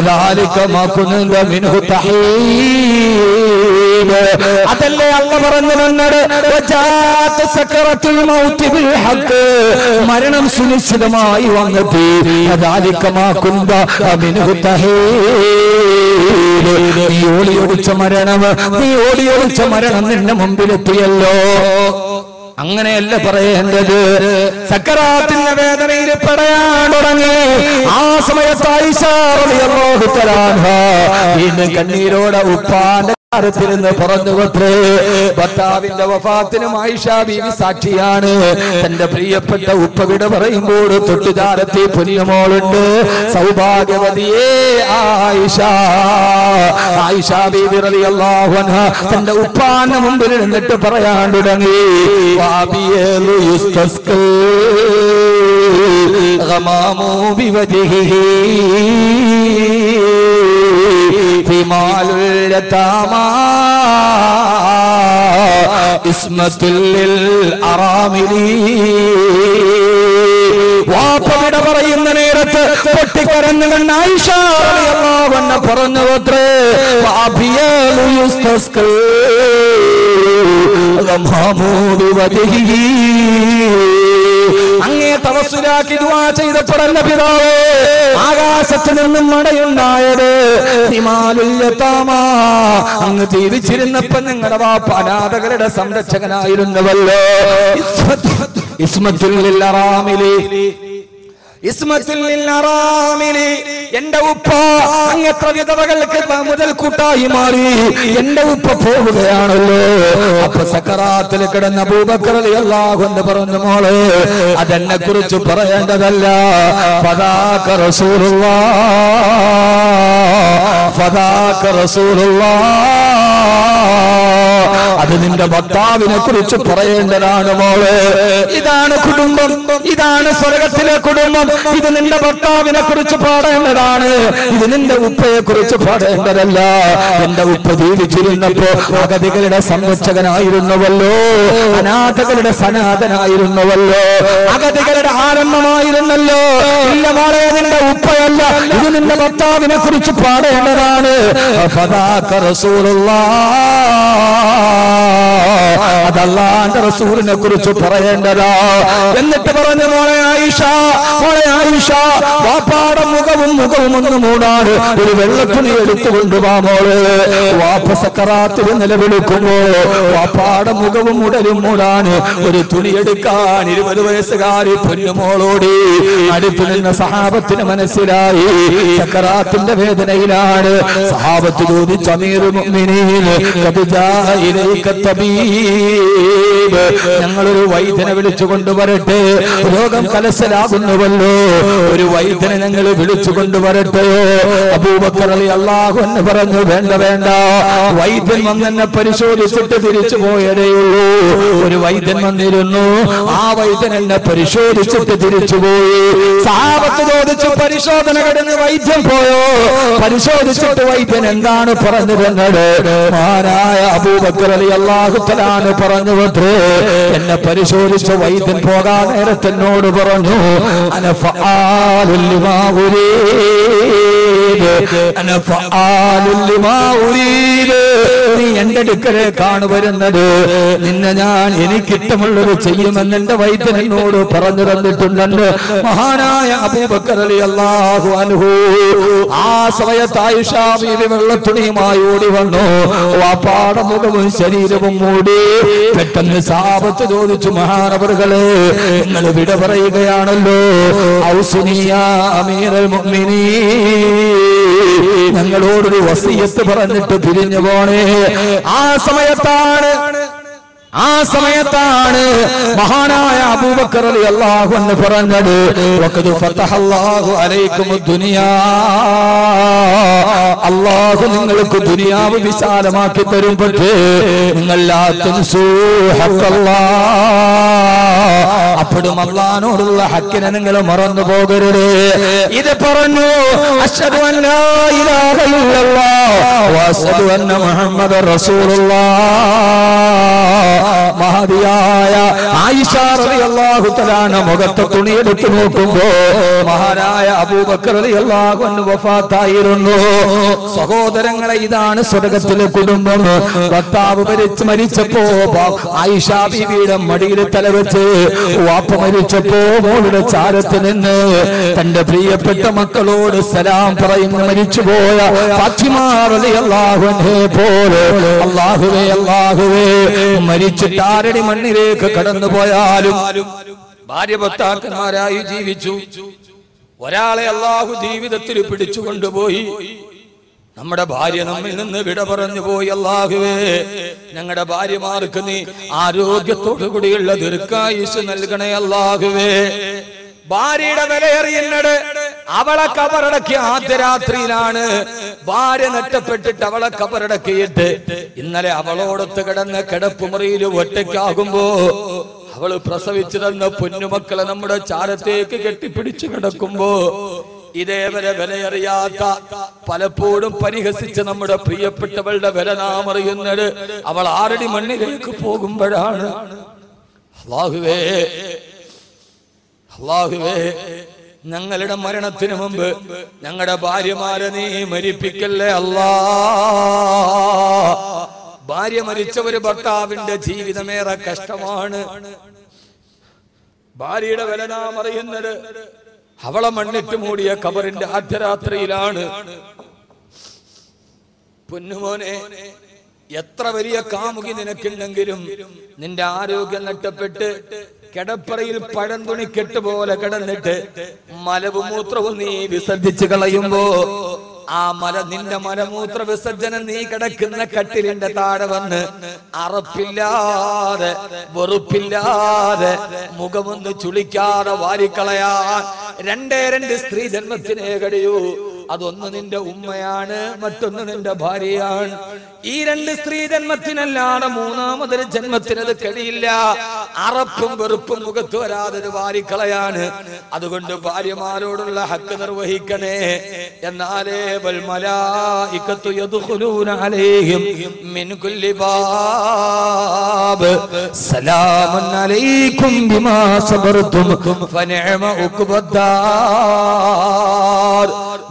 ദാലിക മാ കുൻത മിൻഹു തഹീബ്. അതല്ലേ അല്ല പറഞ്ഞു തന്നത്. വജാഅത് സക്റത്തുൽ മൗതി ബിൽ ഹഖ്, മരണം സുനിശ്ചിതമായി വന്നെത്തി. ദാലിക മാ കുൻത മിൻഹു തഹീബ്. നീ ഓടിയൊളിച്ച മരണം നിന്റെ മുമ്പിലെത്തിയല്ലോ. അങ്ങനെയല്ല പറയേണ്ടത്. സക്കറാത്തിന്റെ വേദനയിൽ പറയാൻ തുടങ്ങി. ആ സമയത്ത് ആയിഷ റളിയല്ലാഹു തആല ഇന്ന് കണ്ണീരോടെ ഉപ്പാന്റെ കാര്യത്തിൽ നിന്ന് പറഞ്ഞു കൊത്രേ. ഭർത്താവിന്റെ വഫാത്തിനും ആയിഷ ബീവി സാക്ഷിയാണ്. തന്റെ പ്രിയപ്പെട്ട ഉപ്പ വിട പറയുമ്പോൾ തൊട്ടുചാരത്തി പൊന്നുമോളുണ്ട്. സൗഭാഗ്യവതിയേ ആയിഷ. ആയിഷ ബീവി റളിയല്ലാഹു അൻഹാ തന്റെ ഉപ്പാന്റെ മുമ്പിൽ നിന്നിട്ട് പറയാൻ തുടങ്ങി, വാബിയലു യുസ്തസ്കൽ ഗമാമു ബിവജ്ഹിഹി ഫിമാലുൽ യതാമാ ഇസ്മത്തുൽ ലിൽ അറാമിലി. വാപ്പവിട പറയുന്ന നേരത്ത് പൊട്ടിക്കരഞ്ഞു കണ്ട ആയിഷ റളിയല്ലാഹു അൻഹ പറഞ്ഞു അത്രേ, വാബിയലു യുസ്തസ്കൽ ഗമാമു ബിവജ്ഹിഹി. അങ്ങേ തവസ്സുലാക്കി ദുആ ചെയ്തപ്പോഴല്ല പിതാവേ ആകാശത്ത് നിന്നും മഴയുണ്ടായത്. ഹിമാലുൽ യതാമാ, അങ്ങ് ജീവിച്ചിരുന്നപ്പോ നിങ്ങളുടെ വാപ്പ അനാഥകളുടെ സംരക്ഷകനായിരുന്നുവല്ലോ. ഇസ്മത്തുൽ ലിൽ അറാമിലി, ഇസ്മത്തുൽ ലിൽ അറാമിലി. എന്റെ ഉപ്പ അങ്ങെത്ര വിധവകൾക്ക് മുതൽക്കൂട്ടായി മാറി. എന്റെ ഉപ്പ പോവുകയാണല്ലോ. അപ്പൊ സക്കറാത്തിൽ കിടന്ന അബൂബക്കർ റളിയല്ലാഹു അൻഹു പറഞ്ഞു, മോളെ അതെന്നെ കുറിച്ച് പറയേണ്ടതല്ല. ഫദാക റസൂലുള്ളാഹ്, ഫദാക റസൂലുള്ളാഹ്. അത് നിന്റെ ഭർത്താവിനെ കുറിച്ച് പറയേണ്ടതാണ് മോളെ. ഇതാണ് കുടുംബം, ഇതാണ് സ്വർഗത്തിലെ കുടുംബം. ഇത് നിന്റെ ഭർത്താവിനെ കുറിച്ച് പാടേണ്ടതാണ്, ഇത് നിന്റെ ഉപ്പയെ കുറിച്ച് പാടേണ്ടതല്ല. എന്റെ ഉപ്പ ജീവിച്ചിരുന്നപ്പോ അഗതികളുടെ സംരക്ഷകനായിരുന്നുവല്ലോ, അനാഥകളുടെ സനാഥനായിരുന്നുവല്ലോ, അഗതികളുടെ ആരംഭമായിരുന്നല്ലോ. ഇല്ല മോളെ, നിന്റെ ഉപ്പയല്ല, ഇത് നിന്റെ ഭർത്താവിനെ കുറിച്ച് പാടേണ്ടതാണ്. അതല്ലാന്റെ റസൂലിനെ കുറിച്ച് പറയേണ്ടതാ. എന്നിട്ട് പറഞ്ഞു, മോളെ ആയിഷ, മോളെ ആയിഷ, വാപ്പാടെ മുഖവും ഒന്ന് മൂടാണ്, ഒരു വെള്ളത്തുണി എടുത്തുകൊണ്ടുവാ മോളെ. വാപ്പ സക്കറാത്തിൽ നിലവിളിക്കുമ്പോ വാപ്പാടെ മുഖവും ഉടലും മൂടാന് ഒരു തുണി എടുക്കാൻ 20 വയസ്സുകാരി പൊന്നുമോളോടി. അടുത്തു നിന്ന സഹാബത്തിന് മനസ്സിലായി സക്കറാത്തിന്റെ വേദനയിലാണ്. സഹാബത്ത് ചോദിച്ചു, അമീറുൽ മുഅ്മിനീൻ ഖദ് ജാഅ ഇലൈക തബീബ്, ഞങ്ങളൊരു വൈദ്യനെ വിളിച്ചു കൊണ്ടുവരട്ടെ, രോഗം കലശലാകുന്നുവല്ലോ, ഒരു വൈദ്യനെ ഞങ്ങൾ വിളിച്ചു കൊണ്ടുവരട്ടെയോ? അബൂബക്കർ റളിയല്ലാഹു അൻഹു പറഞ്ഞു, വേണ്ട വേണ്ട, വൈദ്യൻ വന്നെന്നെ പരിശോധിച്ചിട്ട് തിരിച്ചു പോയതേയുള്ളൂ. ഒരു വൈദ്യൻ വന്നിരുന്നു, ആ വൈദ്യൻ എന്നെ പരിശോധിച്ചിട്ട് തിരിച്ചുപോയി. സഹാബത്ത് ചോദിച്ചു, പരിശോധന കഴിഞ്ഞ് വൈദ്യൻ പോയോ? പരിശോധിച്ചിട്ട് വൈദ്യൻ എന്താണ് പറഞ്ഞു തന്നത്? മഹാനായ അബൂബക്കർ റളിയല്ലാഹു തആല പറഞ്ഞു, അത്രേ എന്നെ പരിശോധിച്ച വൈദ്യൻ പോകാൻ നേരത്തെ എന്നോട് പറഞ്ഞു, അന ഫആലുൽ ലിമാ ഉരീദ്, അന ഫആലുൽ ലിമാ ഉരീദ്, നീ എന്റെ അടുക്കലേക്കാണ് വരുന്നത്, നിന്നെ ഞാൻ എനിക്കിഷ്ടമുള്ളത് ചെയ്യുമെന്ന് എന്റെ വൈദ്യൻ എന്നോട് പറഞ്ഞു തന്നിട്ടുണ്ടെന്ന് മഹാനായ അബൂബക്കർ റളിയല്ലാഹു അൻഹു. ആ സമയത്ത് ആയിഷ ബീവി വെള്ളത്തുണിയുമായി ഓടി വന്നു, വാപ്പാടെ മുഖവും ശരീരവും മൂടി. പെട്ടെന്ന് സഹാബത്ത് ചോദിച്ചു, മഹാനവറുകളെ, നിങ്ങൾ വിട പറയുകയാണല്ലോ, ഔസുനിയ അമീറുൽ മുഅ്മിനീൻ, ഞങ്ങളോടൊരു വസിയത്ത് പറഞ്ഞിട്ട് പിരിഞ്ഞു പോണേ. ആ സമയത്താണ് മഹാനായ അബൂബക്കർ റളിയല്ലാഹു അൻഹു പറഞ്ഞത്, വഖദ് ഫതഹല്ലാഹു അലൈക്കുമുദ് ദുനിയാ, അല്ലാഹു നിങ്ങൾക്ക് ദുനിയാവ് വിശാലമാക്കി തരും. പക്ഷേ നിങ്ങൾ ലാ തൻസൂ ഹഖല്ലാഹ്, അപ്പോഴും അല്ലാഹുവിനോടുള്ള ഹക്കിനെ നിങ്ങൾ മറന്നു പോകരുത്. ഇത് പറഞ്ഞു, അശ്ഹദു അൻ ലാ ഇലാഹ ഇല്ലല്ലാഹ് വ അശ്ഹദു അന്ന മുഹമ്മദർ റസൂലുള്ളാഹ്. മഹദിയായ ആയിഷ റളിയല്ലാഹു തആല മുഖത്തെ തുണിയെടുത്ത് നോക്കുമ്പോ മഹാനായ അബൂബക്കർ റളിയല്ലാഹു അൻഹു വഫാത്തായിരുന്നു. സഹോദരങ്ങളെ, ഇതാണ് സ്വർഗ്ഗത്തിലെ കുടുംബം. ഭർത്താവ് മരിച്ചപ്പോ ആയിഷ ബീവിയുടെ മടിയിൽ തലവെച്ച്, വാപ്പ മരിച്ചപ്പോ മോളുടെ ചാരത്ത് നിന്ന് തന്റെ പ്രിയപ്പെട്ട മക്കളോട് സലാം പറയുന്ന മരിച്ചുപോയ ഫാത്തിമ റളിയല്ലാഹു അൻഹയെ പോലെ, അല്ലാഹുവേ അല്ലാഹുവേ, മരിച്ചിട്ട് ആരടി മണ്ണിലേക്ക് കടന്നുപോയാലും ഭാര്യ ഭർത്താക്കന്മാരായി ജീവിച്ചു. ഒരാളെ അല്ലാഹു ജീവിതത്തിൽ പിടിച്ചു കൊണ്ടുപോയി, നമ്മുടെ ഭാര്യ നമ്മിൽ നിന്ന് വിട പറഞ്ഞു പോയി. അല്ലാഹുവേ, ഞങ്ങളുടെ ഭാര്യമാർക്ക് നീ ആരോഗ്യത്തോടു കൂടിയുള്ള ദീർഘായുസ് നൽകണേ. അല്ലാഹുവേ, ഭാര്യയുടെ വിലയേറിയത് അവളെ കബറടക്കിയ ആദ്യ രാത്രിയിലാണ്. ഭാര്യ നഷ്ടപ്പെട്ടിട്ട് അവളെ കബറടക്കിയിട്ട് ഇന്നലെ അവളോടൊത്ത് കിടന്ന കിടപ്പുമുറിയിൽ ഒറ്റയ്ക്കാകുമ്പോ അവള് പ്രസവിച്ചു തന്ന പൊന്നുമക്കളെ നമ്മുടെ ചാരത്തേക്ക് കെട്ടിപ്പിടിച്ചു കിടക്കുമ്പോ ഇതേവരെ വിലയറിയാത്ത, പലപ്പോഴും പരിഹസിച്ച് നമ്മുടെ പ്രിയപ്പെട്ടവളുടെ വില നാം അറിയുന്നത് അവൾ ആറടി മണ്ണിലേക്ക് പോകുമ്പോഴാണ്. അല്ലാഹുവേ, അല്ലാഹുവേ, ഞങ്ങളുടെ മരണത്തിന് മുമ്പ് ഞങ്ങളുടെ ഭാര്യമാരെ നീ മരിപ്പിക്കല്ലേ അല്ലാ. ഭാര്യ മരിച്ച ഒരു ഭർത്താവിന്റെ ജീവിതമേറെ കഷ്ടമാണ്. ഭാര്യയുടെ വില നാം അറിയുന്നത് അവളെ മണ്ണിട്ട് മൂടിയ ഖബറിന്റെ അർദ്ധരാത്രിയിലാണ്. പൊന്നുമോനെ, എത്ര വലിയ കാമുകി നിനക്കുണ്ടെങ്കിലും നിന്റെ ആരോഗ്യം നഷ്ടപ്പെട്ട് കിടപ്പറയിൽ പഴന്തുണിക്കെട്ട് പോലെ കിടന്നിട്ട് മലവും മൂത്രവും നീ വിസർജിച്ച് കളയുമ്പോ ആ നിന്റെ മലമൂത്ര വിസർജനം നീ കിടക്കുന്ന കട്ടിലിന്റെ താഴെ വന്ന് അറപ്പില്ലാതെ വെറുപ്പില്ലാതെ മുഖമൊന്ന് ചുളിക്കാതെ വാരിക്കളയാൻ 2 സ്ത്രീ ജന്മത്തിനേ കഴിയൂ. അതൊന്ന് നിന്റെ ഉമ്മയാണ്, മറ്റൊന്ന് നിന്റെ ഭാര്യയാണ്. ഈ രണ്ട് സ്ത്രീ ജന്മത്തിനല്ലാതെ മൂന്നാമതൊരു ജന്മത്തിന് അത് കഴിയില്ല. അറപ്പും വെറുപ്പും മുഖത്ത് വരാതെ വാരിക്കളയാണ്. അതുകൊണ്ട് ഭാര്യമാരോടുള്ള ഹക്ക് നിർവഹിക്കണേ. എന്നാലേ വൽ മലായികത്തു യദ്ഖുലൂന അലൈഹിം മിൻ കുല്ലി ബാബ് സലാമുൻ അലൈക്കും ബിമാ സബർതും ഫനിഅമ ഉഖ്ബദ്ദാർ.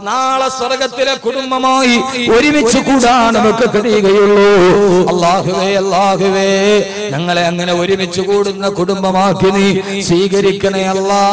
നാളെ സ്വർഗത്തിലെ കുടുംബമായി ഒരുമിച്ച് കൂടാൻ നമുക്ക് കഴിയുകയുള്ളൂ. അല്ലാഹുവേ, അല്ലാഹുവേ, ഞങ്ങളെ അങ്ങനെ ഒരുമിച്ച് കൂടുന്ന കുടുംബമാക്കി നീ സ്വീകരിക്കണേ അല്ലാഹ്.